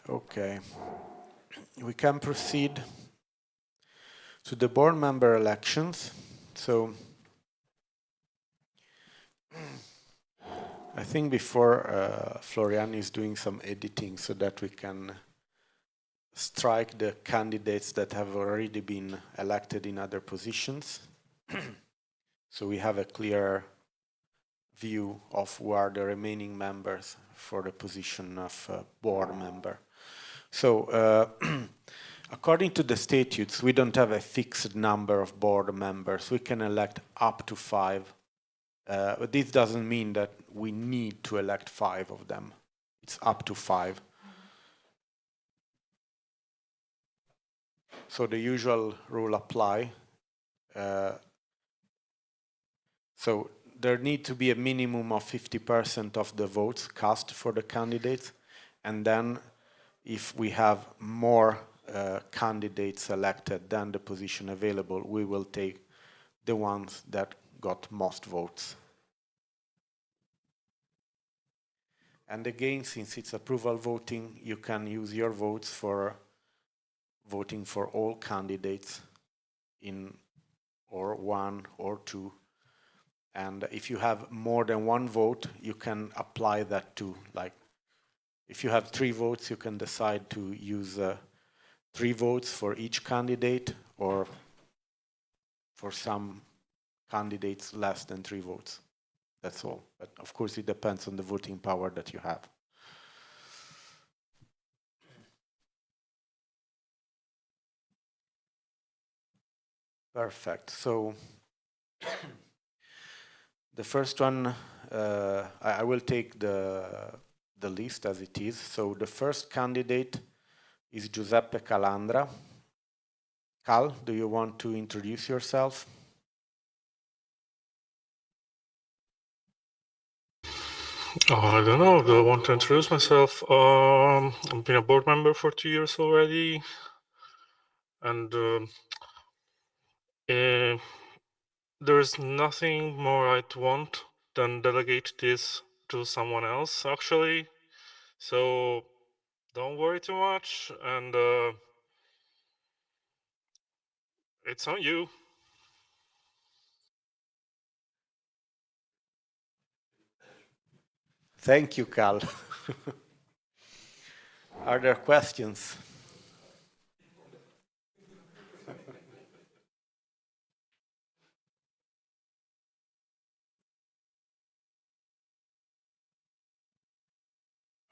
okay, we can proceed to the board member elections. So I think before Florian is doing some editing so that we can strike the candidates that have already been elected in other positions. So we have a clear view of who are the remaining members for the position of board member. So according to the statutes, we don't have a fixed number of board members. We can elect up to 5. But this doesn't mean that we need to elect 5 of them. It's up to 5. So the usual rule apply. So there need to be a minimum of 50% of the votes cast for the candidates. And then if we have more candidates elected than the position available, we will take the ones that got most votes. And again, since it's approval voting, you can use your votes for voting for all candidates in or 1 or 2. And if you have more than 1 vote, you can apply that to, like, if you have 3 votes, you can decide to use 3 votes for each candidate, or for some candidates less than 3 votes. That's all. But of course, it depends on the voting power that you have. Perfect. So the first one, I will take the list as it is. So the first candidate is Giuseppe Calandra. Cal, do you want to introduce yourself? I don't know. Do I want to introduce myself? I've been a board member for 2 years already, and there's nothing more I'd want than delegate this to someone else, actually. So don't worry too much, and it's on you. Thank you, Cal. Are there questions?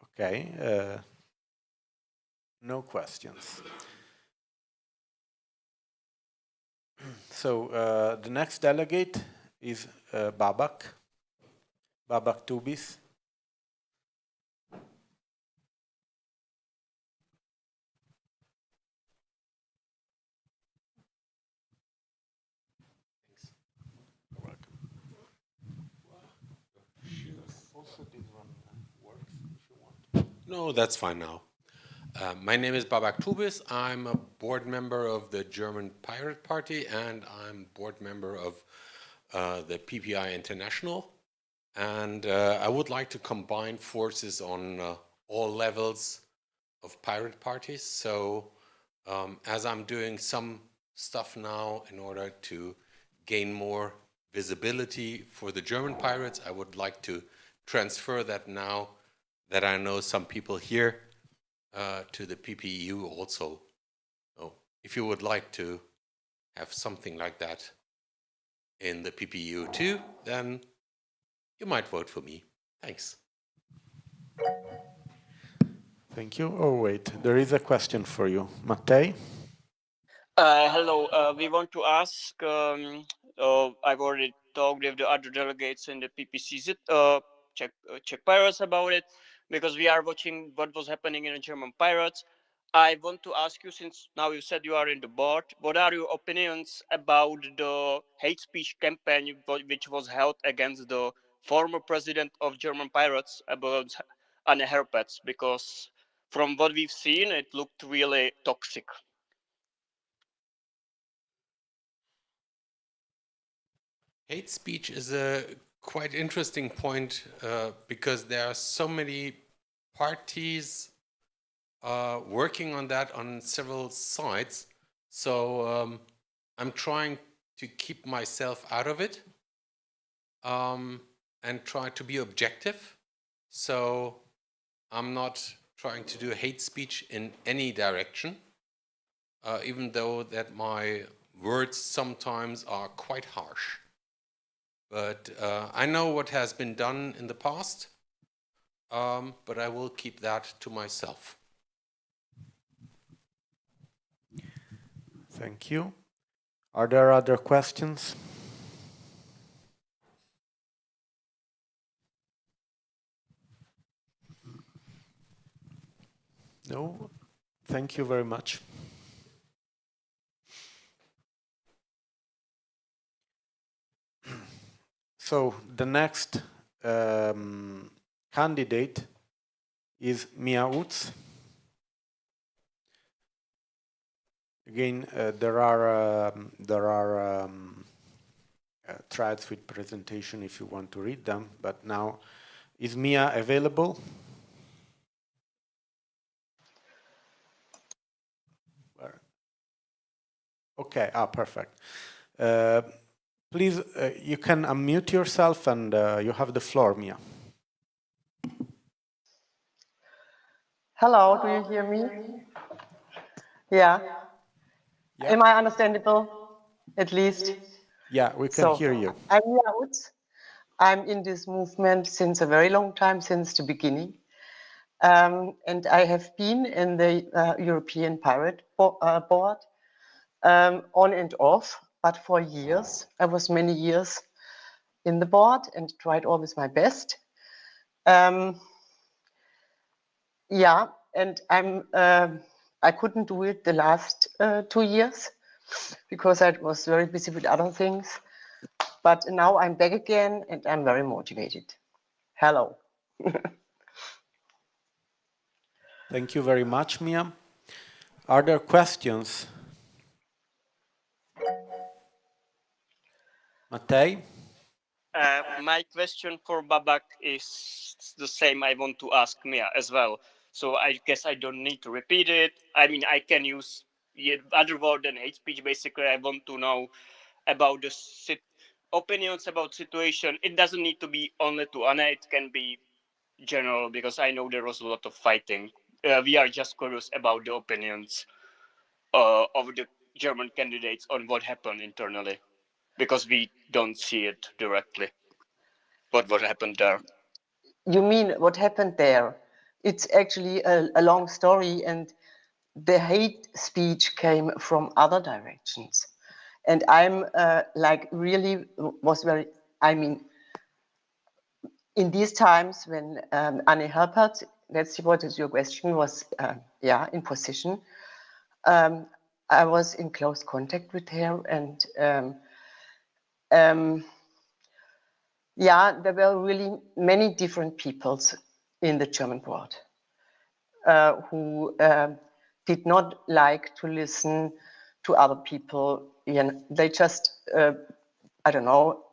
Okay, no questions. So the next delegate is Babak Tubis. No, that's fine now. My name is Babak Tubis. I'm a board member of the German Pirate Party, and I'm board member of the PPI International. And I would like to combine forces on all levels of pirate parties. So as I'm doing some stuff now in order to gain more visibility for the German pirates, I would like to transfer that now that I know some people here to the PPEU also. So if you would like to have something like that in the PPEU too, then you might vote for me. Thanks. Thank you. Oh, wait, there is a question for you. Mattei? Hello. We want to ask. I've already talked with the other delegates in the PPCZ, Czech Pirates about it, because we are watching what was happening in the German Pirates. I want to ask you, since now you said you are in the board, what are your opinions about the hate speech campaign which was held against the former president of German Pirates, about Anne Herpets? Because from what we've seen, it looked really toxic. Hate speech is a quite interesting point because there are so many parties working on that on several sides. So I'm trying to keep myself out of it and try to be objective. So I'm not trying to do hate speech in any direction, even though that my words sometimes are quite harsh. But I know what has been done in the past, but I will keep that to myself. Thank you. Are there other questions? No? Thank you very much. So the next candidate is Mia Utz. Again, there are threads with presentation if you want to read them, but now, is Mia available? Okay, perfect. Please, you can unmute yourself and you have the floor, Mia. Hello, do you hear me? Yeah. Am I understandable, at least? Yeah, we can hear you. I'm Mia Utz. I'm in this movement since a very long time, since the beginning. And I have been in the European Pirate Board on and off, but for years. I was many years in the board and tried always my best. Yeah, and I couldn't do it the last 2 years because I was very busy with other things. But now I'm back again and I'm very motivated. Hello. Thank you very much, Mia. Are there questions? Mattei? My question for Babak is the same I want to ask Mia as well. So I guess I don't need to repeat it. I mean, I can use other word than hate speech. Basically, I want to know about the opinions about situation. It doesn't need to be only to Anna. It can be general because I know there was a lot of fighting. We are just curious about the opinions of the German candidates on what happened internally, because we don't see it directly. What happened there? You mean what happened there? It's actually a long story, and the hate speech came from other directions. And I'm like really was very, I mean, in these times when Anne Herpert, let's see what is your question, was in position, I was in close contact with her, and there were really many different peoples in the German board who did not like to listen to other people. They just, I don't know,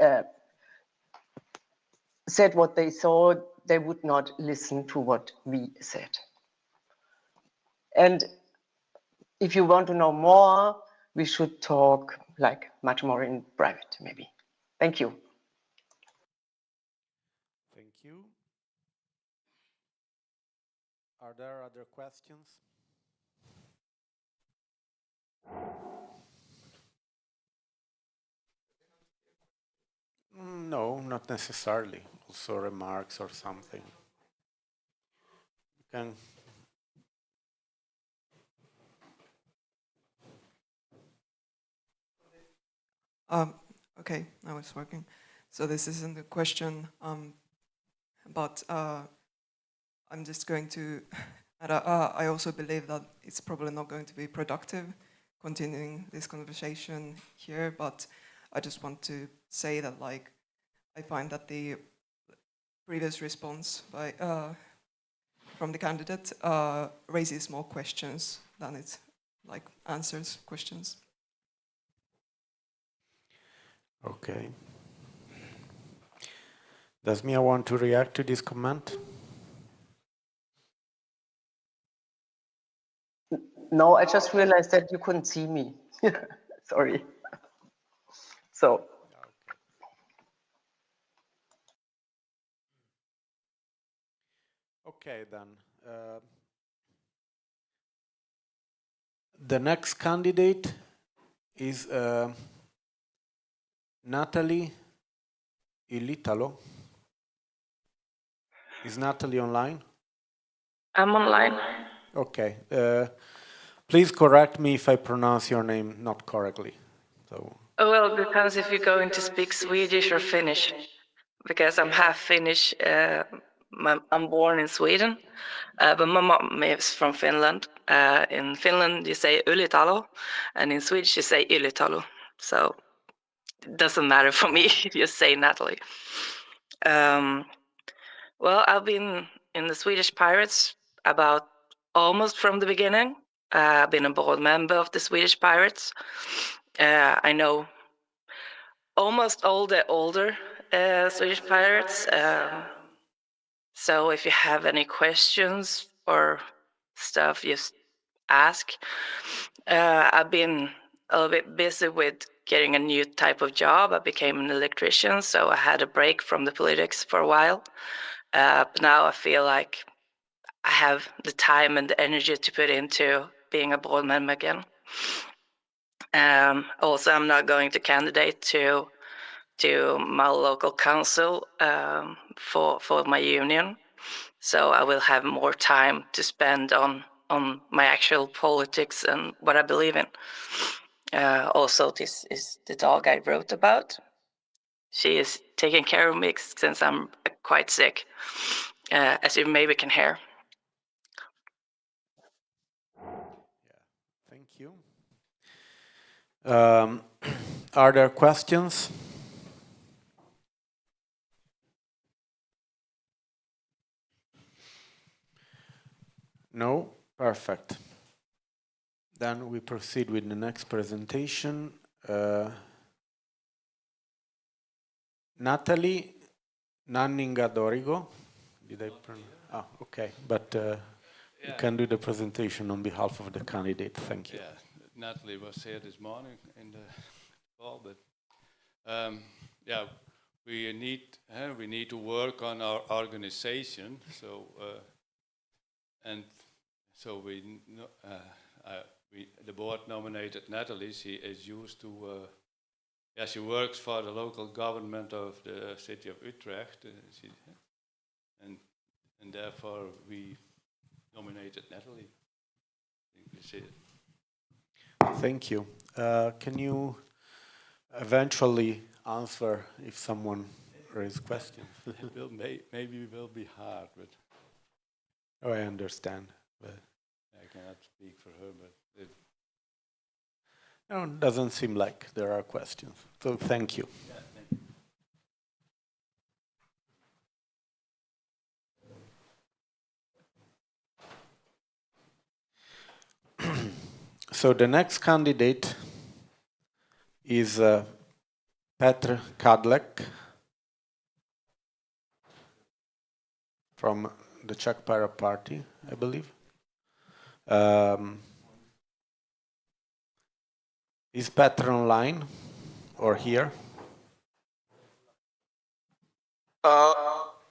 said what they saw. They would not listen to what we said. And if you want to know more, we should talk like much more in private, maybe. Thank you. Thank you. Are there other questions? No, not necessarily. Also remarks or something. You can Okay, now it's working. So this isn't a question, but I'm just going to, and I also believe that it's probably not going to be productive continuing this conversation here, but I just want to say that, like, I find that the previous response by from the candidate raises more questions than it like answers questions. Okay. Does Mia want to react to this comment? No, I just realized that you couldn't see me. Sorry. So. Okay, then. The next candidate is Natalie Ilitalo. Is Natalie online? I'm online. Okay. Please correct me if I pronounce your name not correctly. So. Oh, well, it depends if you're going to speak Swedish or Finnish, because I'm half Finnish. I'm born in Sweden, but my mom is from Finland. In Finland, you say Ylitalo, and in Swedish, you say Ylitalo. So it doesn't matter for me. You say Natalie. Well, I've been in the Swedish Pirates about almost from the beginning. I've been a board member of the Swedish Pirates. I know almost all the older Swedish Pirates. So if you have any questions or stuff, just ask. I've been a little bit busy with getting a new type of job. I became an electrician, so I had a break from the politics for a while. But now I feel like I have the time and the energy to put into being a board member again. Also, I'm not going to candidate to my local council for my union, so I will have more time to spend on my actual politics and what I believe in. Also, this is the dog I wrote about. She is taking care of me since I'm quite sick, as you maybe can hear. Thank you. Are there questions? No? Perfect. Then we proceed with the next presentation. Natalie Nanninga Dorigo. Did I pronounce? Ah, okay. But you can do the presentation on behalf of the candidate. Thank you. Yeah, Natalie was here this morning in the call, but yeah, we need to work on our organization. So the board nominated Natalie. She is used to. She works for the local government of the city of Utrecht, and therefore we nominated Natalie. Thank you. Can you eventually answer if someone raises questions? Maybe it will be hard, but I understand. But I cannot speak for her, but no, it doesn't seem like there are questions. So thank you. Yeah, thank you. So the next candidate is Petr Kadlec from the Czech Pirate Party, I believe. Is Petr online or here?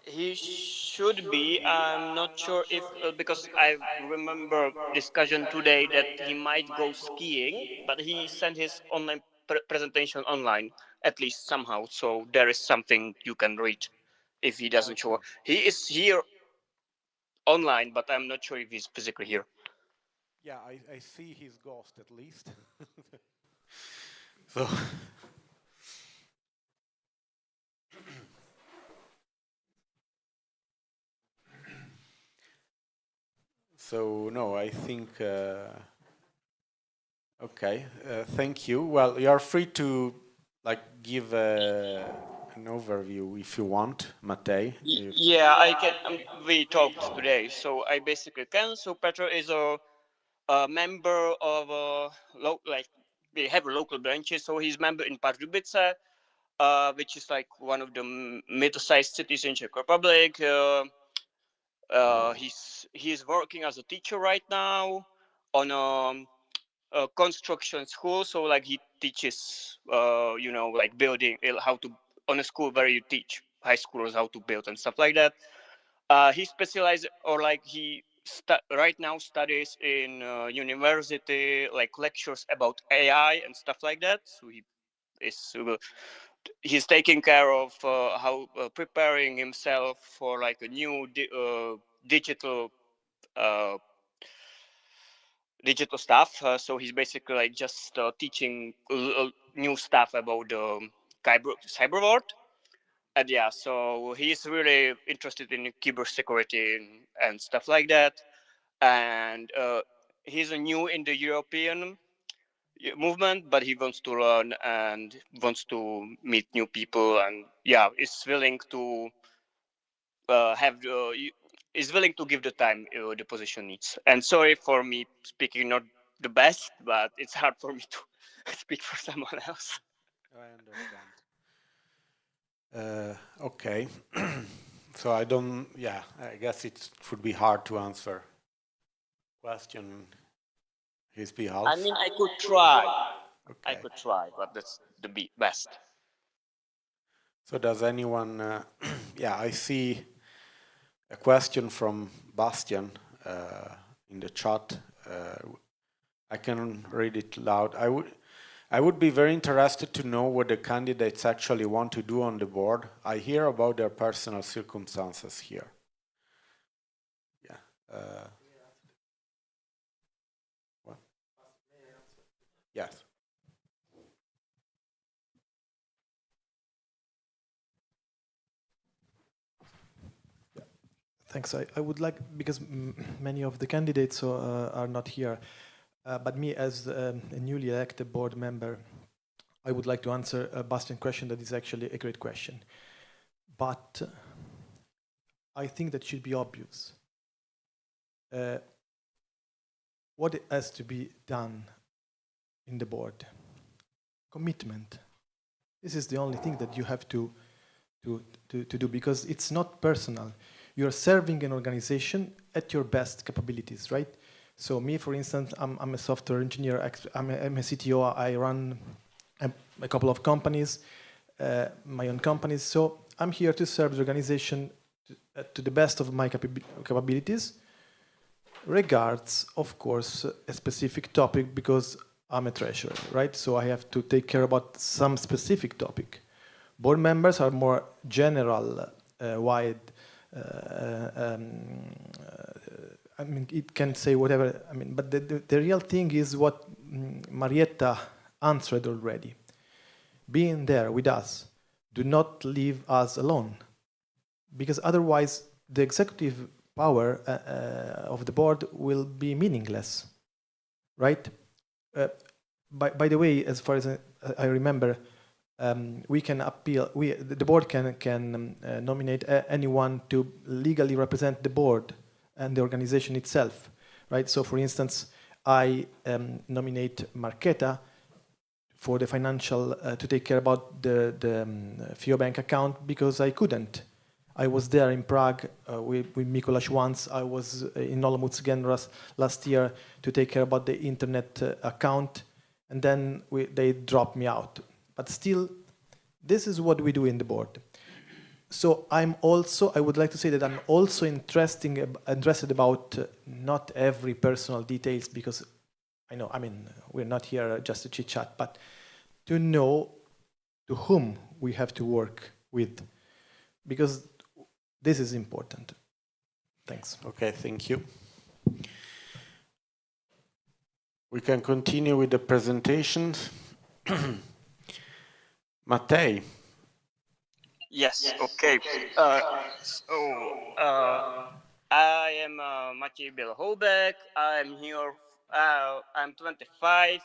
He should be. I'm not sure if because I remember discussion today that he might go skiing, but he sent his online presentation online at least somehow. So there is something you can read if he doesn't show up. He is here online, but I'm not sure if he's physically here. Yeah, I see his ghost at least. So So no, I think. Okay, thank you. Well, you are free to give an overview if you want, Matej. Yeah, I can. We talked today, so I basically can. So Petro is a member of like we have local branches. So he's member in Pardubice, which is like one of the middle-sized cities in Czech Republic. He's working as a teacher right now on a construction school. So like he teaches, like building, how to on a school where you teach high schoolers how to build and stuff like that. He specializes, or like he right now studies in university, like lectures about AI and stuff like that. So he's taking care of how preparing himself for like a new digital uh, digital stuff. So he's basically like just teaching new stuff about the cyber world. And yeah, so he's really interested in cybersecurity and stuff like that. And he's a new in the European movement, but he wants to learn and wants to meet new people. And yeah, is willing to is willing to give the time the position needs. And sorry for me speaking not the best, but it's hard for me to speak for someone else. I understand. Okay. So I don't. Yeah, I guess it would be hard to answer question his behalf. I mean, I could try. Okay. I could try, but that's the best. So does anyone? Yeah, I see a question from Bastian in the chat. I can read it loud. I would be very interested to know what the candidates actually want to do on the board. I hear about their personal circumstances here. Yeah. What? Yes. Thanks. I would like, because many of the candidates are not here, but me as a newly elected board member, I would like to answer a Bastian question that is actually a great question. But I think that should be obvious. What has to be done in the board? Commitment. This is the only thing that you have to do, because it's not personal. You're serving an organization at your best capabilities, right? So me, for instance, I'm a software engineer. I'm a CTO. I run a couple of companies, my own companies. So I'm here to serve the organization to the best of my capabilities, regards, of course, a specific topic, because I'm a treasurer, right? So I have to take care about some specific topic. Board members are more general, wide. I mean, it can say whatever. I mean, but the real thing is what Marietta answered already. Being there with us, do not leave us alone, because otherwise the executive power of the board will be meaningless, right? By the way, as far as I remember, we can appeal. The board can nominate anyone to legally represent the board and the organization itself, right? So, for instance, I nominate Marketa for the financial to take care about the FIO bank account, because I couldn't. I was there in Prague with Mikuláš once. I was in Olomouc again last year to take care about the internet account, and then they dropped me out. But still, this is what we do in the board. So I would like to say that I'm also interested about not every personal details, because I mean, we're not here just to chit chat, but to know to whom we have to work with, because this is important. Thanks. Okay, thank you. We can continue with the presentations. Matej. Yes, okay. I am Party, Bill Holbeck. I'm here. I'm 25.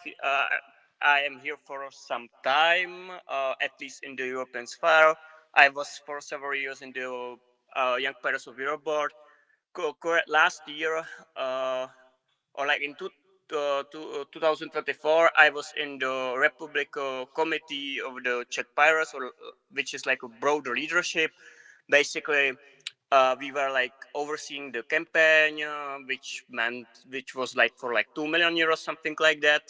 I am here for some time, at least in the European sphere. I was for several years in the Young Pirates of Europe board. Last year, or like in 2024, I was in the Republic Committee of the Czech Pirates, or which is like a broader leadership. Basically, we were like overseeing the campaign, which was like for like 2 million euros, something like that,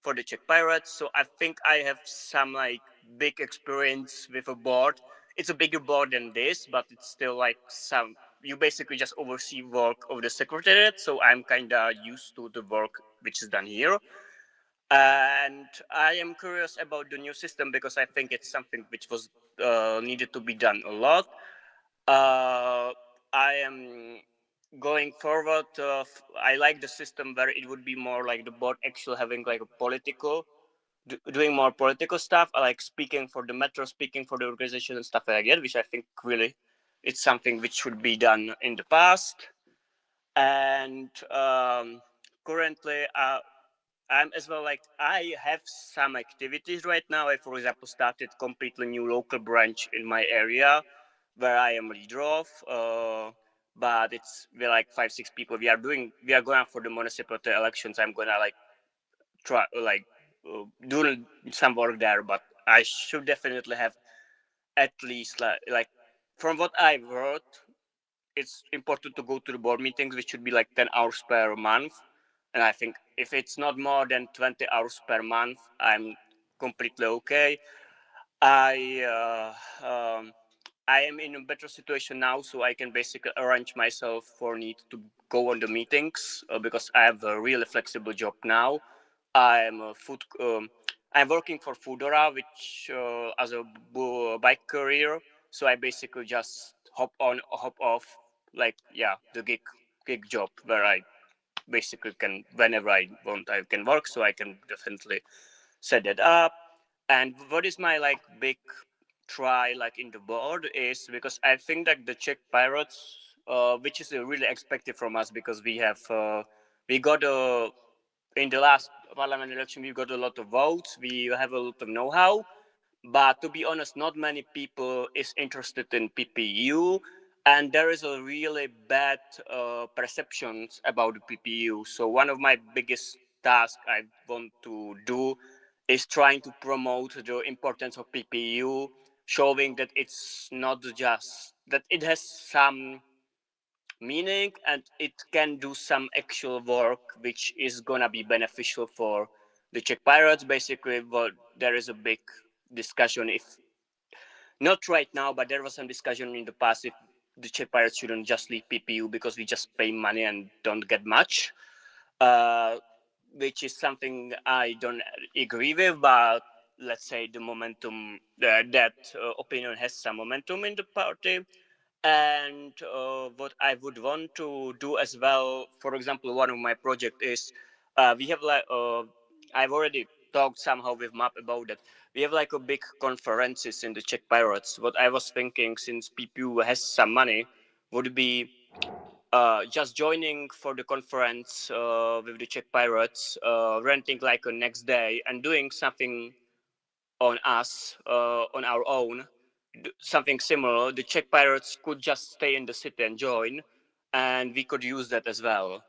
for the Czech Pirates. So I think I have some like big experience with a board. It's a bigger board than this, but it's still like some. You basically just oversee work of the secretariat, so I'm kind of used to the work which is done here. And I am curious about the new system because I think it's something which was needed to be done a lot. I am going forward. I like the system where it would be more like the board actually having like a political, doing more political stuff, like speaking for the metro, speaking for the organization and stuff like that, which I think really it's something which should be done in the past. And currently, I'm as well like I have some activities right now. I, for example, started completely new local branch in my area where I am leader of. But we're like 5-6 people. We are going for the municipality elections. I'm gonna like try like do some work there, but I should definitely have at least like from what I've heard, it's important to go to the board meetings, which should be like 10 hours per month. And I think if it's not more than 20 hours per month, I'm completely okay. I am in a better situation now, so I can basically arrange myself for need to go on the meetings because I have a really flexible job now. I'm I'm working for Foodora, which as a bike courier. So I basically just hop on, hop off, like the gig job where I basically can whenever I want I can work. So I can definitely set it up. And what is my like big try like in the board is because I think that the Czech Pirates, which is really expected from us because we got in the last parliament election we got a lot of votes, we have a lot of know-how, but to be honest, not many people is interested in PPU, and there is a really bad perceptions about the PPU. So one of my biggest tasks I want to do is trying to promote the importance of PPU, showing that it's not just that it has some meaning and it can do some actual work which is gonna be beneficial for the Czech Pirates. Basically, there is a big discussion, if not right now, but there was some discussion in the past if the Czech Pirates shouldn't just leave PPU because we just pay money and don't get much, which is something I don't agree with. But let's say the momentum, that opinion has some momentum in the party. And what I would want to do as well, for example, one of my project is we have like I've already talked somehow with MAP about that. We have like a big conferences in the Czech Pirates. What I was thinking, since PPU has some money, would be just joining for the conference with the Czech Pirates, renting like a next day and doing something on us on our own, something similar. The Czech Pirates could just stay in the city and join, and we could use that as well.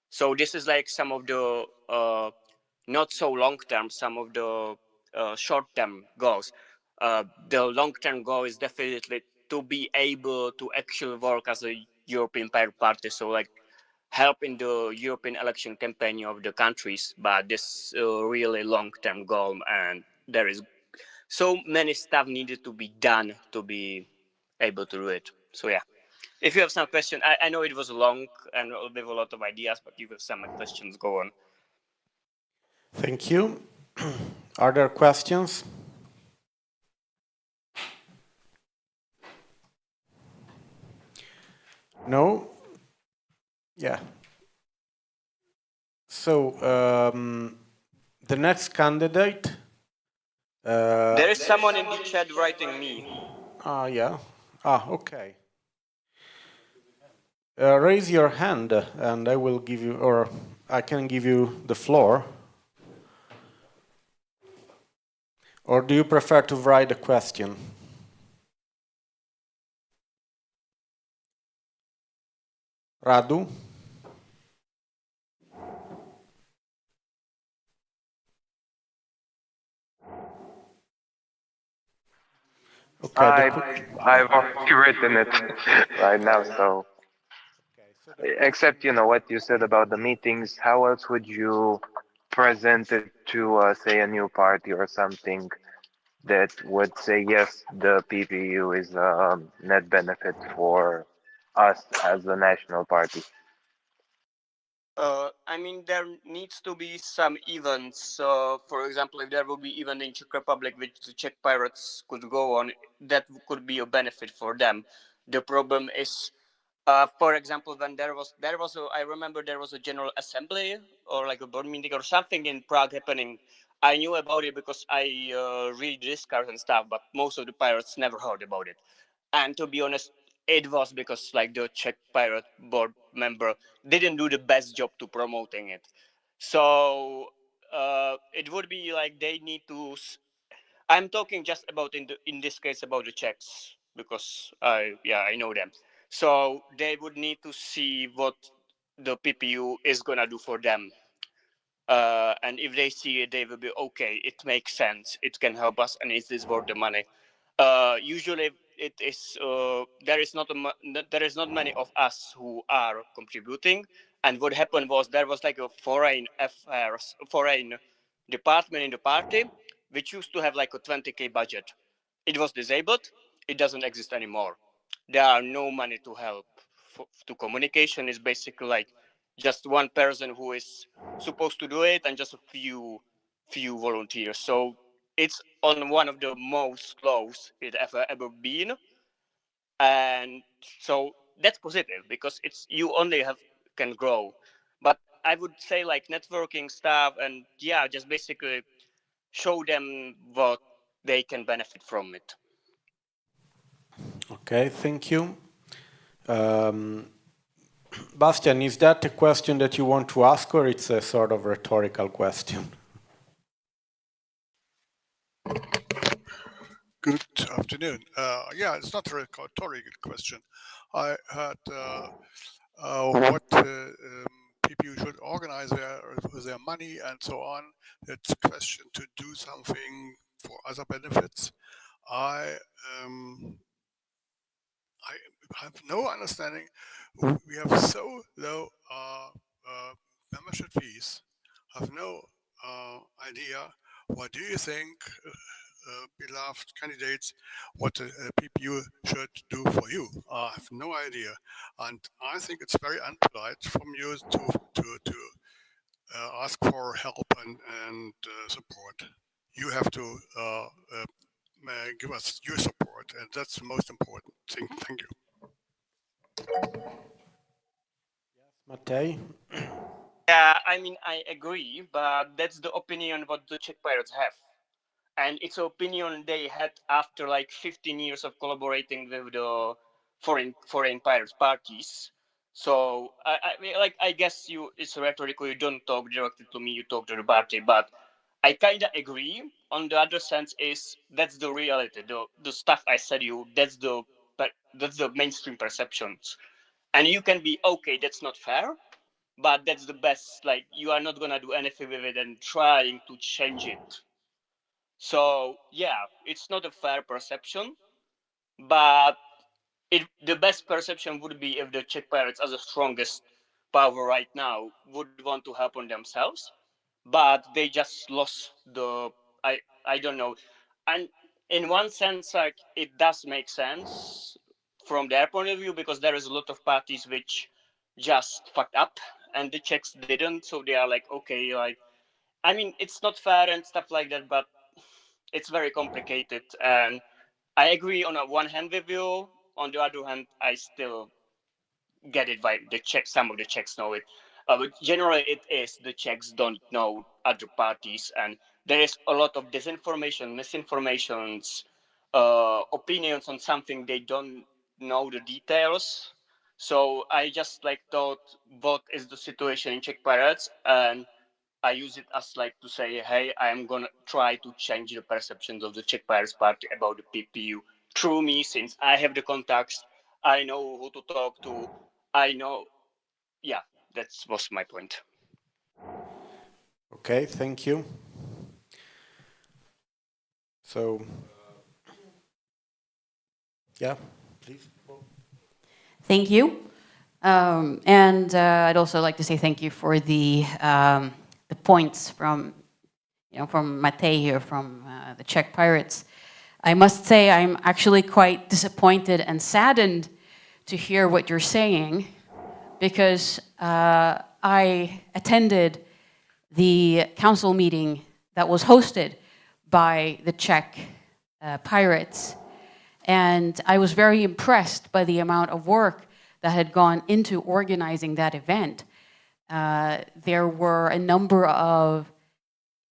So this is like some of the not so long term, some of the short term goals. The long term goal is definitely to be able to actually work as a European Pirate Party. So like help in the European election campaign of the countries, but this really long term goal, and there is so many stuff needed to be done to be able to do it. So yeah, if you have some question, I know it was long and with a lot of ideas, but if you have some questions, go on. Thank you. Are there questions? No? Yeah. So the next candidate. There is someone in the chat writing me. Yeah. Okay. Raise your hand and I will give you, or I can give you the floor. Or do you prefer to write a question? Radu? Okay. I've already written it right now, so except what you said about the meetings, how else would you present it to say a new party or something that would say yes, the PPU is a net benefit for us as a national party? I mean, there needs to be some events. For example, if there will be event in Czech Republic which the Czech pirates could go on, that could be a benefit for them. The problem is, for example, when I remember there was a general assembly or like a board meeting or something in Prague happening. I knew about it because I read Discord and stuff, but most of the pirates never heard about it. And to be honest, it was because like the Czech pirate board member didn't do the best job to promoting it. So it would be like they need to. I'm talking just about in this case about the Czechs because I know them. So they would need to see what the PPU is gonna do for them. And if they see it, they will be okay. It makes sense. It can help us, and it is worth the money. Usually, it is there is not many of us who are contributing. And what happened was there was like a foreign department in the party, which used to have like a 20K budget. It was disabled. It doesn't exist anymore. There are no money to help. To communication is basically like just one person who is supposed to do it and just a few volunteers. So it's on one of the most lows it ever been, and so that's positive because it's you only have can grow. But I would say like networking stuff and just basically show them what they can benefit from it. Okay, thank you. Bastian, is that a question that you want to ask or it's a sort of rhetorical question? Good afternoon. Yeah, it's not a rhetorical question. I heard what people should organize with their money and so on. It's a question to do something for other benefits. I have no understanding. We have so low membership fees. I have no idea. What do you think, beloved candidates, what the PPU should do for you? I have no idea, and I think it's very unpolite from you to ask for help and support. You have to give us your support, and that's the most important thing. Thank you. Matej? Yeah, I mean, I agree, but that's the opinion what the Czech pirates have. And it's an opinion they had after like 15 years of collaborating with the foreign pirates parties. So I guess it's rhetorical. You don't talk directly to me. You talk to the party, but I kind of agree. On the other sense, is that's the reality. The stuff I said that's the mainstream perceptions, and you can be okay. That's not fair, but that's the best. Like you are not gonna do anything with it and trying to change it. So it's not a fair perception, but the best perception would be if the Czech pirates, as the strongest power right now, would want to help on themselves, but they just lost the I don't know, and in one sense, like it does make sense from their point of view because there is a lot of parties which just fucked up and the Czechs didn't, so they are like okay, like I mean it's not fair and stuff like that, but it's very complicated. And I agree on a one hand with you. On the other hand, I still get it by the Czech. Some of the Czechs know it, but generally it is the Czechs don't know other parties, and there is a lot of disinformation, misinformations, opinions on something they don't know the details. So I just like thought, what is the situation in Czech Pirates, and I use it as like to say, hey, I am gonna try to change the perceptions of the Czech Pirates Party about the PPU through me, since I have the contacts, I know who to talk to, I know, yeah, that was my point. Okay, thank you. So, yeah, please. Thank you. And I'd also like to say thank you for the points from, from Matej here from the Czech Pirates. I must say I'm actually quite disappointed and saddened to hear what you're saying, because I attended the council meeting that was hosted by the Czech Pirates, and I was very impressed by the amount of work that had gone into organizing that event. There were a number of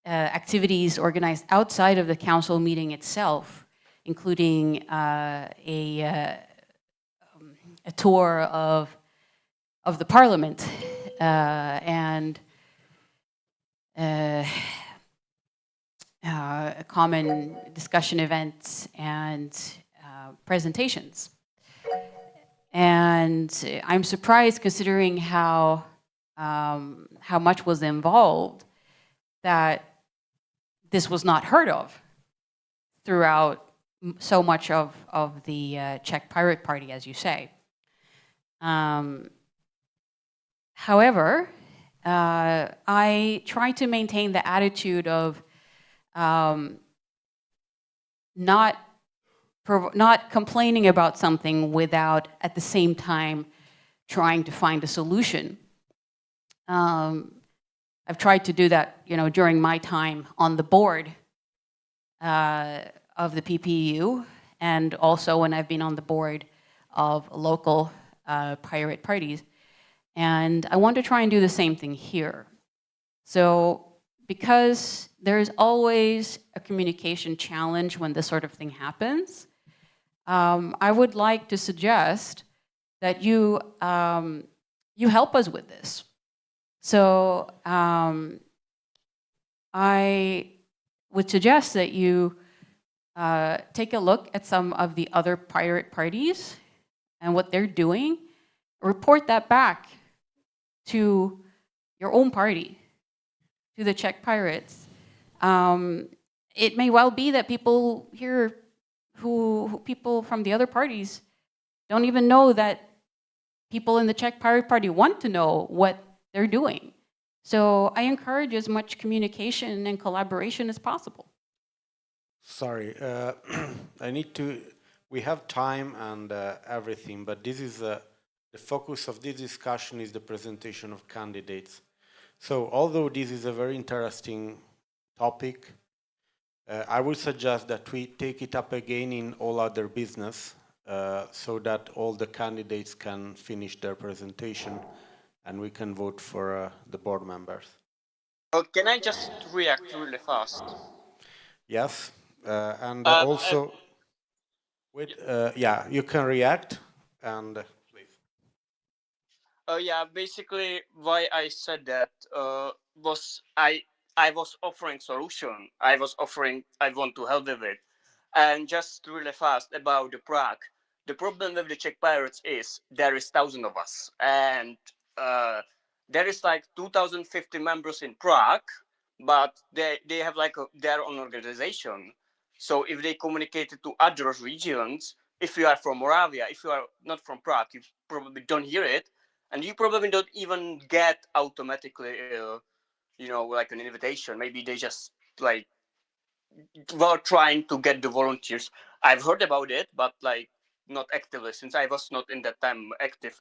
activities organized outside of the council meeting itself, including a tour of the parliament and common discussion events and presentations. And I'm surprised, considering how much was involved, that this was not heard of throughout so much of the Czech Pirate Party, as you say. However, I try to maintain the attitude of not complaining about something without at the same time trying to find a solution. I've tried to do that, during my time on the board of the PPU, and also when I've been on the board of local pirate parties. And I want to try and do the same thing here. So because there's always a communication challenge when this sort of thing happens, I would like to suggest that you help us with this. So I would suggest that you take a look at some of the other pirate parties and what they're doing. Report that back to your own party, to the Czech Pirates. It may well be that people here, people from the other parties, don't even know that people in the Czech Pirate Party want to know what they're doing. So I encourage as much communication and collaboration as possible. Sorry, we have time and everything, but this is the focus of this discussion is the presentation of candidates. So although this is a very interesting topic, I would suggest that we take it up again in all other business so that all the candidates can finish their presentation and we can vote for the board members. Can I just react really fast? Yes, and also, yeah, you can react and please. Yeah, basically why I said that was I was offering solution. I want to help with it. And just really fast about the Prague. The problem with the Czech Pirates is there is 1,000 of us, and there is like 2,050 members in Prague, but they have like their own organization. So if they communicate it to other regions, if you are from Moravia, if you are not from Prague, you probably don't hear it, and you probably don't even get automatically, like an invitation. Maybe they just like were trying to get the volunteers. I've heard about it, but like not actively, since I was not in that time active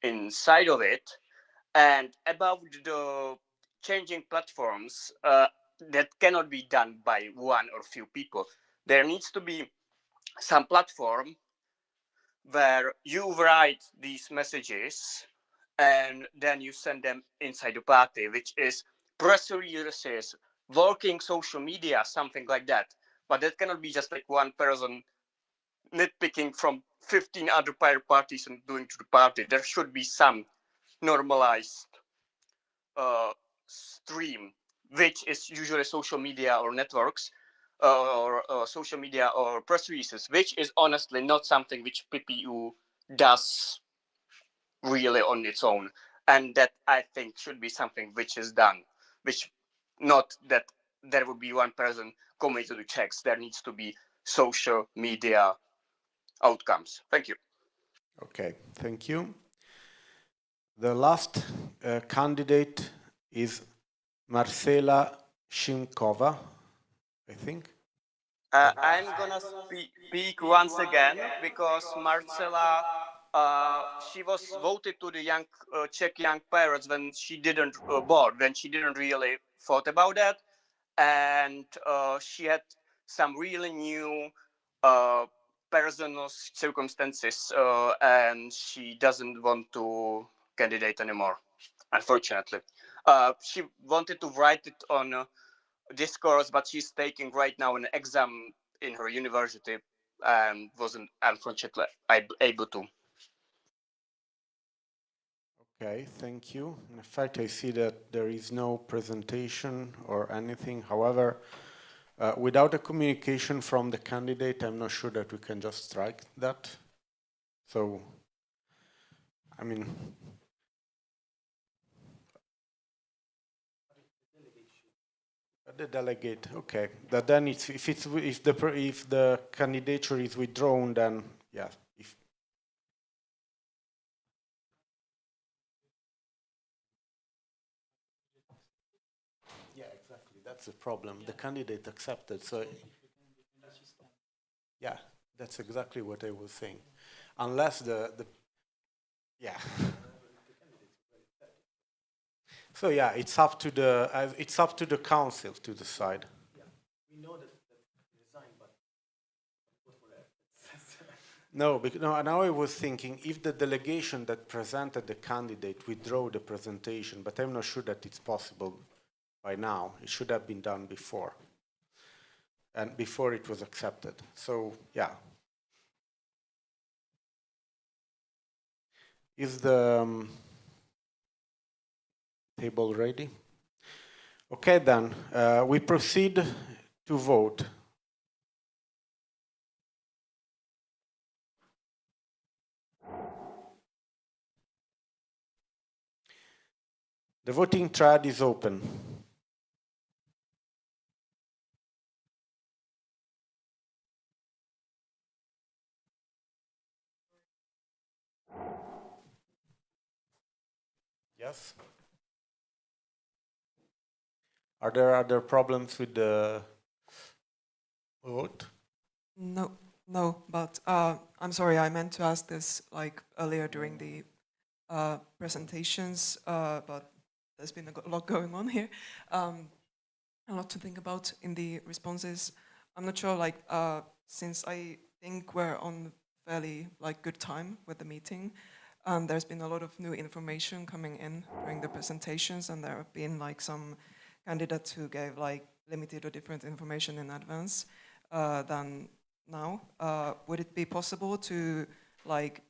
inside of it. And about the changing platforms, that cannot be done by one or few people. There needs to be some platform where you write these messages and then you send them inside the party, which is press releases, working social media, something like that. But that cannot be just like one person nitpicking from 15 other pirate parties and doing to the party. There should be some normalized stream, which is usually social media or networks, or social media or press releases, which is honestly not something which PPU does really on its own, and that I think should be something which is done, which not that there would be one person coming to the checks. There needs to be social media outcomes. Thank you. Okay, thank you. The last candidate is Marcela Shimkova, I think. I'm gonna speak once again because Marcela, she was voted to the young Czech young pirates when she didn't board, when she didn't really thought about that, and she had some really new personal circumstances, and she doesn't want to candidate anymore, unfortunately. She wanted to write it on discourse, but she's taking right now an exam in her university and wasn't unfortunately able to. Okay, thank you. In fact, I see that there is no presentation or anything. However, without a communication from the candidate, I'm not sure that we can just strike that. So, I mean, the delegate. Okay, that then it's if the candidature is withdrawn, then yeah. Yeah, exactly. That's the problem. The candidate accepted, so yeah, that's exactly what I was saying. Unless the yeah. So yeah, it's up to the council to decide. Yeah, we know that resigned, but No, now I was thinking if the delegation that presented the candidate withdraw the presentation, but I'm not sure that it's possible by now. It should have been done before. And before it was accepted. So, yeah. Is the table ready? Okay, then. We proceed to vote. The voting thread is open. Yes? Are there other problems with the vote? No, but I'm sorry, I meant to ask this like earlier during the presentations, but there's been a lot going on here. A lot to think about in the responses. I'm not sure, like, since I think we're on fairly like good time with the meeting, there's been a lot of new information coming in during the presentations, and there have been like some candidates who gave like limited or different information in advance than now. Would it be possible to like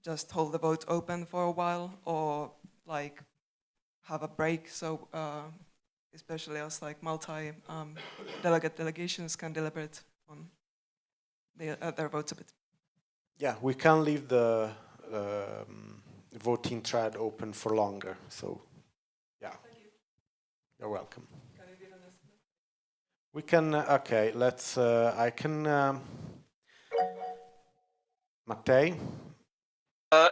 just hold the vote open for a while, or like have a break so especially as like delegations can deliberate on their votes a bit? Yeah, we can leave the voting thread open for longer. So, yeah. Thank you. You're welcome. Can you give an estimate? We can, okay, let's, I can, Mattei?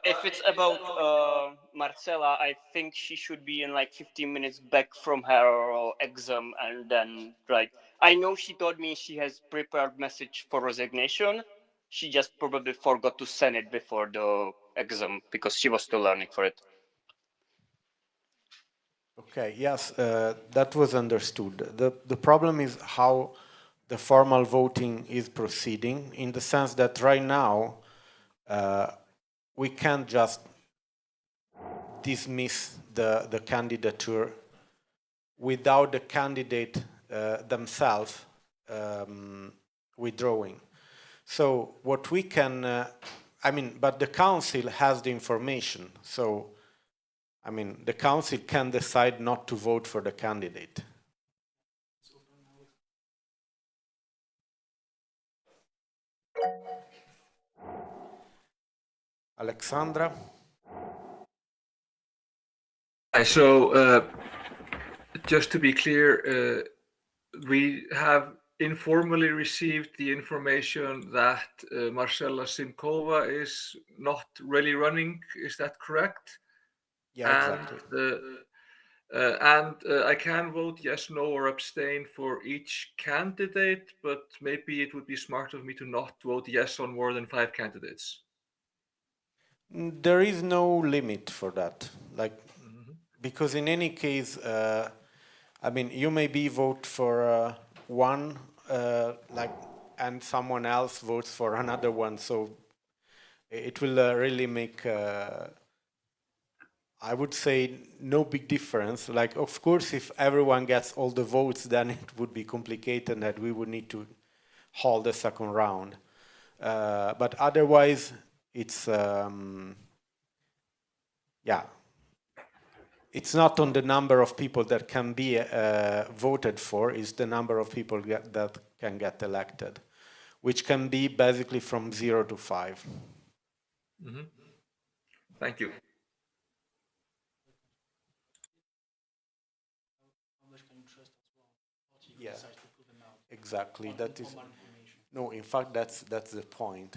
If it's about Marcela, I think she should be in like 15 minutes back from her exam, and then right. I know she told me she has prepared message for resignation. She just probably forgot to send it before the exam because she was still learning for it. Okay, yes, that was understood. The problem is how the formal voting is proceeding, in the sense that right now we can't just dismiss the candidature without the candidate themselves withdrawing. So what we can, but the council has the information. So, the council can decide not to vote for the candidate. Alexandra? So, just to be clear, we have informally received the information that Marcela Simkova is not really running. Is that correct? Yeah, exactly. And I can vote yes, no, or abstain for each candidate, but maybe it would be smart of me to not vote yes on more than 5 candidates. There is no limit for that. Because in any case, you maybe vote for one, and someone else votes for another one. So it will really make, I would say, no big difference. Of course, if everyone gets all the votes, then it would be complicated that we would need to hold the second round. But otherwise, it's, it's not on the number of people that can be voted for, it's the number of people that can get elected, which can be basically from 0 to 5. Mm-hmm. Thank you. Yeah, exactly. That is no. In fact, that's the point.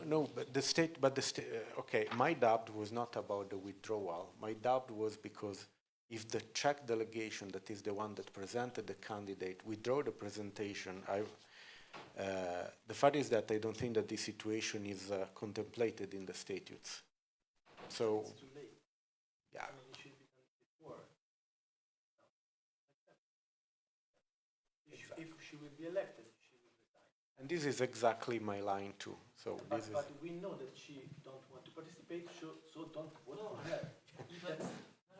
No, but the state. Okay, my doubt was not about the withdrawal. My doubt was because if the Czech delegation, that is the one that presented the candidate, withdraw the presentation, the fact is that I don't think that this situation is contemplated in the statutes. So, yeah. If she will be elected, she will resign. And this is exactly my line too. So but we know that she don't want to participate, so don't vote for her.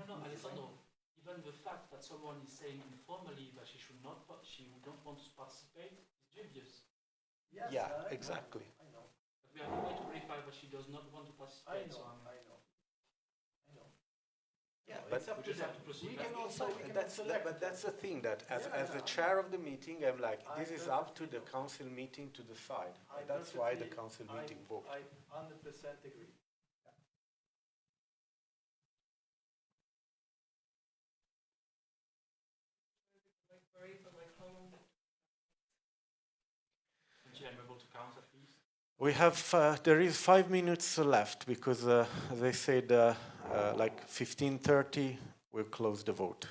No, Alessandro. Even the fact that someone is saying informally that she don't want to participate is dubious. Yes, yeah, exactly. I know. But we are going to verify that she does not want to participate. I know. Yeah, no, but it's up to them. we can also. But that's the thing that as the chair of the meeting, I'm like, this is up to the council meeting to decide. That's why the council meeting vote. I 100% agree. We have, there is 5 minutes left because they said 15:30 we'll close the vote.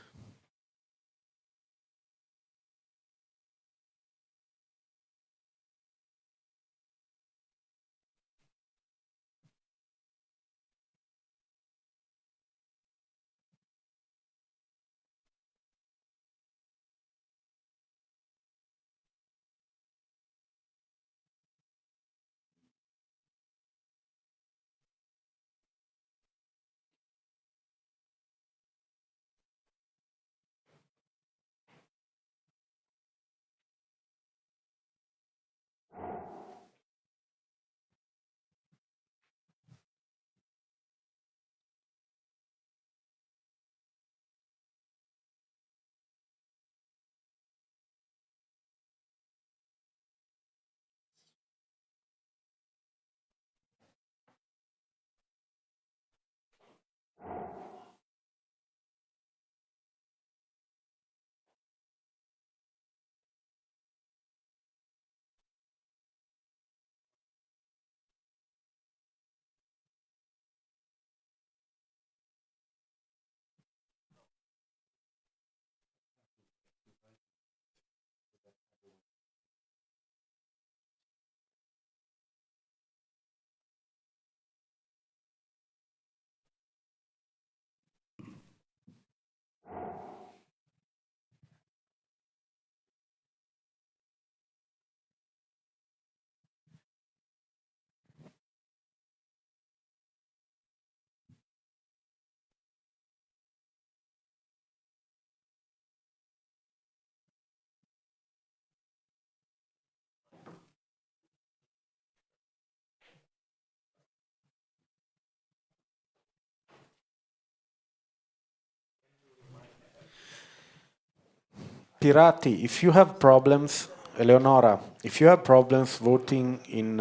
Pirati, if you have problems, Eleonora, if you have problems voting in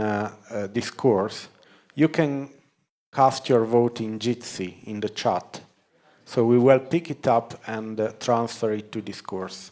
discourse, you can cast your vote in Jitsi in the chat. So we will pick it up and transfer it to discourse.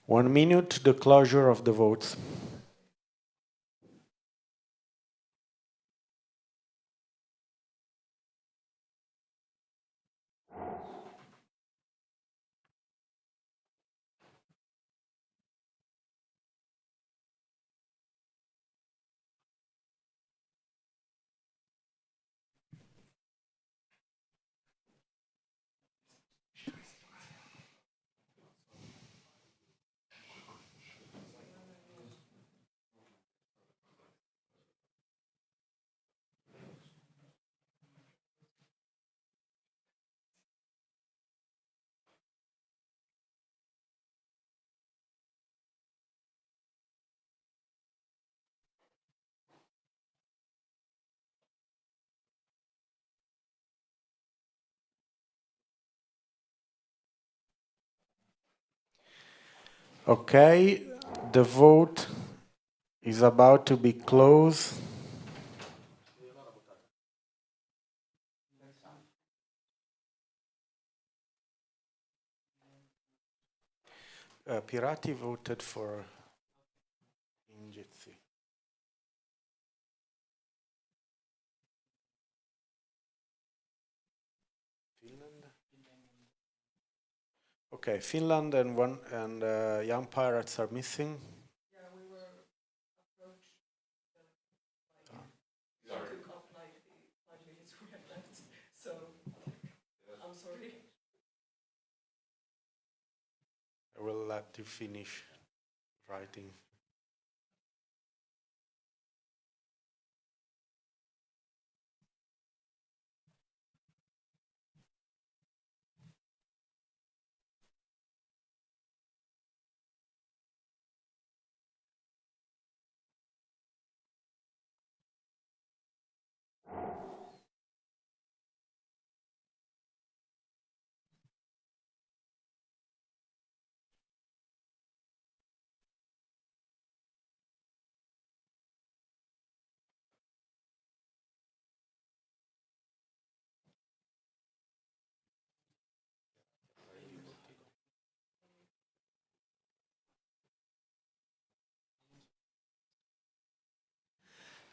One minute to the closure of the votes. Okay, the vote is about to be closed. Pirati voted for Injitsi. Finland? Okay, Finland and Young Pirates are missing. Yeah, we were approached. Sorry. Took up like the 5 minutes we had left, so I'm sorry. I will let you finish writing.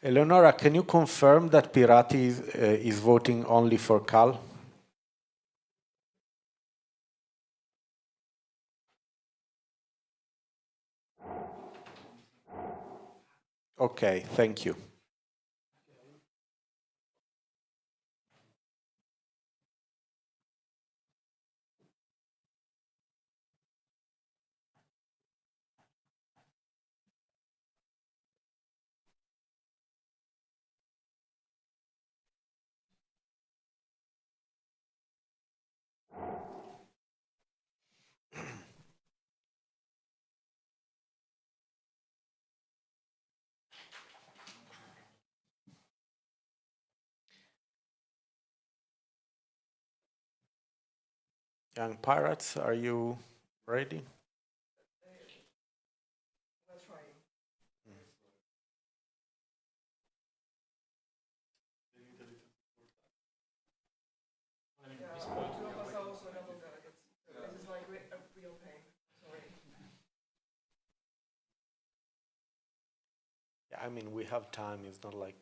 Eleonora, can you confirm that Pirati is voting only for Cal? Okay, thank you. Young Pirates, are you ready? We're trying. I mean, we have time. It's not like.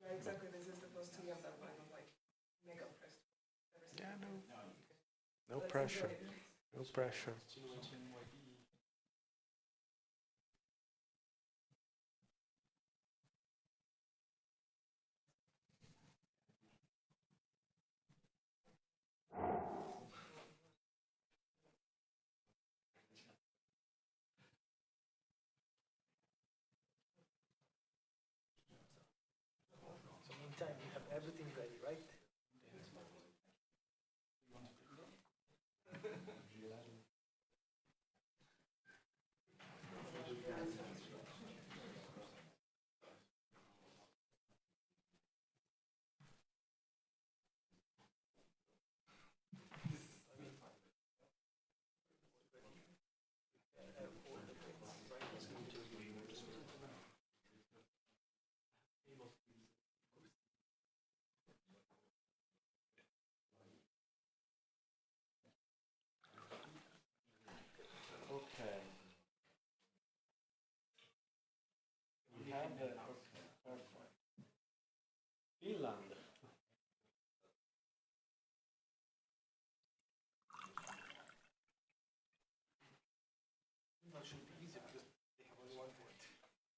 Yeah, exactly. This is the first two of them. I'm like mega pressed. Yeah, no pressure. No pressure. So meantime, we have everything ready, right? Okay. We have okay, perfect. Finland. That should be easy because they have only 1 point.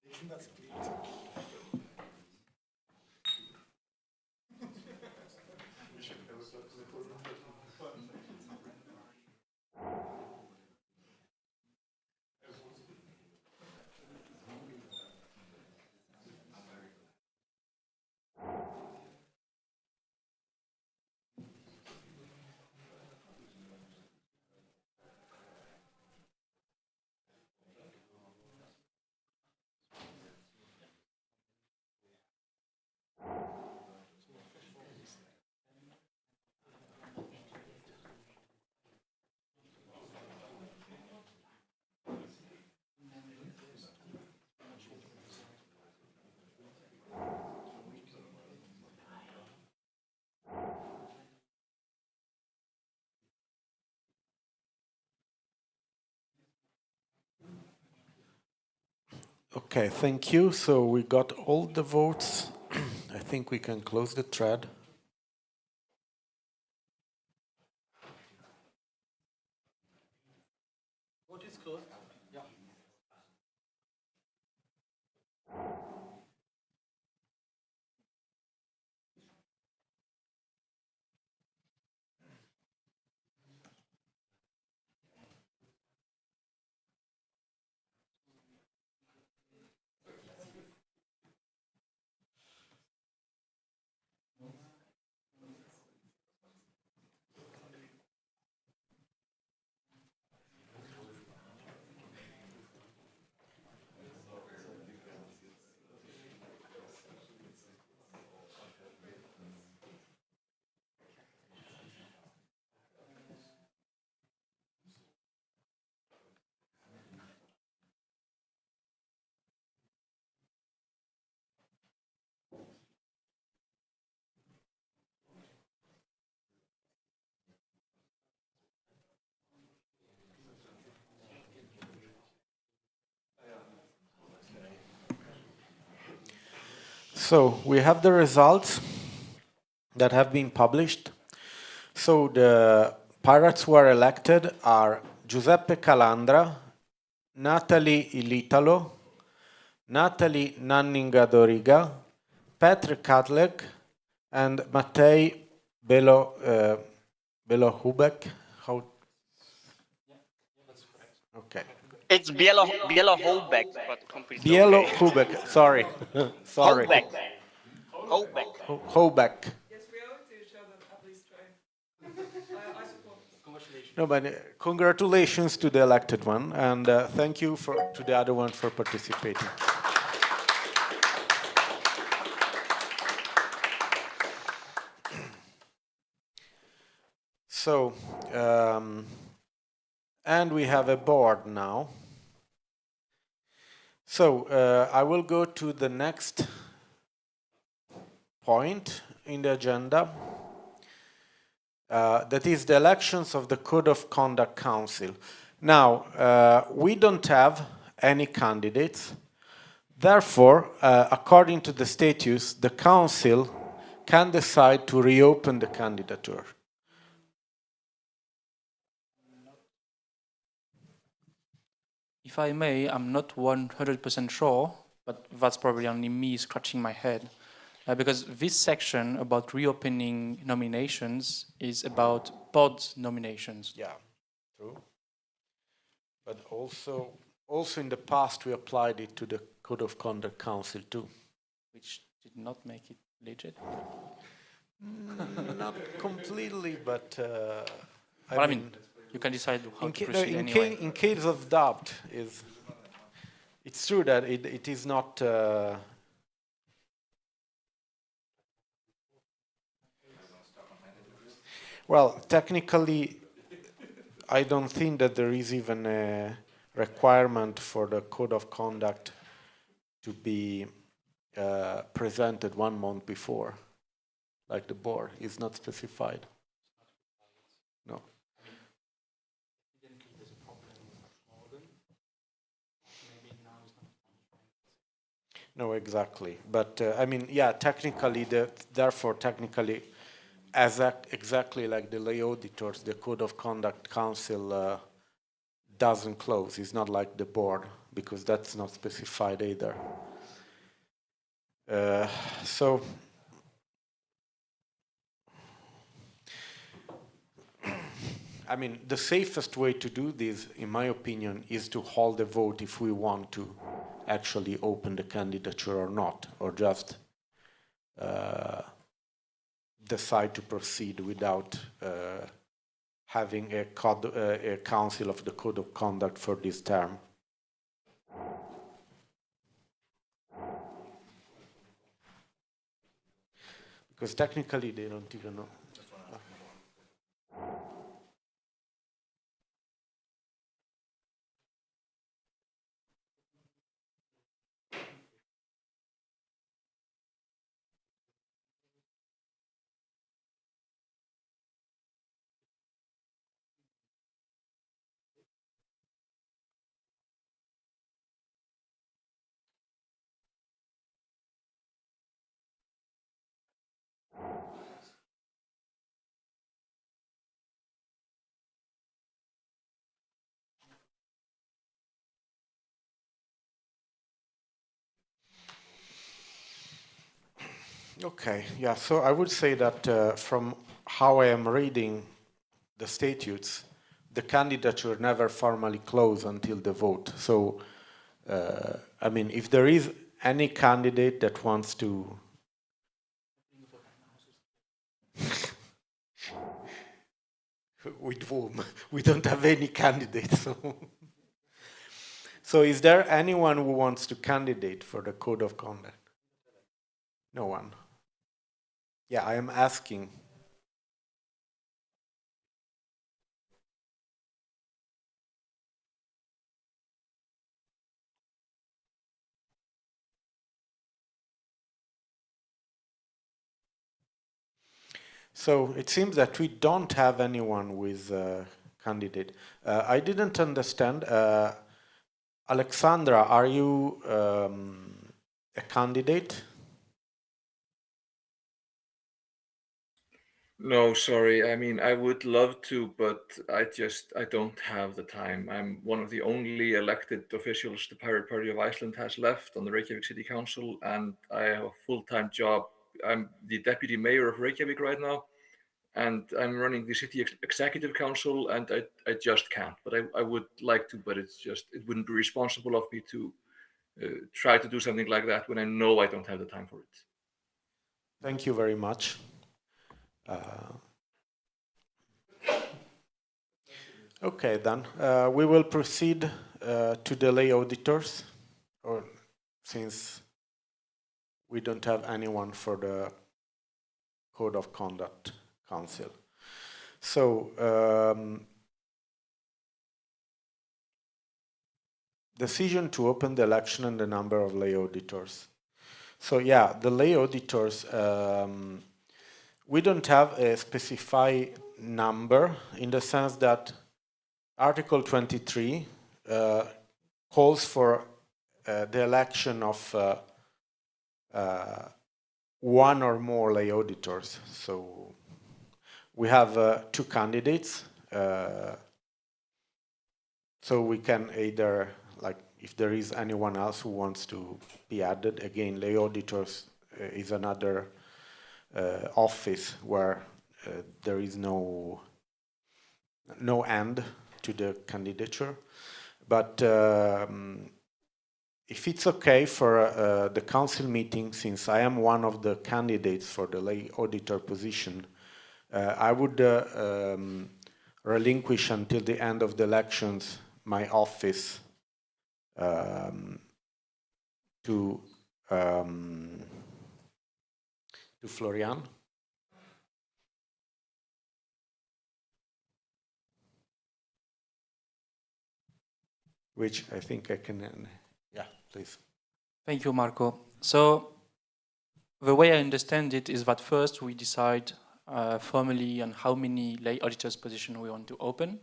They cannot split. Okay, thank you. So we got all the votes. I think we can close the thread. Vote is closed. Yeah. So we have the results that have been published. So the pirates who are elected are Giuseppe Calandra, Natalie Ilitalo, Natalie Nanninga-Doriga, Petr Kadlec, and Matej Belohubek. How? Okay. It's Bielohubek, but completely Bielohubek, sorry. Sorry. Hobek. Hobek. Yes, we owe it to each other at least try. I support. Congratulations. No, but congratulations to the elected one, and thank you to the other one for participating. So, and we have a board now. So, I will go to the next point in the agenda. That is the elections of the Code of Conduct Council. Now, we don't have any candidates, Therefore, according to the statutes, the council can decide to reopen the candidature. If I may, I'm not 100% sure, but that's probably only me scratching my head. Because this section about reopening nominations is about board nominations. Yeah, true. But also in the past we applied it to the Code of Conduct Council too. Which did not make it legit. Not completely, but I mean, you can decide how to proceed anyway. In case of doubt, it's true that it is not. Well, technically, I don't think that there is even a requirement for the code of conduct to be presented 1 month before, like the board is not specified. No. No, exactly. But I mean, yeah, technically, therefore, technically, exactly like the lay auditors, the Code of Conduct Council doesn't close. It's not like the board, because that's not specified either. So, I mean, the safest way to do this, in my opinion, is to hold the vote if we want to actually open the candidature or not, or just decide to proceed without having a council of the Code of Conduct for this term. Because technically they don't even know. Okay, yeah, so I would say that from how I am reading the statutes, the candidature never formally closed until the vote. So, I mean, if there is any candidate that wants to... With whom? We don't have any candidates. So is there anyone who wants to candidate for the Code of Conduct? No one. Yeah, I am asking. So it seems that we don't have anyone with a candidate. I didn't understand. Alexandra, are you a candidate? No, sorry. I mean, I would love to, but I don't have the time. I'm one of the only elected officials the Pirate Party of Iceland has left on the Reykjavik City Council, and I have a full-time job. I'm the deputy mayor of Reykjavik right now, and I'm running the city executive council, and I just can't. But I would like to, but it wouldn't be responsible of me to try to do something like that when I know I don't have the time for it. Thank you very much. Okay, then we will proceed to the lay auditors, or since we don't have anyone for the Code of Conduct Council. So, decision to open the election and the number of lay auditors. So yeah, the lay auditors, we don't have a specified number in the sense that Article 23 calls for the election of one or more lay auditors. So we have 2 candidates. So we can either, like, if there is anyone else who wants to be added, again, lay auditors is another office where there is no end to the candidature. But if it's okay for the council meeting, since I am one of the candidates for the lay auditor position, I would relinquish until the end of the elections my office to Florian. Which I think I can, yeah, please. Thank you, Marco. So the way I understand it is that first we decide formally on how many lay auditors positions we want to open,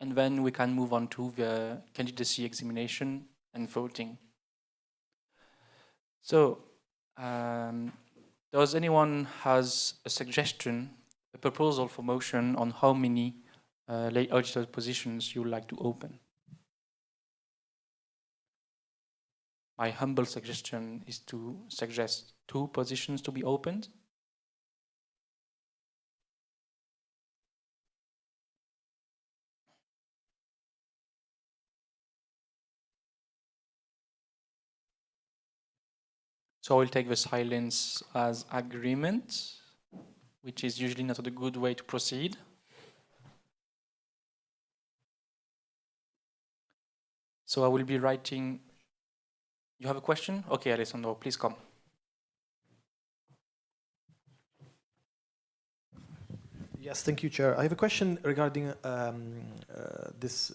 and then we can move on to the candidacy examination and voting. So, does anyone has a suggestion, a proposal for motion on how many lay auditor positions you would like to open? My humble suggestion is to suggest 2 positions to be opened. So I will take the silence as agreement, which is usually not a good way to proceed. So I will be writing. You have a question? Okay, Alessandro, please come. Yes, thank you, Chair. I have a question regarding this.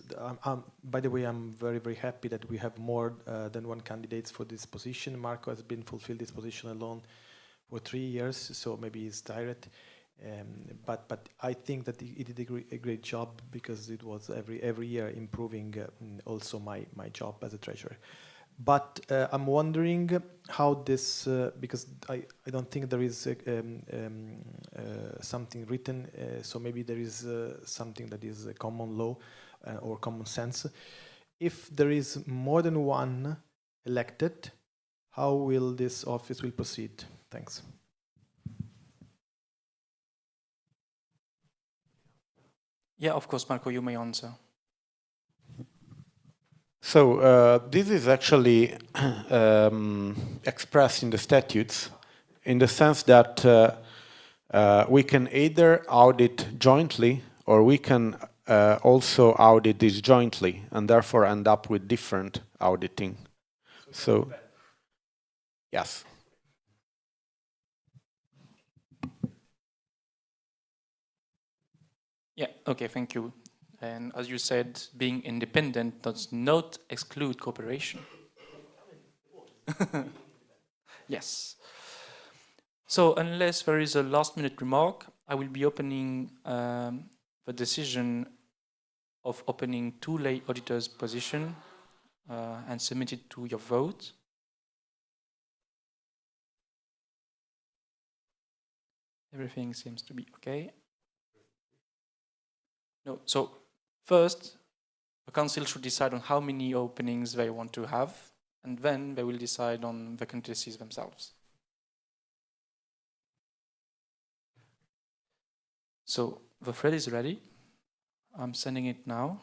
By the way, I'm very, very happy that we have more than one candidate for this position. Marco has been fulfilled this position alone for 3 years, so maybe he's tired. But I think that he did a great job because it was every year improving also my job as a treasurer. But I'm wondering how this, because I don't think there is something written, so maybe there is something that is a common law or common sense. If there is more than one elected, how will this office will proceed? Thanks. Yeah, of course, Marco, you may answer. So this is actually expressed in the statutes in the sense that we can either audit jointly or we can also audit disjointly and therefore end up with different auditing. So, yes. Yeah, okay, thank you. And as you said, being independent does not exclude cooperation. Yes. So unless there is a last-minute remark, I will be opening the decision of opening 2 lay auditors position and submit it to your vote. Everything seems to be okay. No, so first, the council should decide on how many openings they want to have, and then they will decide on the candidacies themselves. So the thread is ready. I'm sending it now.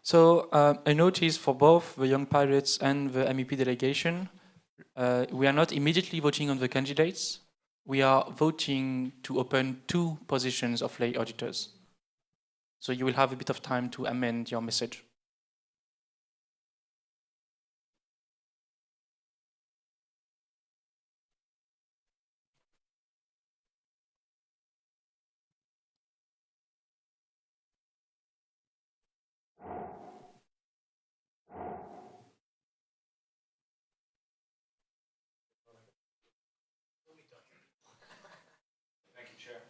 So I noticed for both the Young Pirates and the MEP delegation, we are not immediately voting on the candidates. We are voting to open 2 positions of lay auditors. So you will have a bit of time to amend your message. Thank you, Chair.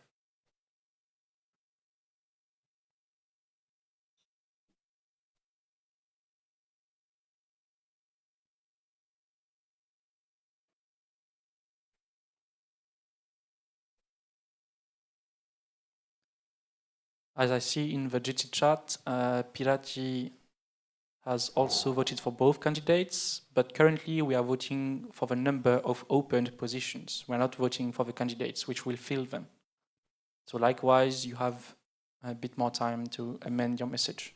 As I see in the GT chat, Pirati has also voted for both candidates, but currently we are voting for the number of opened positions. We're not voting for the candidates, which will fill them. So likewise, you have a bit more time to amend your message.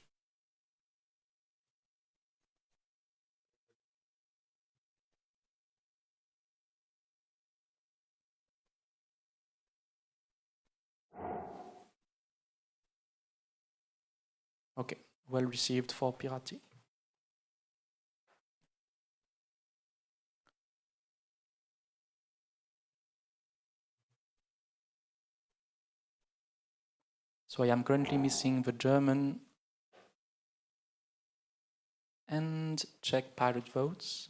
Okay, well received for Pirati. So I am currently missing the German and Czech pirate votes.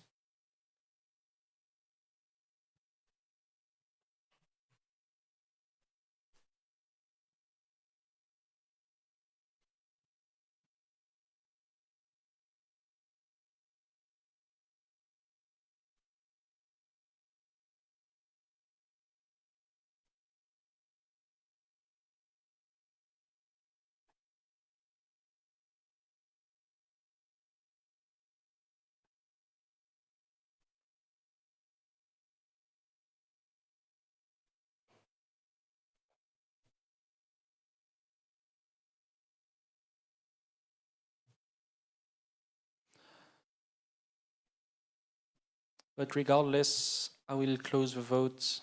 But regardless, I will close the vote.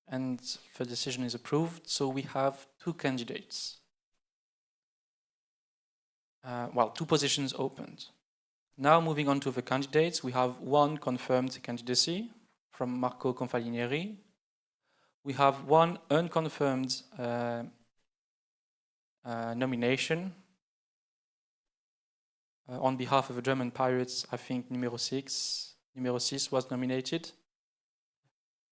And the decision is approved. So we have 2 candidates. Well, 2 positions opened. Now moving on to the candidates, we have 1 confirmed candidacy from Marco Confalinieri. We have 1 unconfirmed nomination. On behalf of the German Pirates, I think numero 6 was nominated.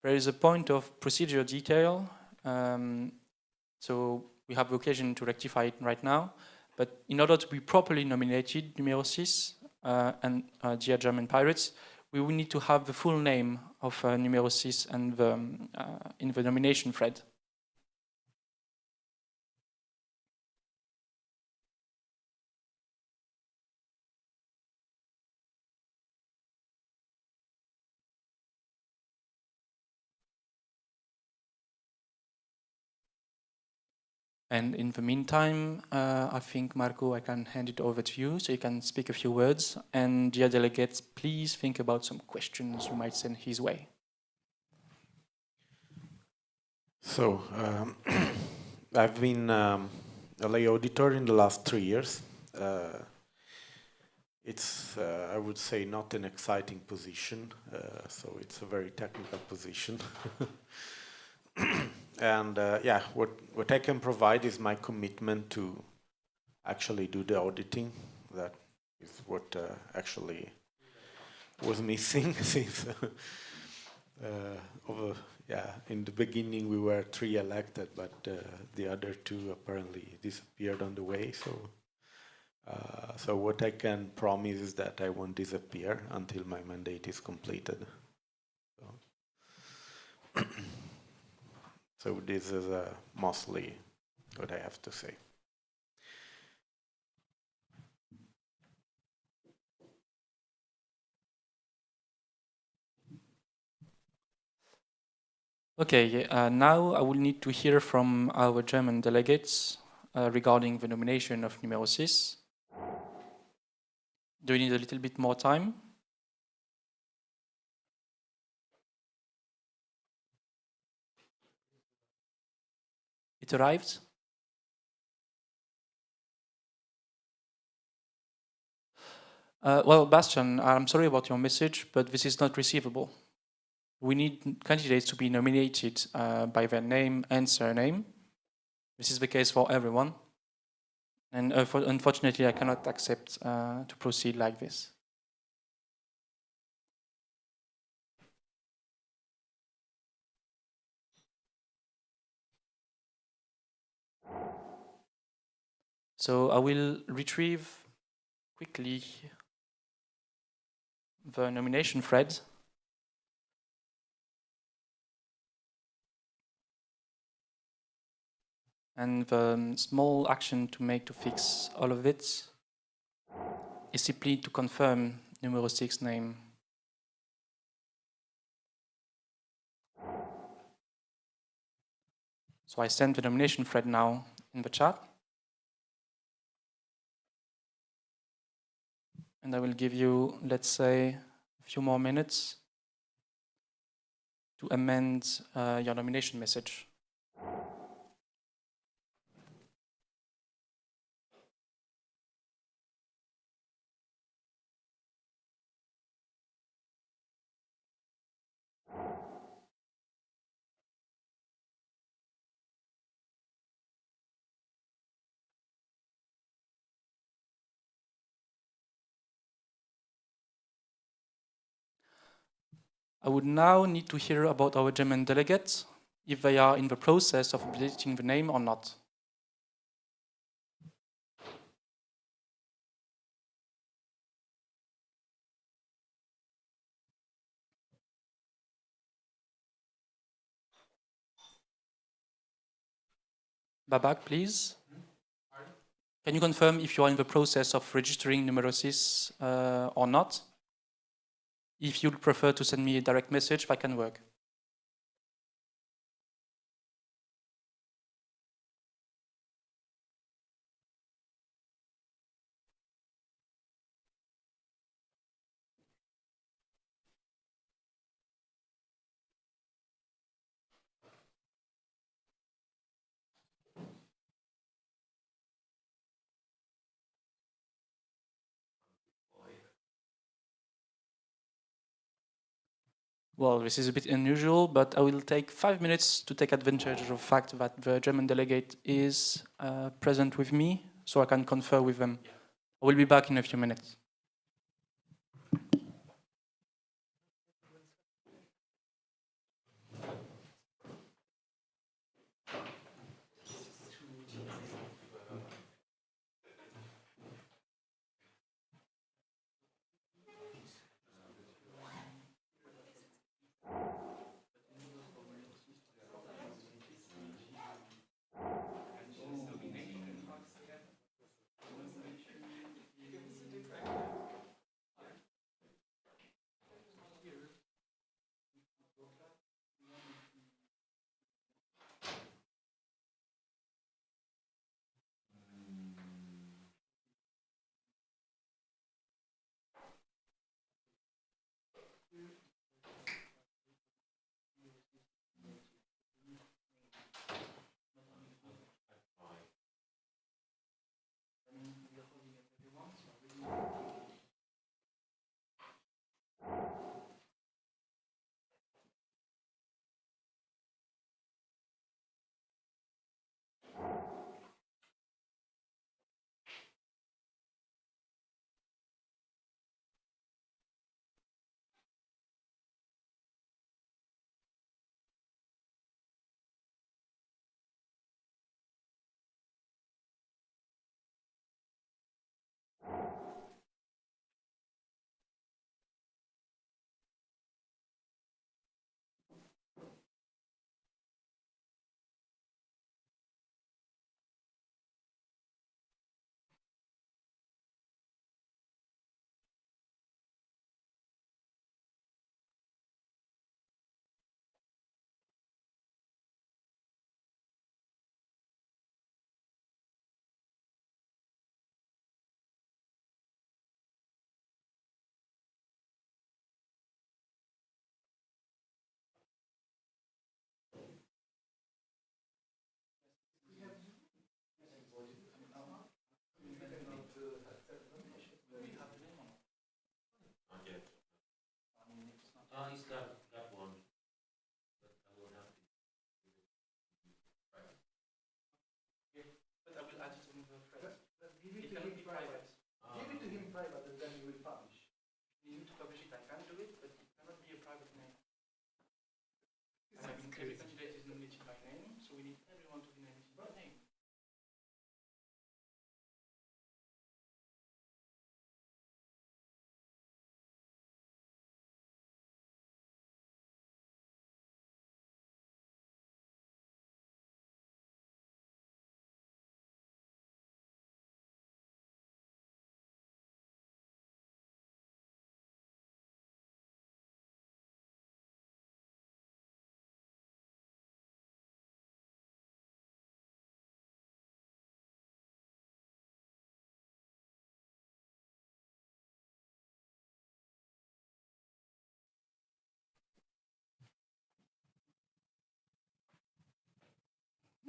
There is a point of procedure detail, so we have the occasion to rectify it right now. But in order to be properly nominated, numero 6 and dear German Pirates, we will need to have the full name of numero 6 and in the nomination thread. And in the meantime, I think, Marco, I can hand it over to you so you can speak a few words. And dear delegates, please think about some questions you might send his way. So, I've been a lay auditor in the last 3 years. It's, I would say, not an exciting position, so it's a very technical position. And yeah, what I can provide is my commitment to actually do the auditing. That is what actually was missing since in the beginning we were 3 elected, but the other 2 apparently disappeared on the way. So what I can promise is that I won't disappear until my mandate is completed. So this is mostly what I have to say. Okay, now I will need to hear from our German delegates. regarding the nomination of numero 6. Do you need a little bit more time? It arrived? Well, Bastian, I'm sorry about your message, but this is not receivable. We need candidates to be nominated by their name and surname. This is the case for everyone. And unfortunately, I cannot accept to proceed like this. So I will retrieve quickly the nomination thread. And the small action to make to fix all of it is simply to confirm numero 6 name. So I send the nomination thread now in the chat. And I will give you, let's say, a few more minutes to amend your nomination message. I would now need to hear about our German delegates, if they are in the process of updating the name or not. Babak, please. Can you confirm if you are in the process of registering numero 6 or not? If you'd prefer to send me a direct message, that can work. Well, this is a bit unusual, but I will take 5 minutes to take advantage of the fact that the German delegate is present with me, so I can confer with them. I will be back in a few minutes.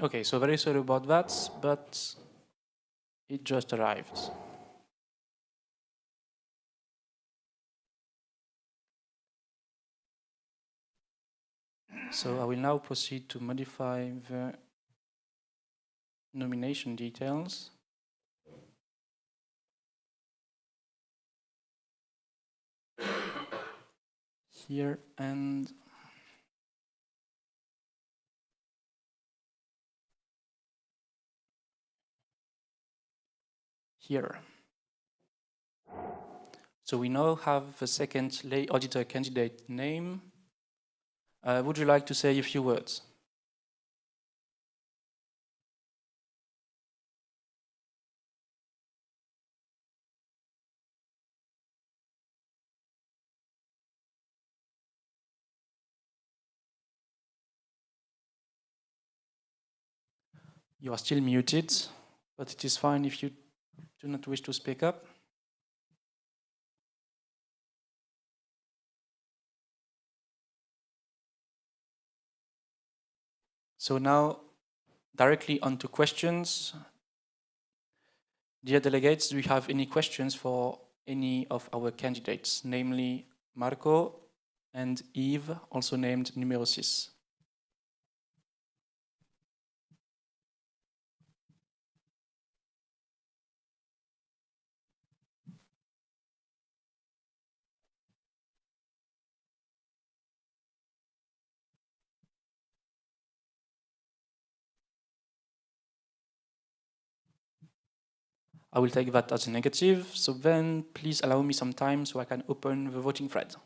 Okay, so very sorry about that, but it just arrived. So I will now proceed to modify the nomination details. Here and here. So we now have the second lay auditor candidate name. Would you like to say a few words? You are still muted, but it is fine if you do not wish to speak up. So now, directly onto questions. Dear delegates, do you have any questions for any of our candidates, namely Marco and Yves, also named numéro 6? I will take that as a negative, so then please allow me some time so I can open the voting thread.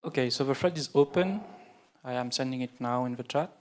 Okay, so the thread is open. I am sending it now in the chat.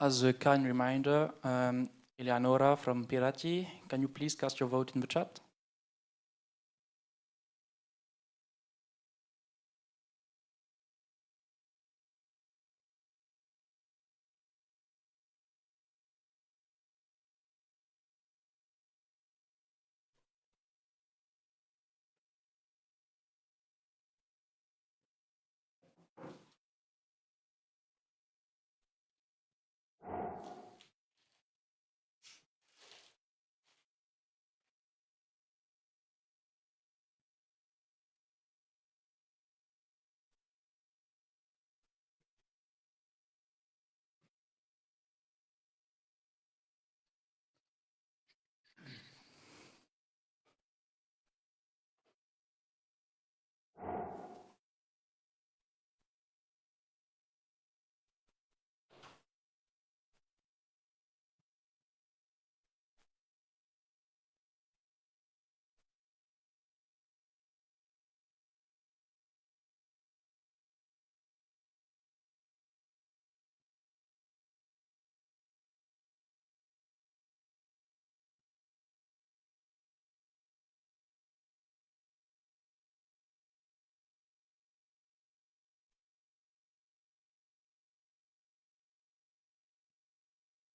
As a kind reminder, Eleonora from Pirati, can you please cast your vote in the chat?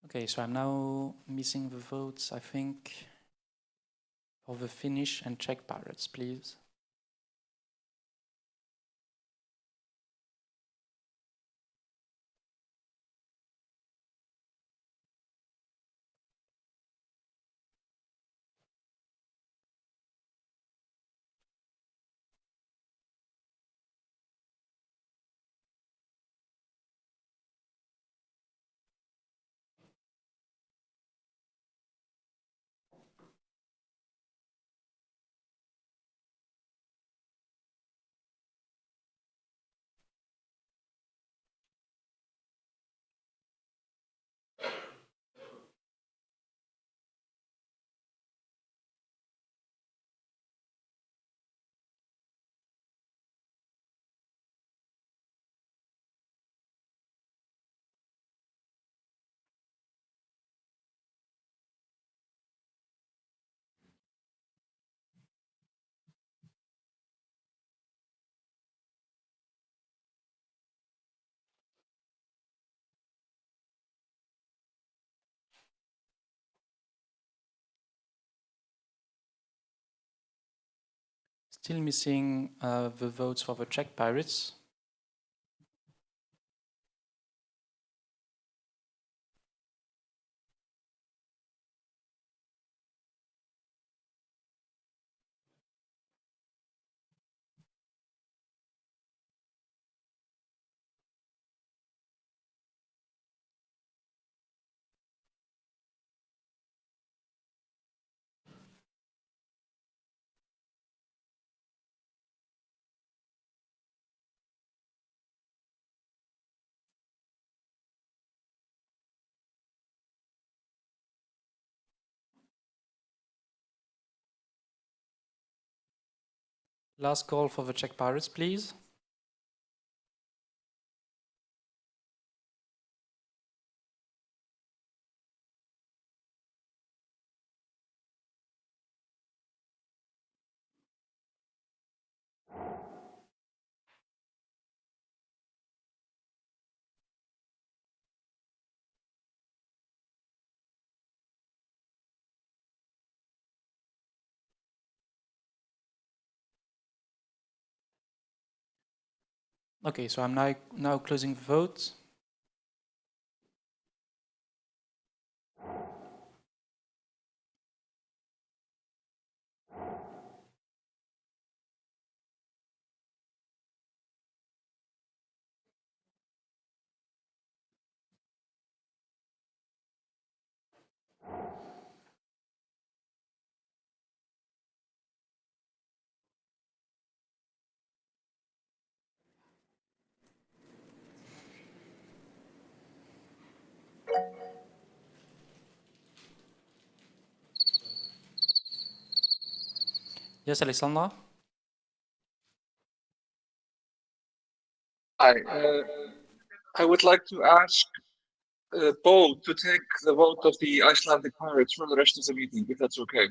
Okay, so I'm now missing the votes, I think, for the Finnish and Czech pirates, please. Still missing the votes for the Czech pirates. Last call for the Czech pirates, please. Okay, so I'm now closing the vote. Yes, Alexandra? Hi, I would like to ask Paul, to take the vote of the Icelandic pirates for the rest of the meeting, if that's okay.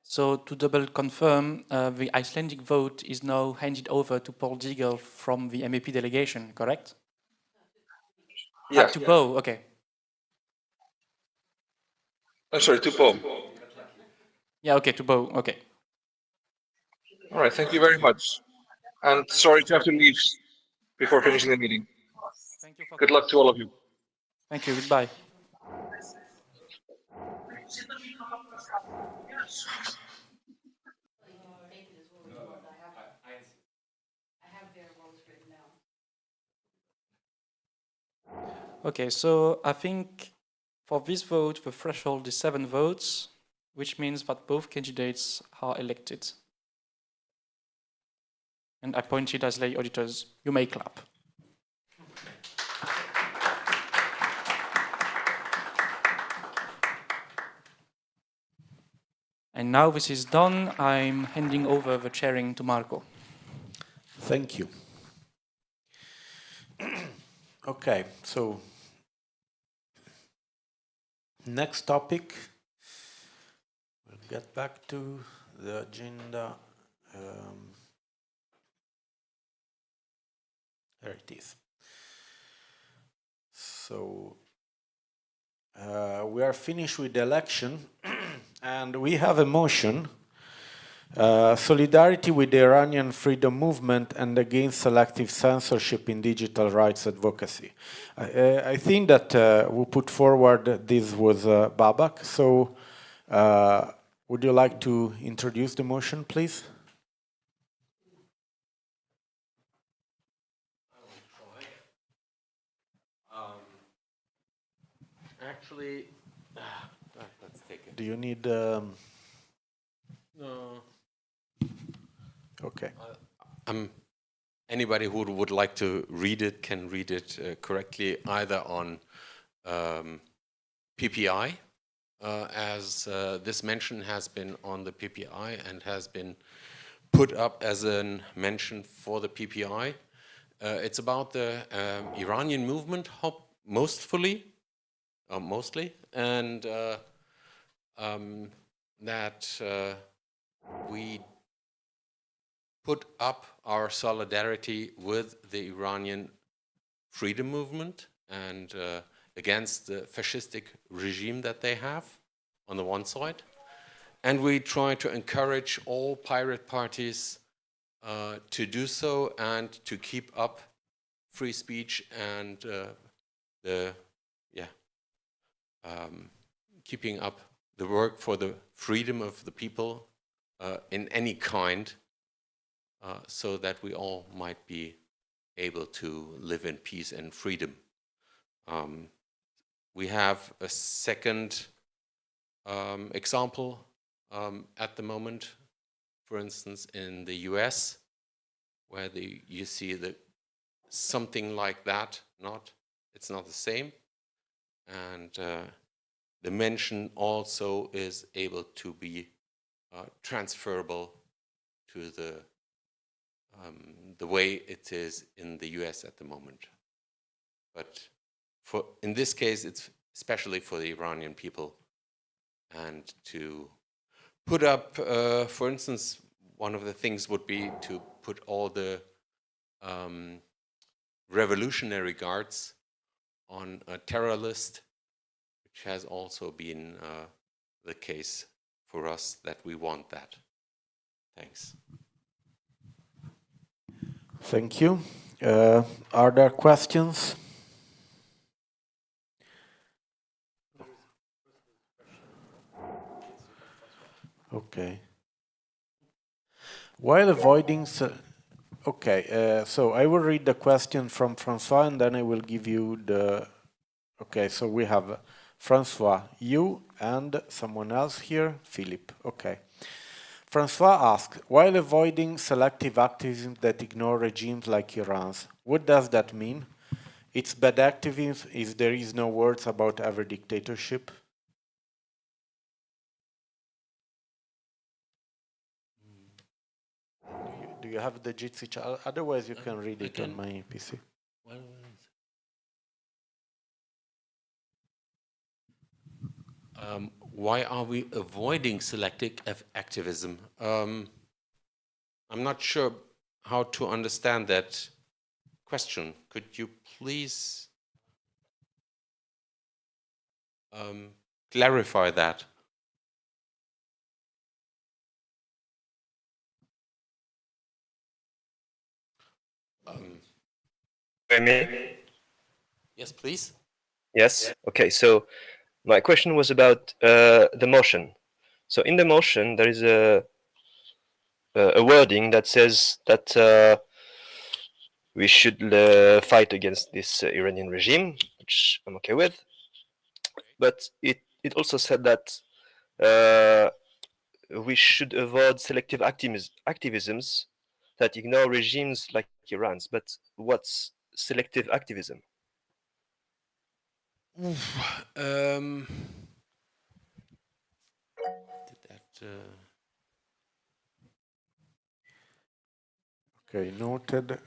So to double confirm, the Icelandic vote is now handed over to Paul Diegel from the MEP delegation, correct? Yeah. To Bo, okay. I'm sorry, to Paul. Yeah, okay, to Bo, okay. All right, thank you very much. And sorry to have to leave before finishing the meeting. Thank you for Good luck to all of you. Thank you, goodbye. Okay, so I think for this vote, the threshold is 7 votes, which means that both candidates are elected and appointed as lay auditors. You may clap. And now this is done, I'm handing over the chairing to Marco. Thank you. Okay, so next topic. We'll get back to the agenda. There it is. So we are finished with the election and we have a motion. Solidarity with the Iranian freedom movement and against selective censorship in digital rights advocacy. I think that who put forward this was Babak. So would you like to introduce the motion, please? Actually, let's take it. Do you need... No. Okay. Anybody who would like to read it can read it correctly, either on PPI, as this mention has been on the PPI and has been put up as a mention for the PPI. It's about the Iranian movement, mostly, and that we put up our solidarity with the Iranian freedom movement and against the fascistic regime that they have on the one side. And we try to encourage all pirate parties to do so and to keep up free speech and keeping up the work for the freedom of the people in any kind, so that we all might be able to live in peace and freedom. We have a second example at the moment, for instance, in the US, where you see something like that. It's not the same, and the mention also is able to be transferable to the way it is in the US at the moment. But in this case, it's especially for the Iranian people, and to put up, for instance, one of the things would be to put all the revolutionary guards on a terror list, which has also been the case for us, that we want that. Thanks. Thank you. Are there questions? Okay. While avoiding... Okay, so I will read the question from Francois and then I will give you the... Okay, so we have Francois, you and someone else here, Philip. Okay. Francois asks, while avoiding selective activism that ignore regimes like Iran's, what does that mean? It's bad activism if there is no words about every dictatorship? Do you have the Jitsi? Otherwise you can read it on my PC. Why are we avoiding selective activism? I'm not sure how to understand that question. Could you please clarify that? Me? Yes, please. Yes. Okay. So my question was about the motion. So in the motion, there is a wording that says that we should fight against this Iranian regime, which I'm okay with. But it also said that we should avoid selective activisms that ignore regimes like Iran's. But what's selective activism? Um, Okay, noted.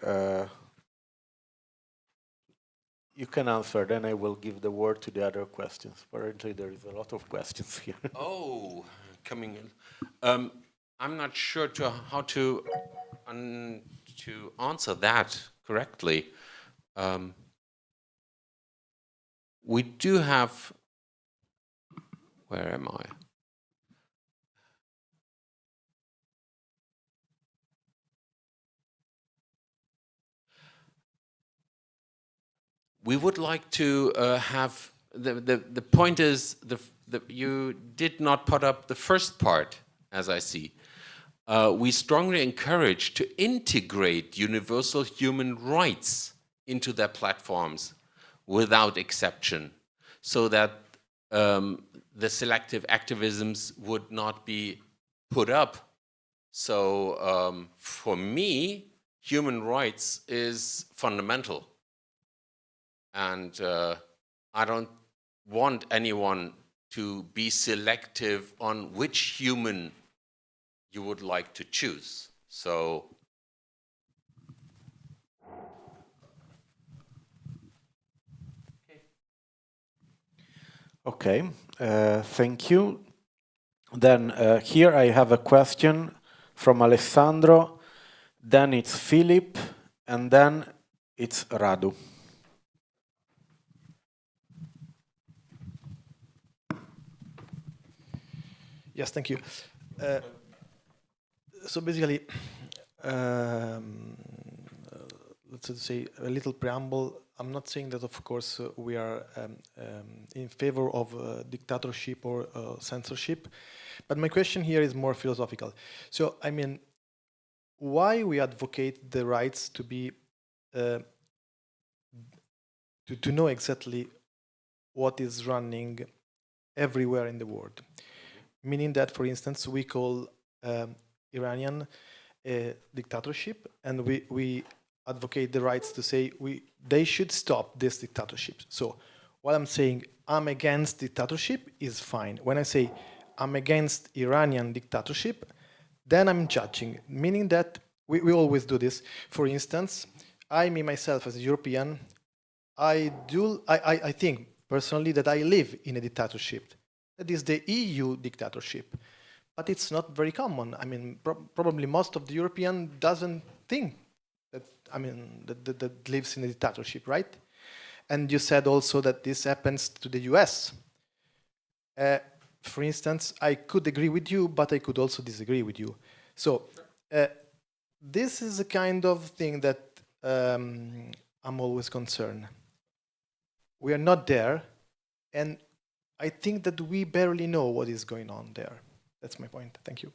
You can answer, then I will give the word to the other questions. Apparently there is a lot of questions here. Oh, coming in. I'm not sure how to answer that correctly. We do have. Where am I? We would like to have the point is you did not put up the first part, as I see. We strongly encourage to integrate universal human rights into their platforms without exception, so that the selective activisms would not be put up. So for me, human rights is fundamental. And I don't want anyone to be selective on which human you would like to choose. So Okay, thank you. Then here I have a question from Alessandro, then it's Philip, and then it's Radu. Yes, thank you. So basically, let's say a little preamble. I'm not saying that, of course, we are in favor of dictatorship or censorship, but my question here is more philosophical. So, I mean, why we advocate the rights to be to know exactly what is running everywhere in the world? Meaning that, for instance, we call Iranian a dictatorship, and we advocate the rights to say they should stop this dictatorship. So what I'm saying, I'm against dictatorship is fine. When I say I'm against Iranian dictatorship, then I'm judging, meaning that we always do this. For instance, me myself as a European, I think personally that I live in a dictatorship. That is the EU dictatorship, but it's not very common. I mean, probably most of the European doesn't think that, I mean, that lives in a dictatorship, right? And you said also that this happens to the US. For instance, I could agree with you, but I could also disagree with you. So this is a kind of thing that I'm always concerned. We are not there, and I think that we barely know what is going on there. That's my point. Thank you.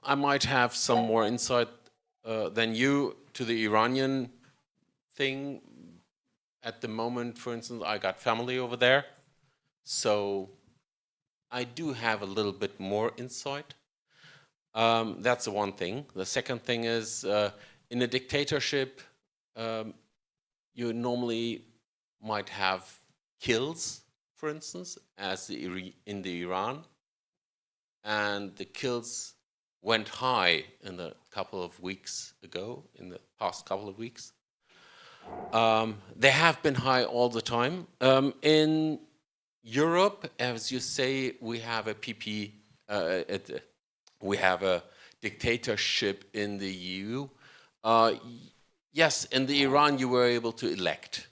I might have some more insight than you to the Iranian thing. At the moment, for instance, I got family over there, so I do have a little bit more insight. That's the one thing. The second thing is, in a dictatorship, you normally might have kills, for instance, as in the Iran, and the kills went high in the couple of weeks ago, in the past couple of weeks. They have been high all the time. In Europe, as you say, we have a we have a dictatorship in the EU. Yes, in the Iran, you were able to elect,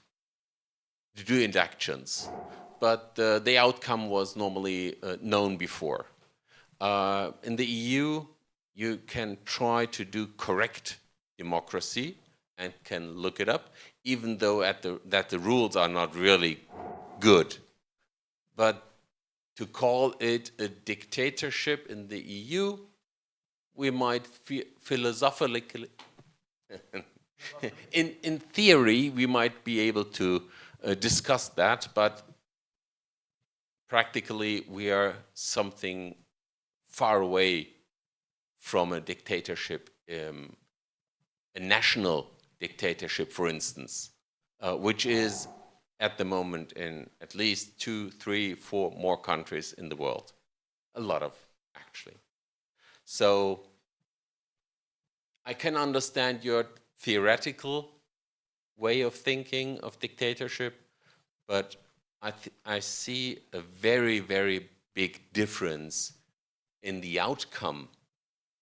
to do elections, but the outcome was normally known before. In the EU, you can try to do correct democracy and can look it up, even though that the rules are not really good. But to call it a dictatorship in the EU, we might philosophically, in theory, we might be able to discuss that, but practically we are something far away from a dictatorship, a national dictatorship, for instance, which is at the moment in at least 2, 3, 4 more countries in the world. A lot of, actually. So I can understand your theoretical way of thinking of dictatorship, but I see a very, very big difference in the outcome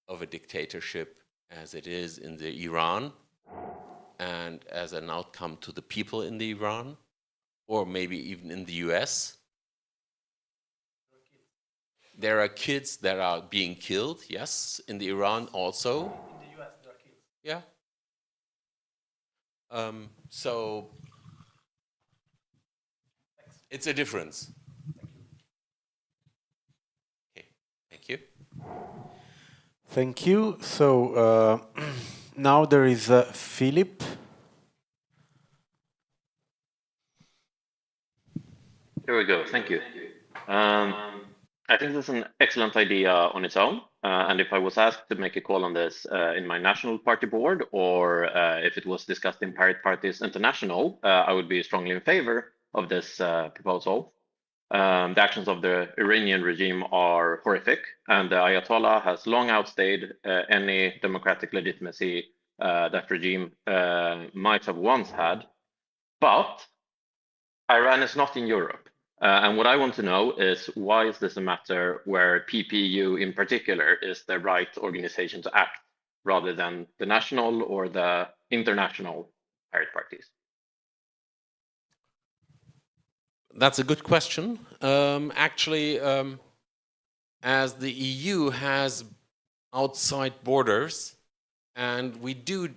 of a dictatorship as it is in the Iran and as an outcome to the people in the Iran, or maybe even in the US. There are kids that are being killed, yes, in the Iran also. In the US, there are kids. Yeah. So it's a difference. Okay, thank you. Thank you. So now there is Philip. Here we go. Thank you. I think this is an excellent idea on its own. And if I was asked to make a call on this in my national party board, or if it was discussed in Pirate Parties International, I would be strongly in favor of this proposal. The actions of the Iranian regime are horrific, and the Ayatollah has long outstayed any democratic legitimacy that regime might have once had. But Iran is not in Europe. And what I want to know is, why is this a matter where PPU in particular is the right organization to act, rather than the national or the international pirate parties? That's a good question. Actually, as the EU has outside borders, and we do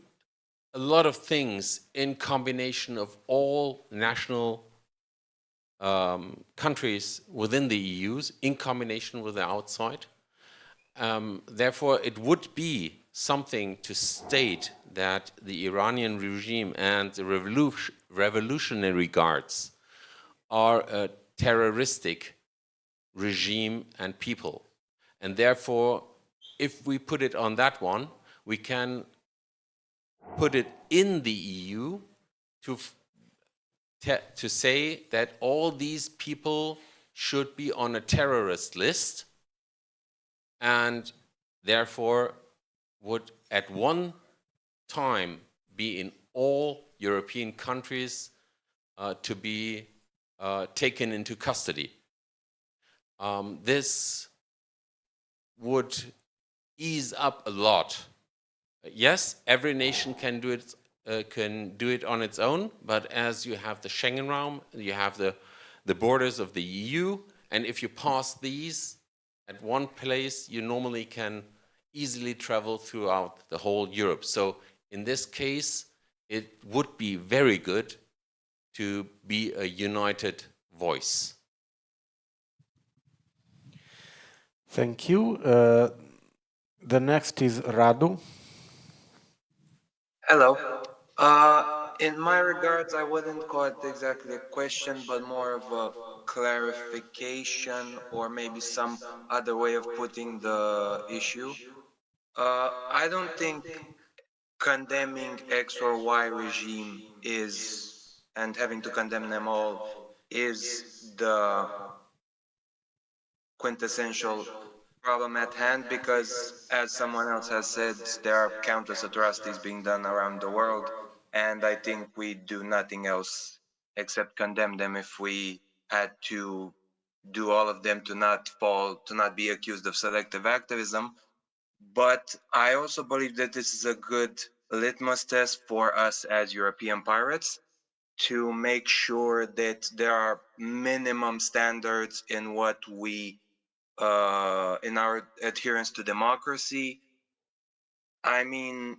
a lot of things in combination of all national countries within the EU's, in combination with the outside. Therefore, it would be something to state that the Iranian regime and the Revolutionary Guards are a terroristic regime and people. And therefore, if we put it on that one, we can put it in the EU to say that all these people should be on a terrorist list, and therefore would at one time be in all European countries to be taken into custody. This would ease up a lot. Yes, every nation can do it on its own, but as you have the Schengen realm, you have the borders of the EU, and if you pass these at one place, you normally can easily travel throughout the whole Europe. So in this case, it would be very good to be a united voice. Thank you. The next is Radu. Hello. In my regards, I wouldn't call it exactly a question, but more of a clarification or maybe some other way of putting the issue. I don't think condemning X or Y regime is, and having to condemn them all, is the quintessential problem at hand, because as someone else has said, there are countless atrocities being done around the world, and I think we do nothing else except condemn them if we had to do all of them to not be accused of selective activism. But I also believe that this is a good litmus test for us as European pirates to make sure that there are minimum standards in what we in our adherence to democracy. I mean,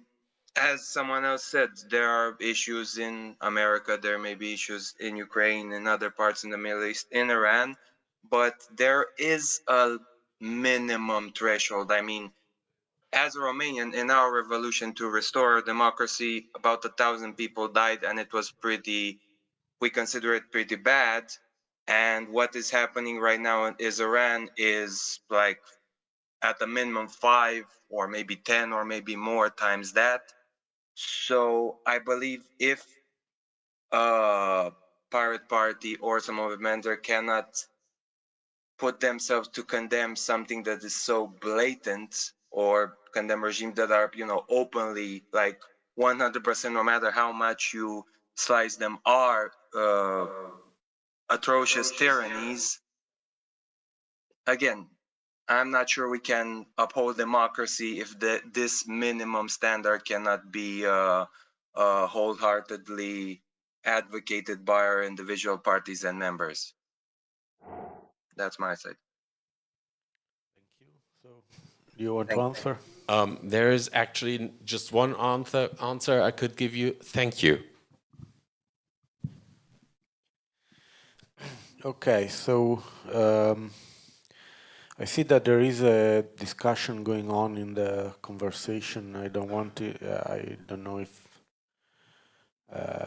as someone else said, there are issues in America, there may be issues in Ukraine, in other parts in the Middle East, in Iran, but there is a minimum threshold. I mean, as a Romanian, in our revolution to restore democracy, about 1,000 people died, and it was we consider it pretty bad. And what is happening right now in Iran is like at the minimum 5 or maybe 10 or maybe more times that. So I believe if a pirate party or some other member cannot put themselves to condemn something that is so blatant or condemn regimes that are, openly like 100%, no matter how much you slice them, are atrocious tyrannies. Again, I'm not sure we can uphold democracy if this minimum standard cannot be wholeheartedly advocated by our individual parties and members. That's my side. Do you want to answer? There is actually just one answer I could give you. Thank you. Okay, so I see that there is a discussion going on in the conversation. I don't know if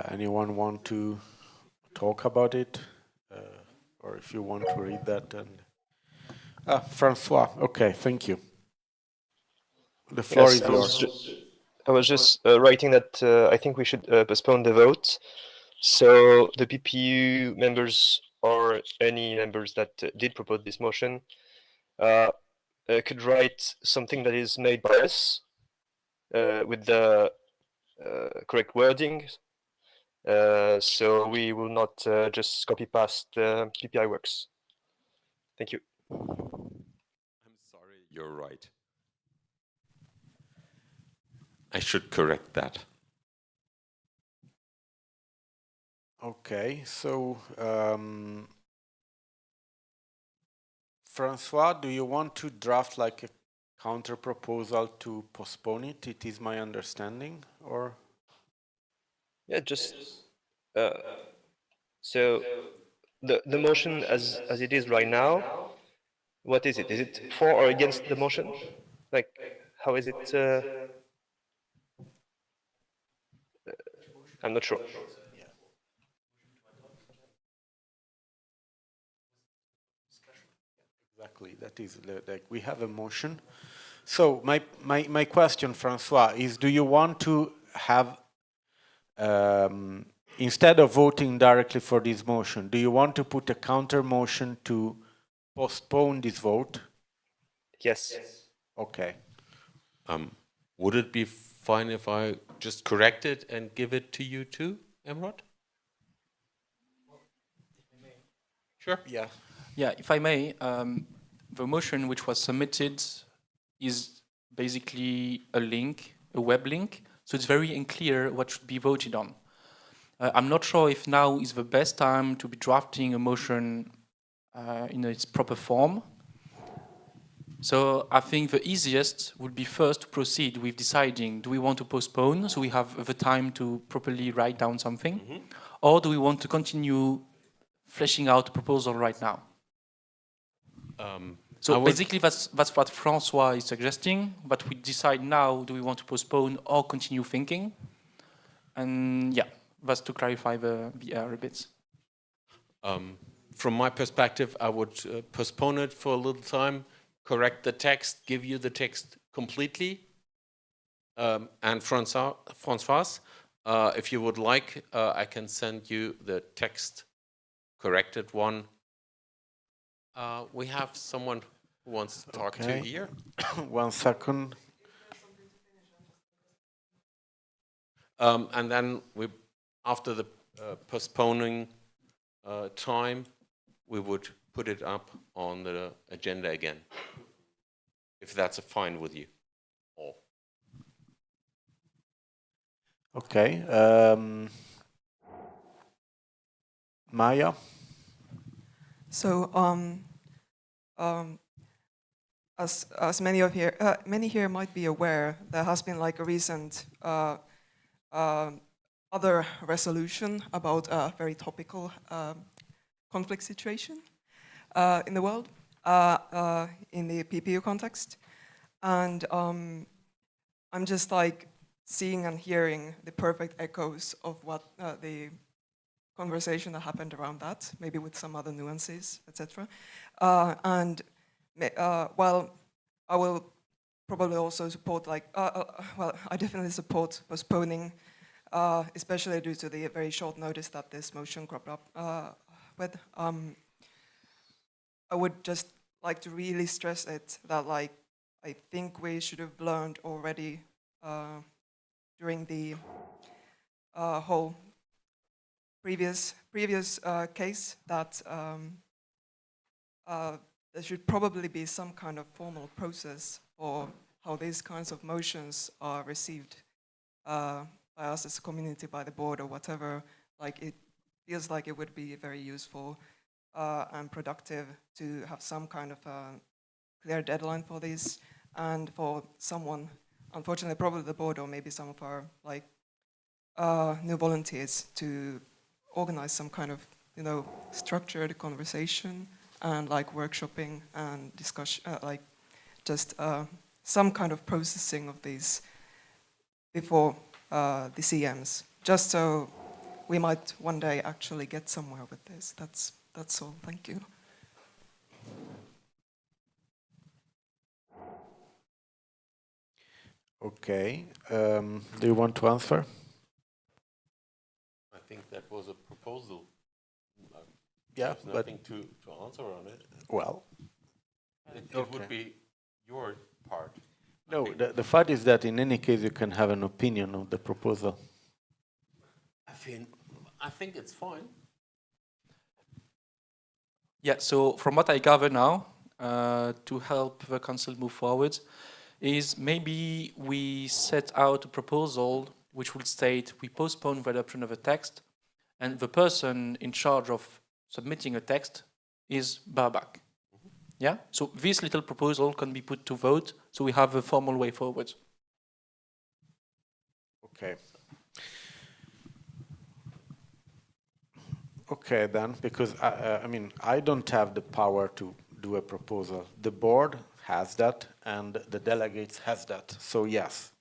anyone want to talk about it, or if you want to read that. And Francois, okay, thank you. The floor is yours. I was just writing that I think we should postpone the vote. So the PPU members or any members that did propose this motion could write something that is made by us with the correct wording. So we will not just copy past PPI works. Thank you. I'm sorry, you're right. I should correct that. Okay, so Francois, do you want to draft like a counter proposal to postpone it? It is my understanding, or? Yeah, just so the motion as it is right now. What is it? Is it for or against the motion? Like, how is it? I'm not sure. Exactly, that is like we have a motion. So my question, Francois, is: do you want to have instead of voting directly for this motion, do you want to put a counter motion to postpone this vote? Yes. Okay. Would it be fine if I just correct it and give it to you too, Emrod? Sure. Yeah. Yeah, if I may, the motion which was submitted is basically a link, a web link, so it's very unclear what should be voted on. I'm not sure if now is the best time to be drafting a motion in its proper form. So I think the easiest would be first to proceed with deciding, do we want to postpone so we have the time to properly write down something, or do we want to continue fleshing out the proposal right now? So basically that's what Francois is suggesting, but we decide now, do we want to postpone or continue thinking? And yeah, that's to clarify the a bit. From my perspective, I would postpone it for a little time, correct the text, give you the text completely. And Francois, if you would like, I can send you the text corrected one. We have someone who wants to talk to here. 1 second. And then after the postponing time, we would put it up on the agenda again, if that's fine with you all. Okay. Maya? So, as many here might be aware, there has been like a recent other resolution about a very topical conflict situation in the world, in the PPU context, and I'm just like seeing and hearing the perfect echoes of what the conversation that happened around that, maybe with some other nuances, etc. While I will probably also support, like, well, I definitely support postponing, especially due to the very short notice that this motion cropped up with. I would just like to really stress it that, like, I think we should have learned already during the whole previous case that there should probably be some kind of formal process for how these kinds of motions are received by us as a community, by the board or whatever. Like, it feels like it would be very useful and productive to have some kind of clear deadline for this, and for someone, unfortunately probably the board or maybe some of our like new volunteers, to organize some kind of, you know, structured conversation and like workshopping and discussion, like just some kind of processing of these before the CMs, just so we might one day actually get somewhere with this. That's all. Thank you. Okay. Do you want to answer? I think that was a proposal. Yeah, there's nothing to answer on it. Well, it okay. would be your part. No, the fact is that in any case you can have an opinion on the proposal. I think it's fine. Yeah, so from what I gather now, to help the council move forward, is maybe we set out a proposal which would state we postpone the adoption of a text, and the person in charge of submitting a text is Babak. Yeah, so this little proposal can be put to vote, so we have a formal way forward. Okay. Okay, then, because I mean, I don't have the power to do a proposal. The board has that, and the delegates has that. So yes.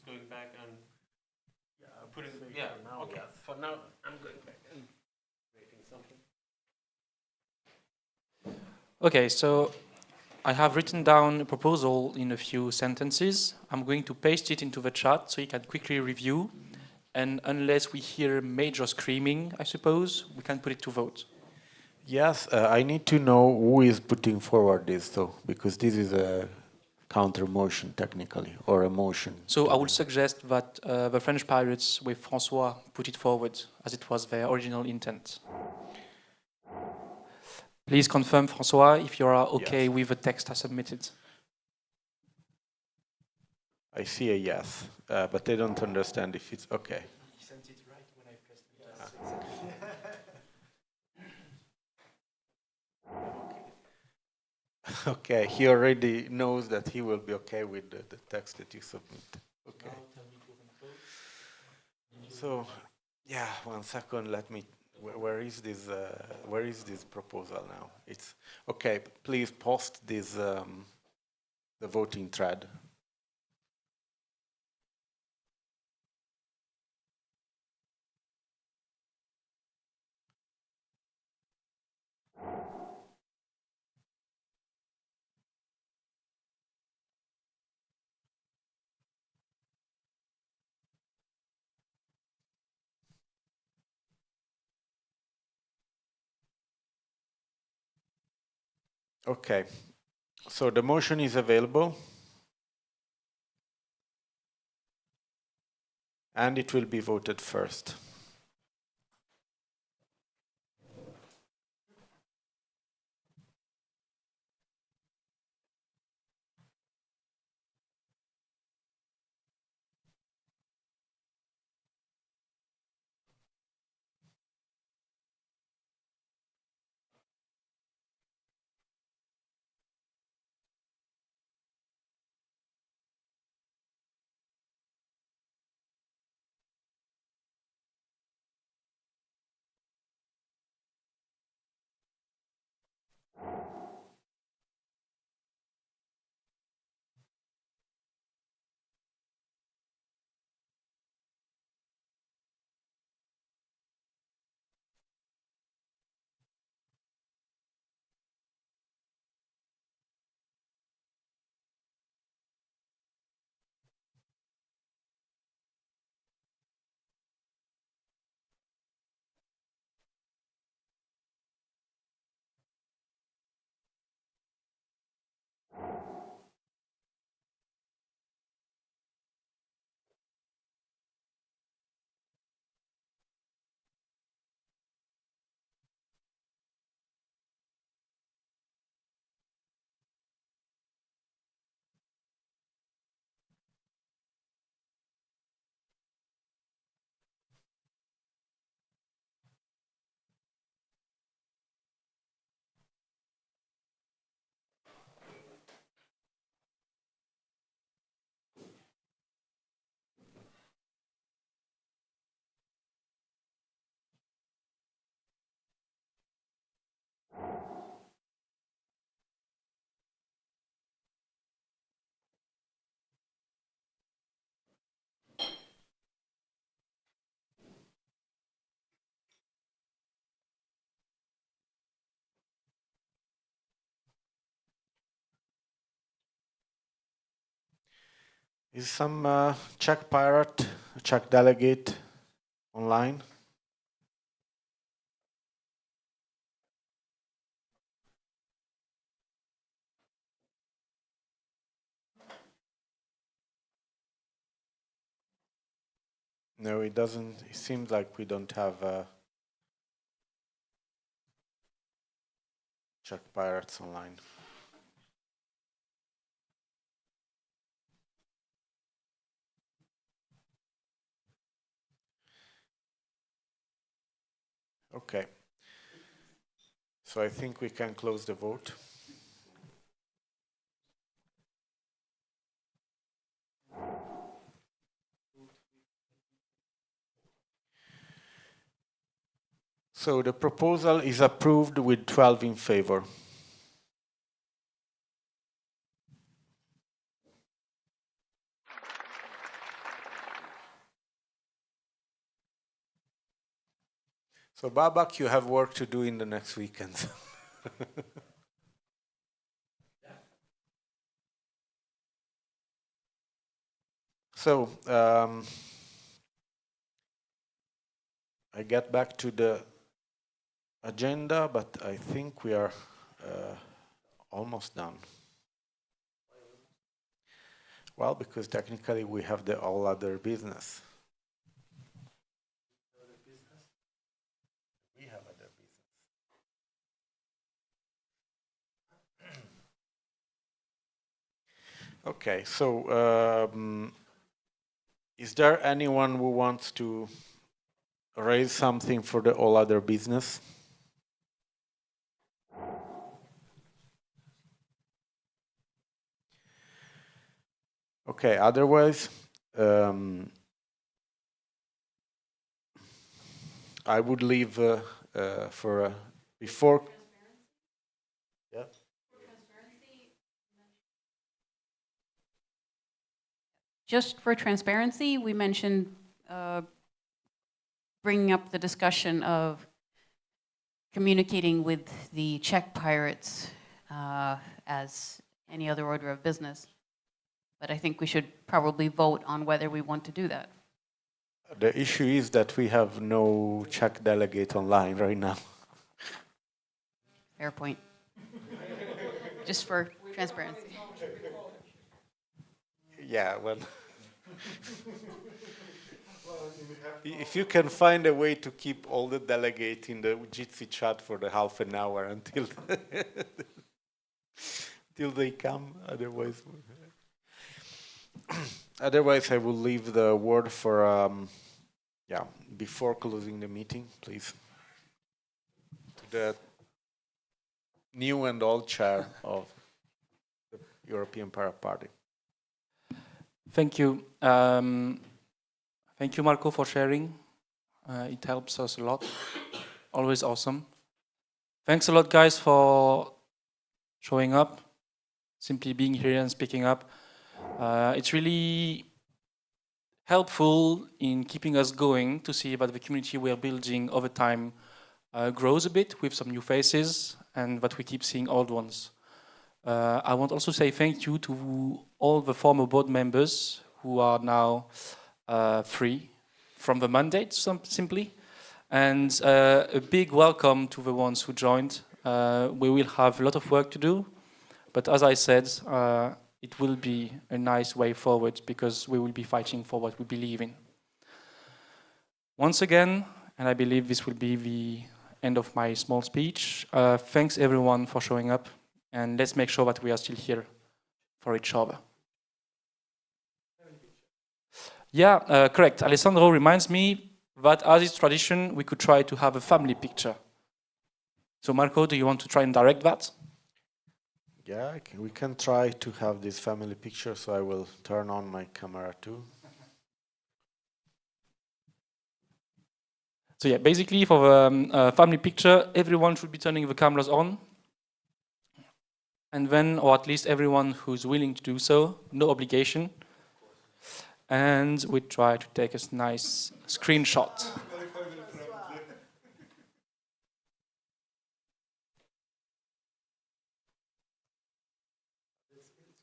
Going back and putting now. Okay. For now, I'm going back and creating something. Okay, so I have written down a proposal in a few sentences. I'm going to paste it into the chat so you can quickly review. And unless we hear major screaming, I suppose, we can put it to vote. Yes, I need to know who is putting forward this, though, because this is a counter motion technically, or a motion. So I would suggest that the French Pirates with François put it forward as it was their original intent. Please confirm, François, if you are okay with the text I submitted. I see a yes, but I don't understand if it's okay. You sent it right when I pressed the yes. Okay, he already knows that he will be okay with the text that you submit. Okay. So, Yeah, 1 second. Let me. Where is this? Where is this proposal now? It's okay. Please post this the voting thread. Okay. So the motion is available, and it will be voted first. Is some Czech pirate, Czech delegate online? No, it doesn't. It seems like we don't have Czech pirates online. Okay. So I think we can close the vote. So the proposal is approved with 12 in favor. So Babak, you have work to do in the next weekend. So I get back to the agenda, but I think we are almost done. Well, because technically we have the all other business. We have other business. Okay, so is there anyone who wants to raise something for the all other business? Okay, otherwise, I would leave for before. Yeah. Just for transparency, we mentioned bringing up the discussion of communicating with the Czech pirates as any other order of business. But I think we should probably vote on whether we want to do that. The issue is that we have no Czech delegate online right now. Fair point. Just for transparency. Yeah, well, if you can find a way to keep all the delegates in the Jitsi chat for the half an hour until till they come, otherwise I will leave the word for before closing the meeting, please, to the new and old chair of the European Pirate Party. Thank you. Thank you, Marco, for sharing. It helps us a lot. Always awesome. Thanks a lot, guys, for showing up, simply being here and speaking up. It's really helpful in keeping us going to see that the community we are building over time grows a bit with some new faces and that we keep seeing old ones. I want also to say thank you to all the former board members who are now free from the mandate, simply. And a big welcome to the ones who joined. We will have a lot of work to do, but as I said, it will be a nice way forward because we will be fighting for what we believe in. Once again, and I believe this will be the end of my small speech, thanks everyone for showing up, and let's make sure that we are still here for each other. Yeah, correct. Alessandro reminds me that as is tradition, we could try to have a family picture. So Marco, do you want to try and direct that? Yeah, we can try to have this family picture, so I will turn on my camera too. So yeah, basically for the family picture, everyone should be turning the cameras on. And then, or at least everyone who's willing to do so, no obligation. And we try to take a nice screenshot. It's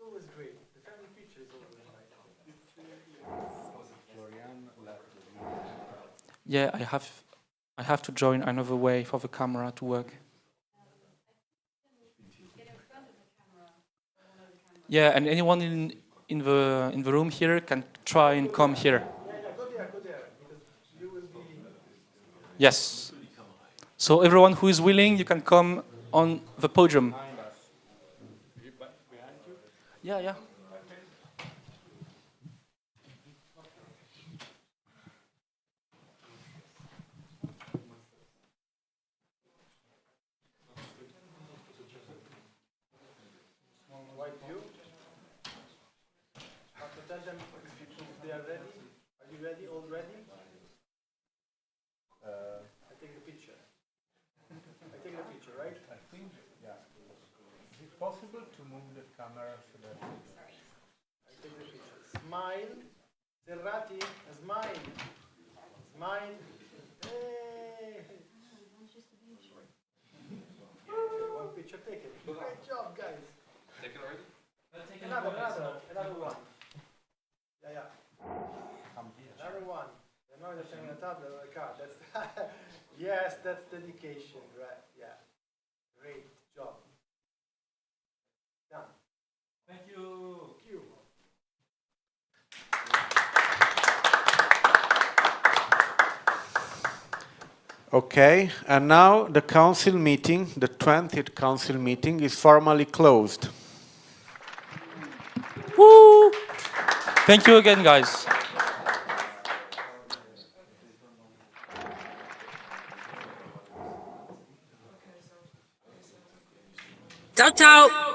always great. The family picture is always Yeah, I have to join another way for the camera to work. Yeah, and anyone in the room here can try and come here. Go there, because you will be... Yes. So everyone who is willing, you can come on the podium. Yeah, yeah. White view. Have to tell them if they are ready. Are you ready? All ready? I take the picture. I take the picture, right? I think, yeah. Is it possible to move the camera so that... I take the picture. Smile. Serrati, smile. Smile. Hey. One picture taken. Great job, guys. Take it already? Another one. Yeah. Another one. Noi la c'è una tabla della carta. Yes, that's dedication, right? Yeah. Great job. Done. Thank you. Thank you. Okay, and now the council meeting, the 20th council meeting, is formally closed. Woo! Thank you again, guys. Ciao ciao!